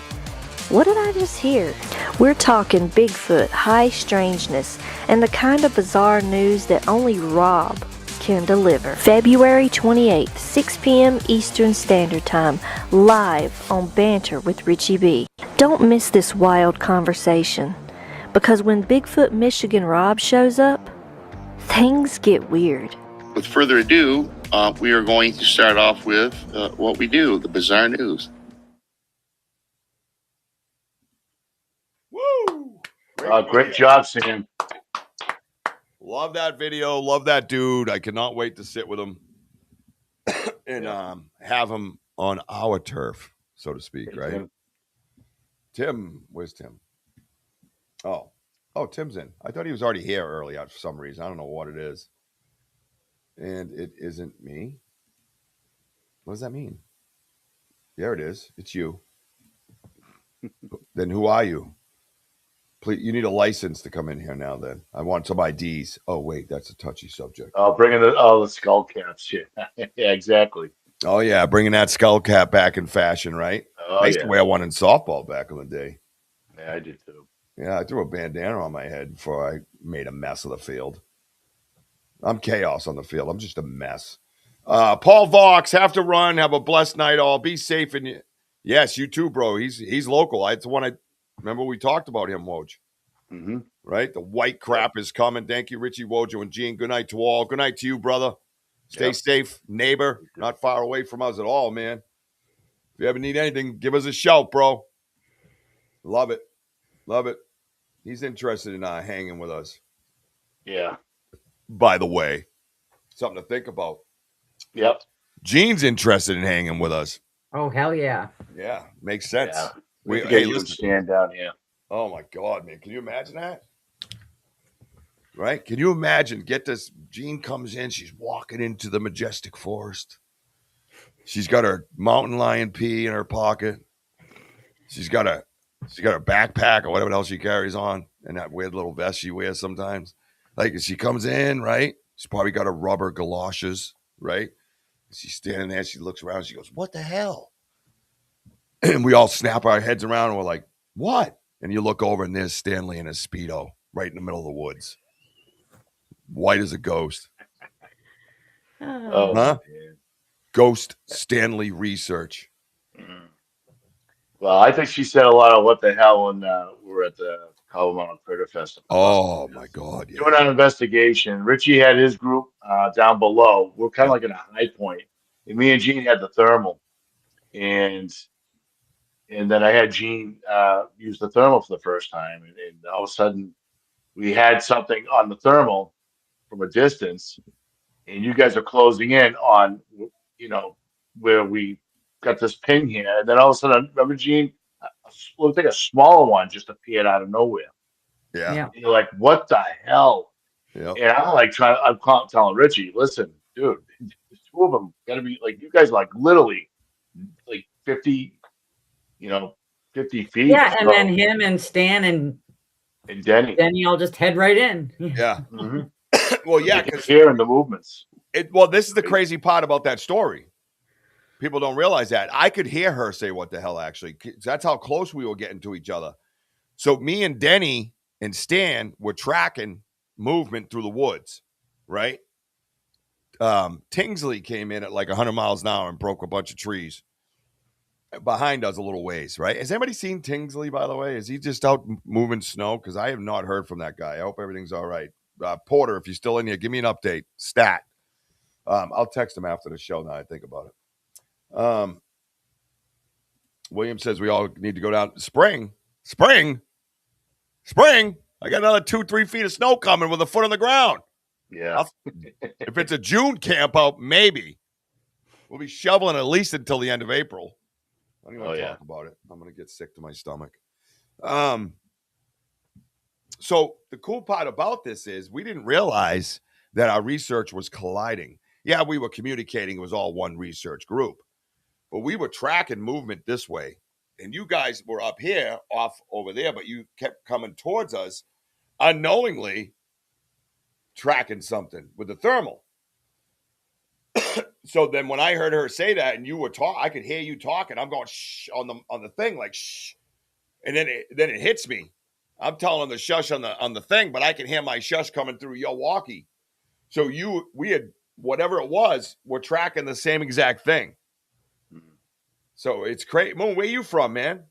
Speaker 1: what did I just hear? We're talking Bigfoot, high strangeness, and the kind of bizarre news that only Rob can deliver. February 28th, 6 p.m. Eastern Standard Time, live on Banter with Richie B. Don't miss this wild conversation, because when Bigfoot Michigan Rob shows up, things get weird.
Speaker 5: With further ado, we are going to start off with what we do, the bizarre news.
Speaker 2: Woo!
Speaker 3: Great job, Sam.
Speaker 2: Love that video. Love that dude. I cannot wait to sit with him and have him on our turf, so to speak,
Speaker 3: Hey,
Speaker 2: right? Tim, where's Tim? Oh, Tim's in. I thought he was already here early for some reason. I don't know what it is. And it isn't me. What does that mean? There it is. It's you. Then who are you? Please, you need a license to come in here now. Then I want some IDs. Oh wait, that's a touchy subject.
Speaker 3: Oh, bringing the skull caps. Yeah, yeah, exactly.
Speaker 2: Oh yeah, bringing that skull cap back in fashion, right?
Speaker 3: Oh,
Speaker 2: I used to wear one in softball back in the day.
Speaker 3: Yeah, I did too.
Speaker 2: Yeah, I threw a bandana on my head before I made a mess of the field. I'm chaos on the field. I'm just a mess. Paul Vox, have to run. Have a blessed night, all. Be safe. And yes, you too, bro. He's local. It's the one I remember we talked about him, Woj.
Speaker 3: Mm-hmm.
Speaker 2: Right? The white crap is coming. Thank you, Richie, Wojo, and Gene. Good night to all. Good night to you, brother. Stay safe, neighbor. Not far away from us at all, man. If you ever need anything, give us a shout, bro. Love it. Love it. He's interested in hanging with us.
Speaker 3: Yeah.
Speaker 2: By the way, something to think about.
Speaker 3: Yep.
Speaker 2: Gene's interested in hanging with us.
Speaker 4: Oh, hell yeah.
Speaker 2: Yeah, makes sense.
Speaker 3: Yeah. Hey, listen. Stand down here.
Speaker 2: Oh, my God, man. Can you imagine that? Right? Can you imagine? Get this. Gene comes in. She's walking into the majestic forest. She's got her mountain lion pee in her pocket. She's got her backpack or whatever else she carries on, and that weird little vest she wears sometimes. Like, she comes in, right? She's probably got her rubber galoshes, right? She's standing there. She looks around. She goes, "What the hell?" And we all snap our heads around, and we're like, "What?" And you look over, and there's Stanley in his Speedo right in the middle of the woods. White as a ghost.
Speaker 3: Oh,
Speaker 2: huh?
Speaker 3: Man.
Speaker 2: Ghost Stanley research.
Speaker 3: Mm-hmm. Well, I think she said a lot of what the hell when we were at the Colorado Critter Festival.
Speaker 2: Oh, my God. Yeah.
Speaker 3: Doing an investigation. Richie had his group down below. We're kind of like in a high point. And me and Gene had the thermal. And then I had Gene use the thermal for the first time. And all of a sudden, we had something on the thermal from a distance. And you guys are closing in on, where we got this ping here. And then all of a sudden, remember, Gene, I think a smaller one just appeared out of nowhere.
Speaker 2: Yeah.
Speaker 3: And you're like, what the hell?
Speaker 2: Yeah.
Speaker 3: And I'm like I'm telling Richie, listen, dude, the two of them got to be like, you guys are like literally like 50, 50 feet.
Speaker 4: Yeah, and then him and Stan and
Speaker 3: Denny.
Speaker 4: Denny all just head right in.
Speaker 2: Yeah.
Speaker 3: Mm-hmm.
Speaker 2: Well, yeah, because
Speaker 3: hearing the movements.
Speaker 2: This is the crazy part about that story. People don't realize that. I could hear her say, "What the hell?" Actually, that's how close we were getting to each other. So me and Denny and Stan were tracking movement through the woods, right? Tingsley came in at like 100 miles an hour and broke a bunch of trees behind us a little ways, right? Has anybody seen Tingsley, by the way? Is he just out moving snow? Because I have not heard from that guy. I hope everything's all right. Porter, if you're still in here, give me an update. Stat. I'll text him after the show now I think about it. William says we all need to go down. Spring. I got another 2-3 feet of snow coming with a foot on the ground.
Speaker 3: Yeah.
Speaker 2: If it's a June camp out, maybe. We'll be shoveling at least until the end of April. I don't even want to talk about it. I'm going to get sick to my stomach. So the cool part about this is we didn't realize that our research was colliding. Yeah, we were communicating. It was all one research group. But we were tracking movement this way. And you guys were up here, off over there, but you kept coming towards us, unknowingly tracking something with the thermal. So then when I heard her say that and you were talking, I could hear you talking. I'm going shh on the thing, like shh. And then it hits me. I'm telling the shush on the thing, but I can hear my shush coming through your walkie. So we had whatever it was, we're tracking the same exact thing. So it's crazy. Moon, where you from, man?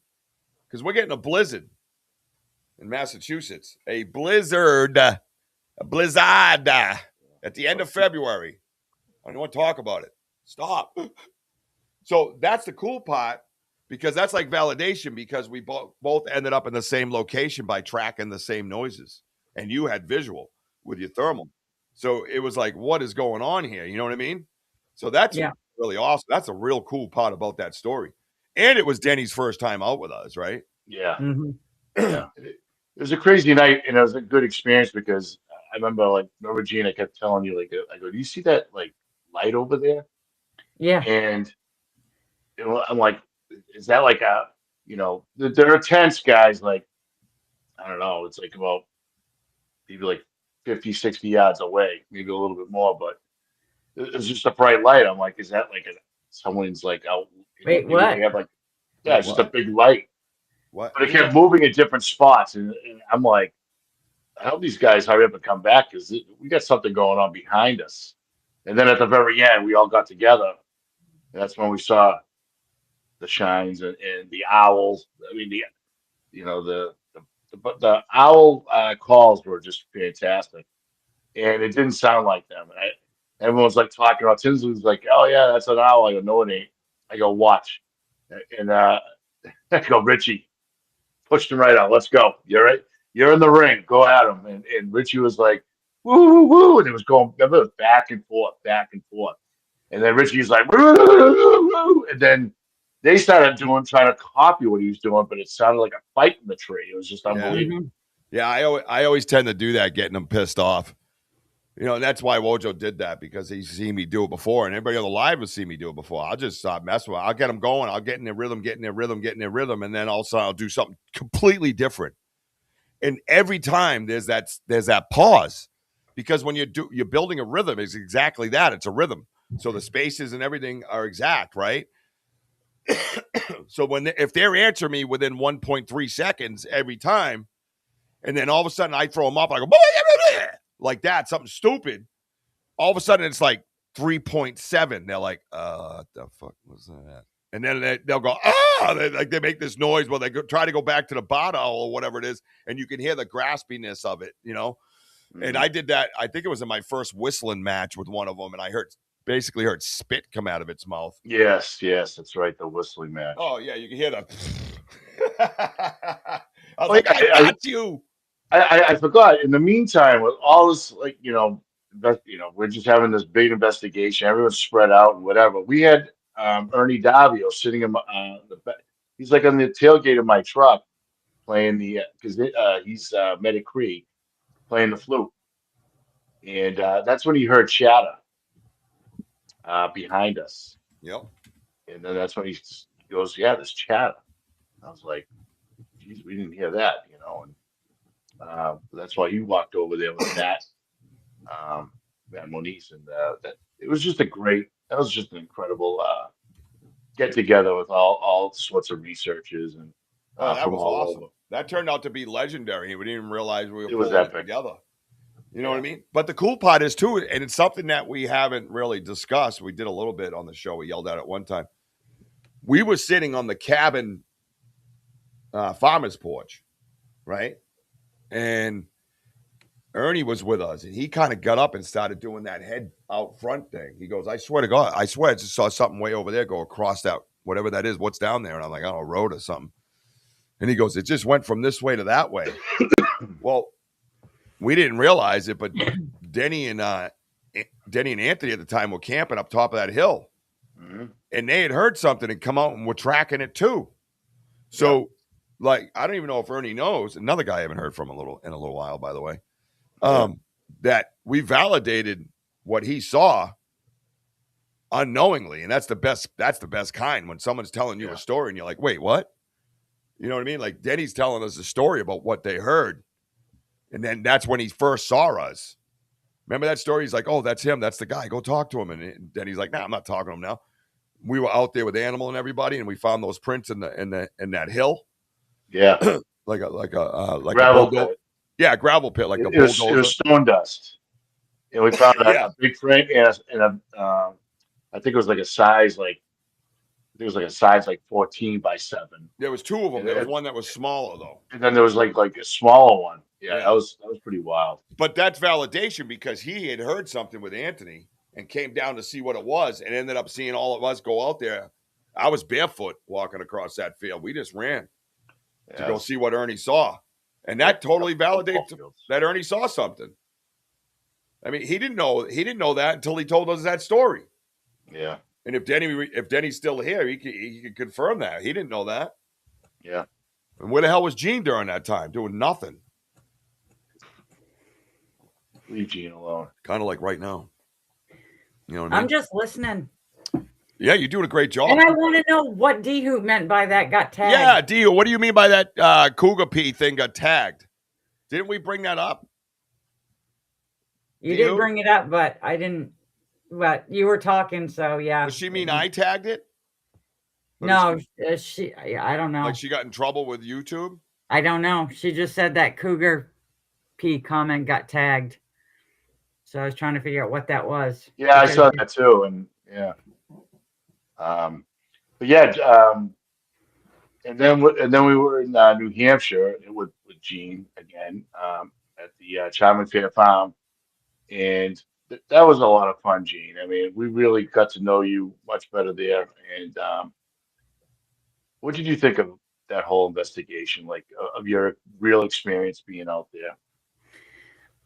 Speaker 2: Because we're getting a blizzard in Massachusetts. A blizzard. A blizzard at the end of February. I don't want to talk about it. Stop. So that's the cool part, because that's like validation, because we both ended up in the same location by tracking the same noises. And you had visual with your thermal. So it was like, what is going on here? You know what I mean? So that's really awesome. That's a real cool part about that story. And it was Denny's first time out with us, right?
Speaker 3: Yeah.
Speaker 4: Mhm.
Speaker 3: Yeah. It was a crazy night, and it was a good experience because I remember Gene, kept telling you, I go, do you see that light over there?
Speaker 4: Yeah.
Speaker 3: And I'm like, is that there are tents, guys, I don't know, it's about maybe 50, 60 yards away, maybe a little bit more, but it's just a bright light. I'm like, is that someone's out?
Speaker 4: Wait,
Speaker 3: Maybe
Speaker 4: what?
Speaker 3: they have
Speaker 2: Wait,
Speaker 3: it's just a big light.
Speaker 2: What?
Speaker 3: But it kept moving at different spots, and I'm like, I hope these guys hurry up and come back because we got something going on behind us. And then at the very end, we all got together. And that's when we saw the shines and the owls. I mean, the owl calls were just fantastic, and it didn't sound like them. Everyone's talking about Tinsley's oh yeah, that's an owl. I go, no, it ain't. I go, watch, and I go, Richie, pushed him right out. Let's go. You're right. You're in the ring. Go at him. And Richie was like, woo, woo, woo. And it was going, remember, it was back and forth, back and forth. And then Richie's like, woo, woo, woo. And then they started trying to copy what he was doing, but it sounded like a fight in the tree. It was just unbelievable.
Speaker 2: Yeah, I always tend to do that, getting them pissed off. And that's why WOJO did that, because he's seen me do it before, and everybody on the live has seen me do it before. I'll just stop messing with it. I'll get them going. I'll get in their rhythm, and then also I'll do something completely different. And every time there's that pause, because when you're building a rhythm, it's exactly that. It's a rhythm. So the spaces and everything are exact, right? So if they're answering me within 1.3 seconds every time, and then all of a sudden I throw them up, I go like that, something stupid. All of a sudden it's 3.7. They're like, what the fuck was that? And then they'll go, they make this noise while they try to go back to the bottle or whatever it is, and you can hear the graspiness of it, Mm-hmm. And I did that. I think it was in my first whistling match with one of them, and I basically heard spit come out of its mouth.
Speaker 3: Yes, that's right, the whistling match.
Speaker 2: Oh yeah, you can hear that. I was I got you.
Speaker 3: I forgot. In the meantime, with all this, we're just having this big investigation. Everyone's spread out and whatever. We had Ernie Davio sitting in he's on the tailgate of my truck playing because he's Medic Cree playing the flute, and that's when he heard chatter behind us.
Speaker 2: Yep.
Speaker 3: And then that's when he goes, "Yeah, there's chatter." I was like, "Geez, we didn't hear that," and. That's why he walked over there with Matt Moniz, and that it was just that was just an incredible get together with all sorts of researchers and
Speaker 2: that
Speaker 3: from
Speaker 2: was
Speaker 3: all
Speaker 2: awesome.
Speaker 3: over.
Speaker 2: That turned out to be legendary. We didn't even realize we were
Speaker 3: pulling
Speaker 2: it together. You know what I mean? But the cool part is too, and it's something that we haven't really discussed. We did a little bit on the show. We yelled at it one time. We were sitting on the cabin farmer's porch, right? And Ernie was with us, and he kind of got up and started doing that head out front thing. He goes, I swear to God, I just saw something way over there go across that, whatever that is, what's down there. And I'm like, oh, a road or something. And he goes, it just went from this way to that way. Well, we didn't realize it, but Denny and Anthony at the time were camping up top of that hill. Mm-hmm. And they had heard something and come out and were tracking it too. So I don't even know if Ernie knows. Another guy I haven't heard from in a little while, by the way. That we validated what he saw unknowingly, and that's the best kind, when someone's telling you a story and you're like, wait, what? You know what I mean? Like Denny's telling us a story about what they heard, and then that's when he first saw us. Remember that story? He's like, oh, that's him, that's the guy, go talk to him. And Denny's like, nah, I'm not talking to him now. We were out there with Animal and everybody, and we found those prints in that hill.
Speaker 3: Yeah.
Speaker 2: like a
Speaker 3: gravel
Speaker 2: pit. Yeah, gravel pit, like
Speaker 3: it was stone dust. and we found
Speaker 2: Yeah.
Speaker 3: a big frame and I think it was like a size like 14 by 7.
Speaker 2: There was 2 of them.
Speaker 3: And,
Speaker 2: There was
Speaker 3: and,
Speaker 2: one that was smaller though.
Speaker 3: and then there was like a smaller one. Yeah,
Speaker 2: Yeah.
Speaker 3: that was pretty wild.
Speaker 2: But that's validation because he had heard something with Anthony and came down to see what it was and ended up seeing all of us go out there. I was barefoot walking across that field. We just ran to go see what Ernie saw. And that totally validates that Ernie saw something. I mean, he didn't know that until he told us that story.
Speaker 3: Yeah.
Speaker 2: And if Denny's still here, he could confirm that. He didn't know that.
Speaker 3: Yeah.
Speaker 2: And where the hell was Gene during that time? Doing nothing.
Speaker 3: Leave Gene alone.
Speaker 2: Kind of like right now. You know what I mean?
Speaker 4: I'm just listening.
Speaker 2: Yeah, you're doing a great job.
Speaker 4: And I want to know what D-Hoop meant by that got tagged.
Speaker 2: Yeah, Dio, what do you mean by that Cougar P thing got tagged? Didn't we bring that up?
Speaker 4: You did bring it up, but I didn't. But you were talking, so yeah.
Speaker 2: Does she mean I tagged it?
Speaker 4: No, I don't know.
Speaker 2: Like she got in trouble with YouTube?
Speaker 4: I don't know. She just said that Cougar P comment got tagged. So I was trying to figure out what that was.
Speaker 3: Yeah, I saw that too, and yeah. But yeah, and then we were in New Hampshire with Gene again at the Charming Fair Farm, and that was a lot of fun, Gene. I mean, we really got to know you much better there. And what did you think of that whole investigation, like of your real experience being out there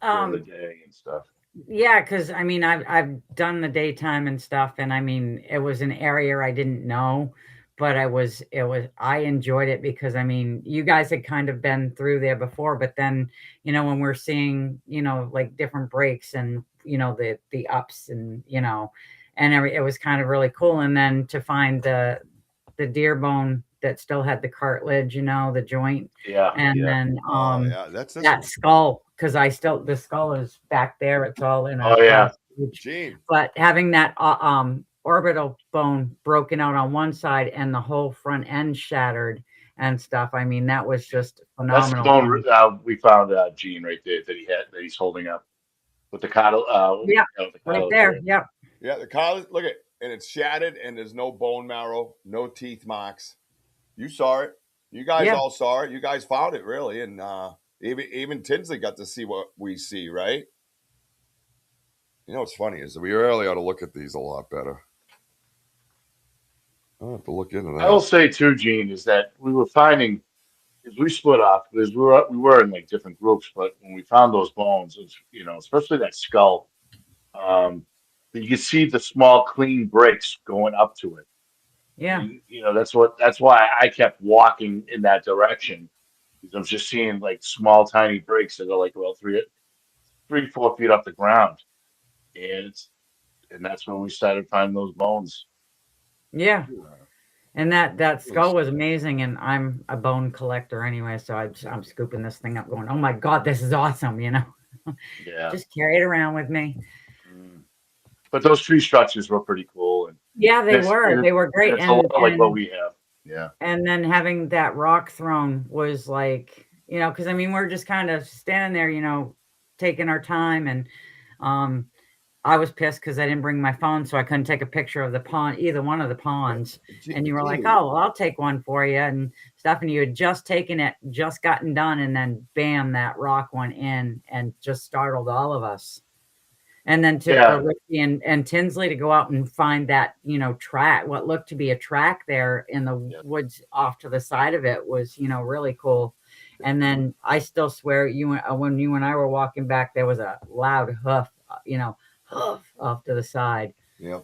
Speaker 3: during the day and stuff?
Speaker 4: Yeah, because I mean, I've done the daytime and stuff, and I mean, it was an area I didn't know, but I enjoyed it because I mean, you guys had kind of been through there before, but then when we're seeing like different breaks and the ups and and it was kind of really cool, and then to find the deer bone that still had the cartilage, the joint, and then
Speaker 2: that's
Speaker 4: that skull. Because the skull is back there. It's all in
Speaker 2: Gene.
Speaker 4: But having that orbital bone broken out on one side and the whole front end shattered and stuff. I mean, that was just phenomenal.
Speaker 3: That's the bone we found Gene right there that he's holding up with the cartilage.
Speaker 4: Right there. Yep.
Speaker 2: Yeah, the cartilage. Look at, and it's shattered, and there's no bone marrow, no teeth marks. You saw it. You guys all saw it. You guys found it really, and even Tinsley got to see what we see, right? What's funny is we really ought to look at these a lot better. I'll have to look into that.
Speaker 3: I will say too, Gene, is that we were finding, as we split off, because we were in like different groups, but when we found those bones, it's, especially that skull, you could see the small clean breaks going up to it.
Speaker 4: Yeah.
Speaker 3: And, that's why I kept walking in that direction. I was just seeing like small, tiny breaks that are like about 4 feet off the ground, and that's when we started finding those bones.
Speaker 4: Yeah, and that skull was amazing. And I'm a bone collector anyway, so I'm scooping this thing up, going, "Oh my God, this is awesome!"
Speaker 3: Yeah,
Speaker 4: just carry it around with me.
Speaker 3: But those tree structures were pretty cool, and
Speaker 4: yeah, they were great.
Speaker 3: It's a lot like what we have. Yeah.
Speaker 4: And then having that rock thrown was like, because I mean, we're just kind of standing there, taking our time. And I was pissed because I didn't bring my phone, so I couldn't take a picture of the pond, either one of the ponds. And you were like, "Oh, well, I'll take one for you," and stuff. And you had just taken it, just gotten done. And then bam, that rock went in and just startled all of us. And then for Ricky and Tinsley to go out and find that, track, what looked to be a track there in the woods off to the side of it was, really cool. And then I still swear when you and I were walking back, there was a loud hoof, hoof off to the side.
Speaker 2: Yeah.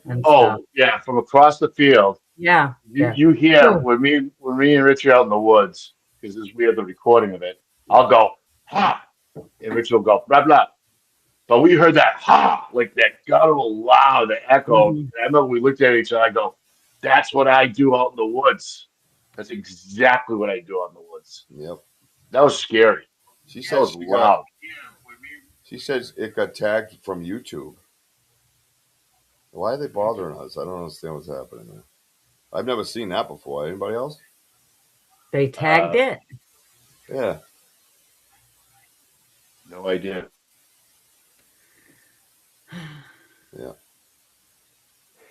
Speaker 3: From across the field.
Speaker 4: Yeah.
Speaker 3: You hear when me and Richie are out in the woods, because we have the recording of it. I'll go, ha, and Richie will go, blah, blah. But we heard that ha, like that guttural loud, the echo.
Speaker 4: Mm-hmm.
Speaker 3: I remember we looked at each other. I go, "That's what I do out in the woods. That's exactly what I do out in the woods."
Speaker 2: Yep.
Speaker 3: That was scary.
Speaker 2: She says
Speaker 3: loud.
Speaker 2: She says it got tagged from YouTube. Why are they bothering us? I don't understand what's happening there. I've never seen that before. Anybody else?
Speaker 4: They tagged it.
Speaker 2: Yeah.
Speaker 3: No idea.
Speaker 2: Yeah.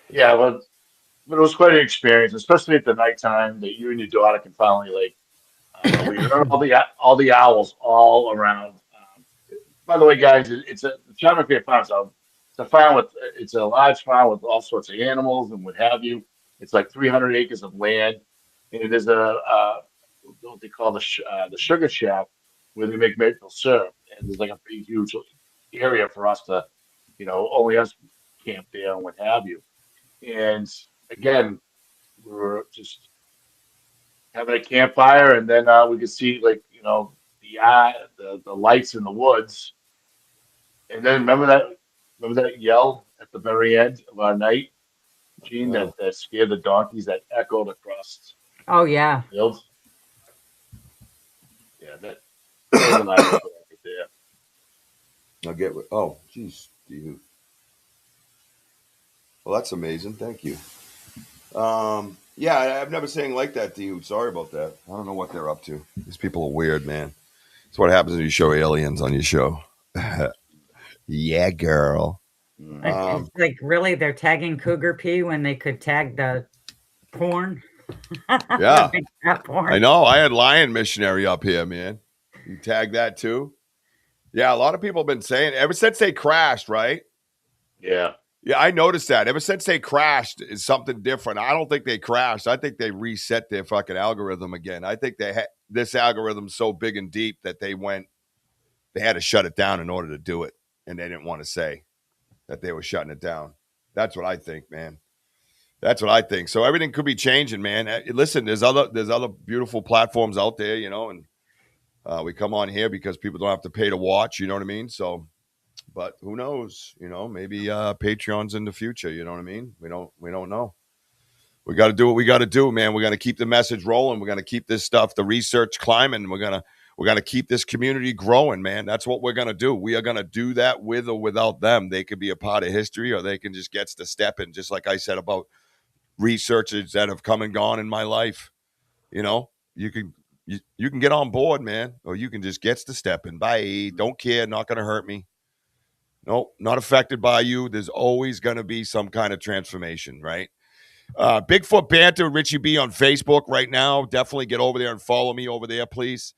Speaker 3: Yeah, but it was quite an experience, especially at the nighttime that you and your daughter can finally like. We heard all the owls all around. By the way, guys, it's a the Chattanooga Farm. So it's a farm with it's a large farm with all sorts of animals and what have you. It's like 300 acres of land, and it is what they call the sugar shack where they make maple syrup. And there's like a big, huge area for us to, only us camp there and what have you. And again, we were just having a campfire, and then we could see like the lights in the woods. And then remember that yell at the very end of our night, Gene,
Speaker 2: Oh,
Speaker 3: that scared the donkeys that echoed across
Speaker 4: Oh yeah.
Speaker 3: the fields. Yeah, that was an eye opener right there.
Speaker 2: I'll get. Oh, geez, Steve. Well, that's amazing. Thank you. Yeah, I've never seen like that, dude. Sorry about that. I don't know what they're up to. These people are weird, man. It's what happens when you show aliens on your show. Yeah, girl.
Speaker 4: It's like really they're tagging Cougar P when they could tag the porn.
Speaker 2: Yeah,
Speaker 4: The big fat porn.
Speaker 2: I know. I had Lion Missionary up here, man. You tag that too? Yeah, a lot of people have been saying ever since they crashed, right?
Speaker 3: Yeah.
Speaker 2: Yeah, I noticed that. Ever since they crashed, is something different. I don't think they crashed. I think they reset their fucking algorithm again. I think this algorithm's so big and deep that they had to shut it down in order to do it, and they didn't want to say that they were shutting it down. That's what I think, man. That's what I think. So everything could be changing, man. Listen, there's other beautiful platforms out there, and we come on here because people don't have to pay to watch. You know what I mean? So. But who knows? Maybe Patreon's in the future. You know what I mean? We don't know. We got to do what we got to do, man. We got to keep the message rolling. We're going to keep this stuff, the research climbing. We're gonna keep this community growing, man. That's what we're gonna do. We are gonna do that with or without them. They could be a part of history, or they can just get to step in. Just like I said about researchers that have come and gone in my life. You can get on board, man, or you can just get to step in. Bye. Don't care. Not gonna hurt me. Nope, not affected by you. There's always going to be some kind of transformation, right? Bigfoot Banter, Richie B on Facebook right now. Definitely get over there and follow me over there, please.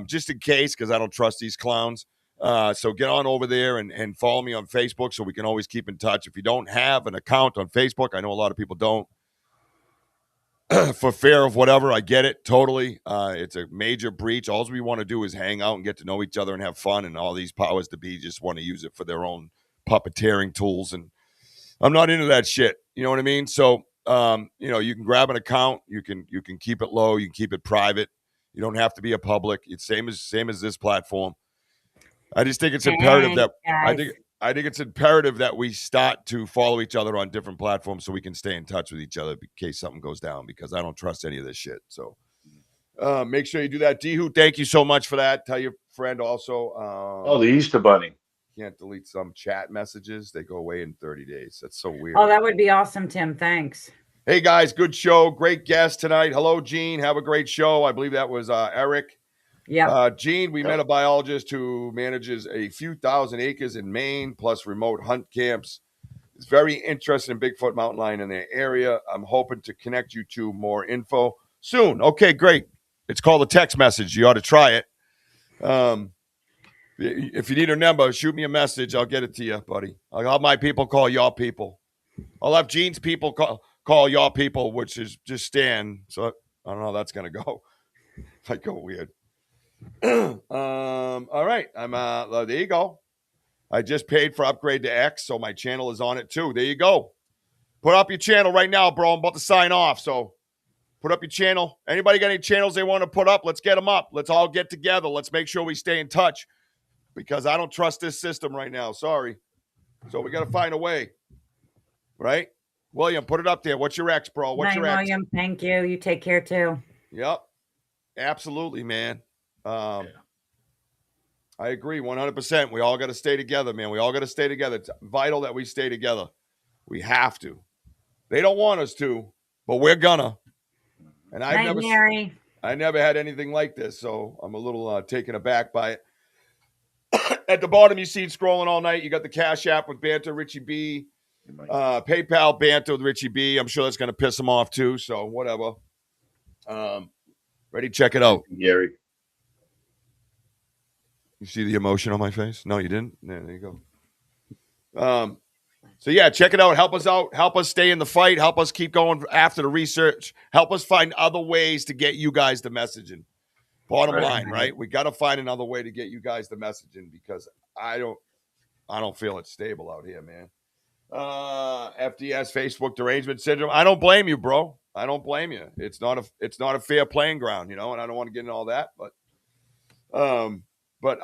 Speaker 2: Just in case, because I don't trust these clowns. So get on over there and follow me on Facebook so we can always keep in touch. If you don't have an account on Facebook, I know a lot of people don't. For fear of whatever, I get it totally. It's a major breach. All we want to do is hang out and get to know each other and have fun. And all these powers to be just want to use it for their own puppeteering tools. And I'm not into that shit. You know what I mean? So, you can grab an account. You can keep it low. You can keep it private. You don't have to be a public. It's same as this platform. I just think it's imperative that I think it's imperative that we start to follow each other on different platforms so we can stay in touch with each other in case something goes down, because I don't trust any of this shit. So make sure you do that. Dihu, thank you so much for that. Tell your friend also.
Speaker 3: The Easter Bunny.
Speaker 2: Can't delete some chat messages. They go away in 30 days. That's so weird.
Speaker 4: Oh, that would be awesome, Tim. Thanks.
Speaker 2: Hey, guys, good show. Great guest tonight. Hello, Gene. Have a great show. I believe that was Eric.
Speaker 4: Yeah.
Speaker 2: Gene, we met a biologist who manages a few thousand acres in Maine, plus remote hunt camps. It's very interested in Bigfoot mountain lion in their area. I'm hoping to connect you to more info soon. Okay, great. It's called a text message. You ought to try it. If you need a number, shoot me a message. I'll get it to you, buddy. I'll have my people call your people. I'll have Gene's people call your people, which is just Stan. So I don't know how that's going to go. Might go weird. All right. There you go. I just paid for upgrade to X, so my channel is on it too. There you go. Put up your channel right now, bro. I'm about to sign off, so put up your channel. Anybody got any channels they want to put up? Let's get them up. Let's all get together. Let's make sure we stay in touch, because I don't trust this system right now. Sorry. So we got to find a way, right? William, put it up there. What's your X, bro? What's your X?
Speaker 4: William, thank you. You take care too.
Speaker 2: Yep. Absolutely, man. I agree 100%. We all got to stay together, man. We all got to stay together. It's vital that we stay together. We have to. They don't want us to, but we're gonna. And I never had anything like this, so I'm a little taken aback by it. At the bottom, you see it scrolling all night. You got the Cash App with Banter Richie B. PayPal Banter with Richie B. I'm sure that's going to piss him off too. So whatever. Ready? Check it out.
Speaker 3: Gary.
Speaker 2: You see the emotion on my face? No, you didn't? Yeah, there you go. So yeah, check it out. Help us out. Help us stay in the fight. Help us keep going after the research. Help us find other ways to get you guys the messaging. Bottom line, right? We got to find another way to get you guys the messaging because I don't feel it's stable out here, man. FDS, Facebook derangement syndrome. I don't blame you, bro. I don't blame you. It's not a fair playing ground, and I don't want to get into all that, but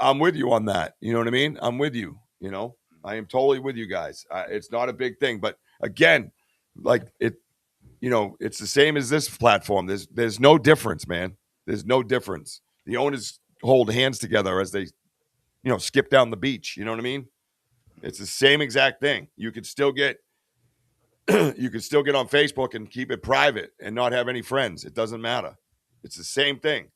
Speaker 2: I'm with you on that. You know what I mean? I'm with you. I am totally with you guys. It's not a big thing, but again, like it, it's the same as this platform. There's no difference, man. There's no difference. The owners hold hands together as they, skip down the beach. You know what I mean? It's the same exact thing. You could still get on Facebook and keep it private and not have any friends. It doesn't matter. It's the same thing.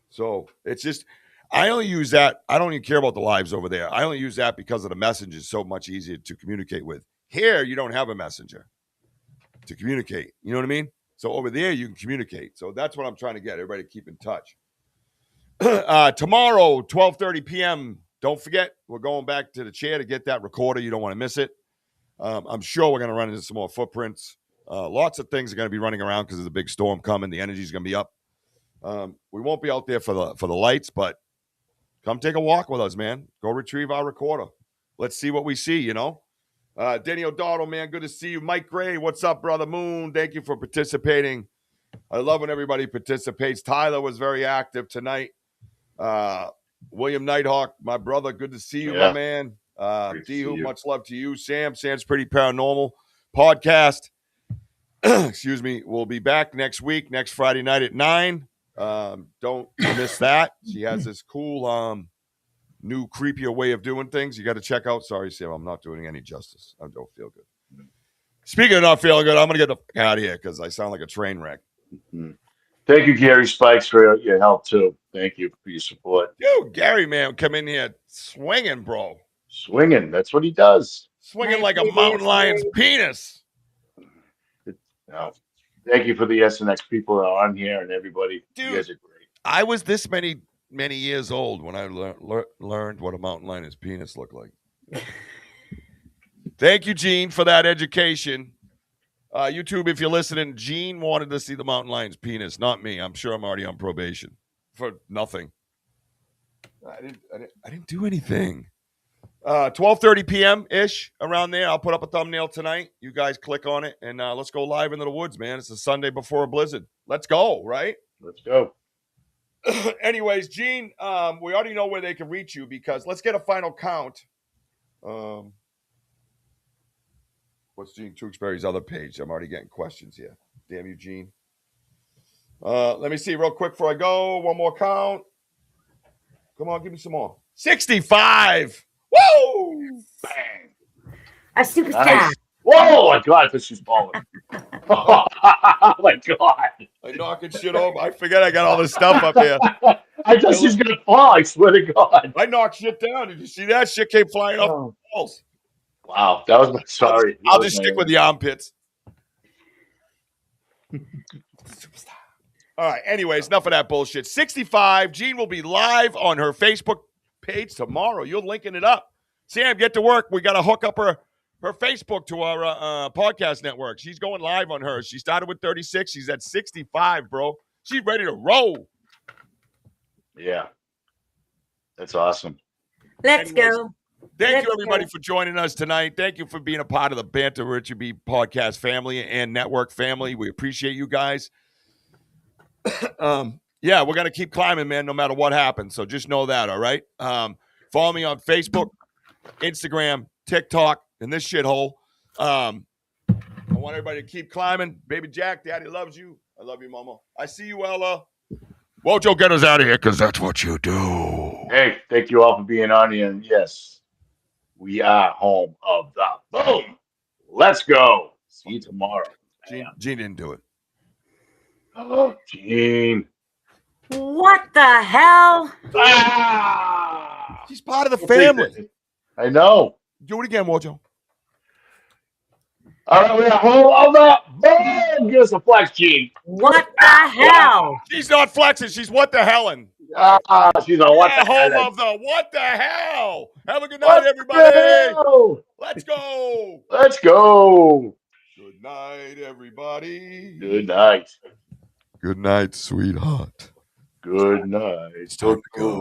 Speaker 2: So it's just, I only use that. I don't even care about the lives over there. I only use that because of the messenger is so much easier to communicate with. Here, you don't have a messenger to communicate. You know what I mean? So over there, you can communicate. So that's what I'm trying to get everybody to keep in touch. Tomorrow, 12:30 p.m., don't forget, we're going back to the chair to get that recorder. You don't want to miss it. I'm sure we're going to run into some more footprints. Lots of things are going to be running around because there's a big storm coming. The energy is going to be up. We won't be out there for the lights, but come take a walk with us, man. Go retrieve our recorder. Let's see what we see, Danny O'Donnell, man, good to see you. Mike Gray, what's up, brother Moon? Thank you for participating. I love when everybody participates. Tyler was very active tonight. William Nighthawk, my brother, good to see you, my man. D-Hoop, much love to you. Sam's Pretty Paranormal podcast. Excuse me. We'll be back next week, next Friday night at 9. Don't miss that. She has this cool new creepier way of doing things. You got to check out. Sorry, Sam, I'm not doing any justice. I don't feel good. Speaking of not feeling good, I'm going to get the fuck out of here because I sound like a train wreck.
Speaker 3: Mm-hmm. Thank you, Gary Spikes, for your help, too. Thank you for your support.
Speaker 2: Dude, Gary, man, come in here swinging, bro.
Speaker 3: Swinging. That's what he does.
Speaker 2: Swinging like a mountain lion's penis.
Speaker 3: No. Thank you for the SNX people that are on here and everybody.
Speaker 2: Dude,
Speaker 3: you guys are great.
Speaker 2: I was this many years old when I learned what a mountain lion's penis looked like. Thank you, Gene, for that education. YouTube, if you're listening, Gene wanted to see the mountain lion's penis, not me. I'm sure I'm already on probation for nothing. I didn't do anything. 12:30 p.m. ish around there. I'll put up a thumbnail tonight. You guys click on it and let's go live into the woods, man. It's a Sunday before a blizzard. Let's go, right?
Speaker 3: Let's go.
Speaker 2: Anyways, Gene, we already know where they can reach you because let's get a final count. What's Gene Tewksbury's other page? I'm already getting questions here. Damn you, Gene. Let me see real quick before I go. One more count. Come on, give me some more. 65. Woo!
Speaker 3: Bang.
Speaker 4: A superstar.
Speaker 3: Nice. Whoa, my God, this is falling. Oh, my God.
Speaker 2: I'm knocking shit over. I forget I got all this stuff up here.
Speaker 3: I thought she's going to fall, I swear to God.
Speaker 2: I knocked shit down. Did you see that? Shit came flying off the walls.
Speaker 3: Wow, that was my sorry.
Speaker 2: I'll just stick with the armpits. All right. Anyways, enough of that bullshit. 65. Jean will be live on her Facebook page tomorrow. You're linking it up. Sam, get to work. We got to hook up her Facebook to our podcast network. She's going live on hers. She started with 36. She's at 65, bro. She's ready to roll.
Speaker 3: Yeah. That's awesome.
Speaker 4: Let's go.
Speaker 2: Thank you, everybody, for joining us tonight. Thank you for being a part of the Banter Richie B podcast family and network family. We appreciate you guys. Yeah, we're going to keep climbing, man, no matter what happens. So just know that, all right? Follow me on Facebook, Instagram, TikTok, and this shithole. I want everybody to keep climbing. Baby Jack, Daddy loves you. I love you, Mama. I see you, Ella. WOJO, get us out of here because that's what you do.
Speaker 3: Hey, thank you all for being on here. And yes, we are home of the boom. Let's go. See you tomorrow.
Speaker 2: Gene didn't do it.
Speaker 3: Oh, Gene.
Speaker 4: What the hell?
Speaker 3: Ah!
Speaker 2: She's part of the family.
Speaker 3: I know.
Speaker 2: Do it again, Wojo.
Speaker 3: All right, we got home of the boom. Give us a flex, Gene.
Speaker 4: What the hell?
Speaker 2: She's not flexing. She's what the hellin'.
Speaker 3: She's a what the
Speaker 2: home
Speaker 3: hell?
Speaker 2: of the what the hell. Have a good night, everybody. Let's go.
Speaker 3: Let's go.
Speaker 2: Good night, everybody.
Speaker 3: Good night.
Speaker 2: Good night, sweetheart.
Speaker 3: Good night.
Speaker 2: It's time to go.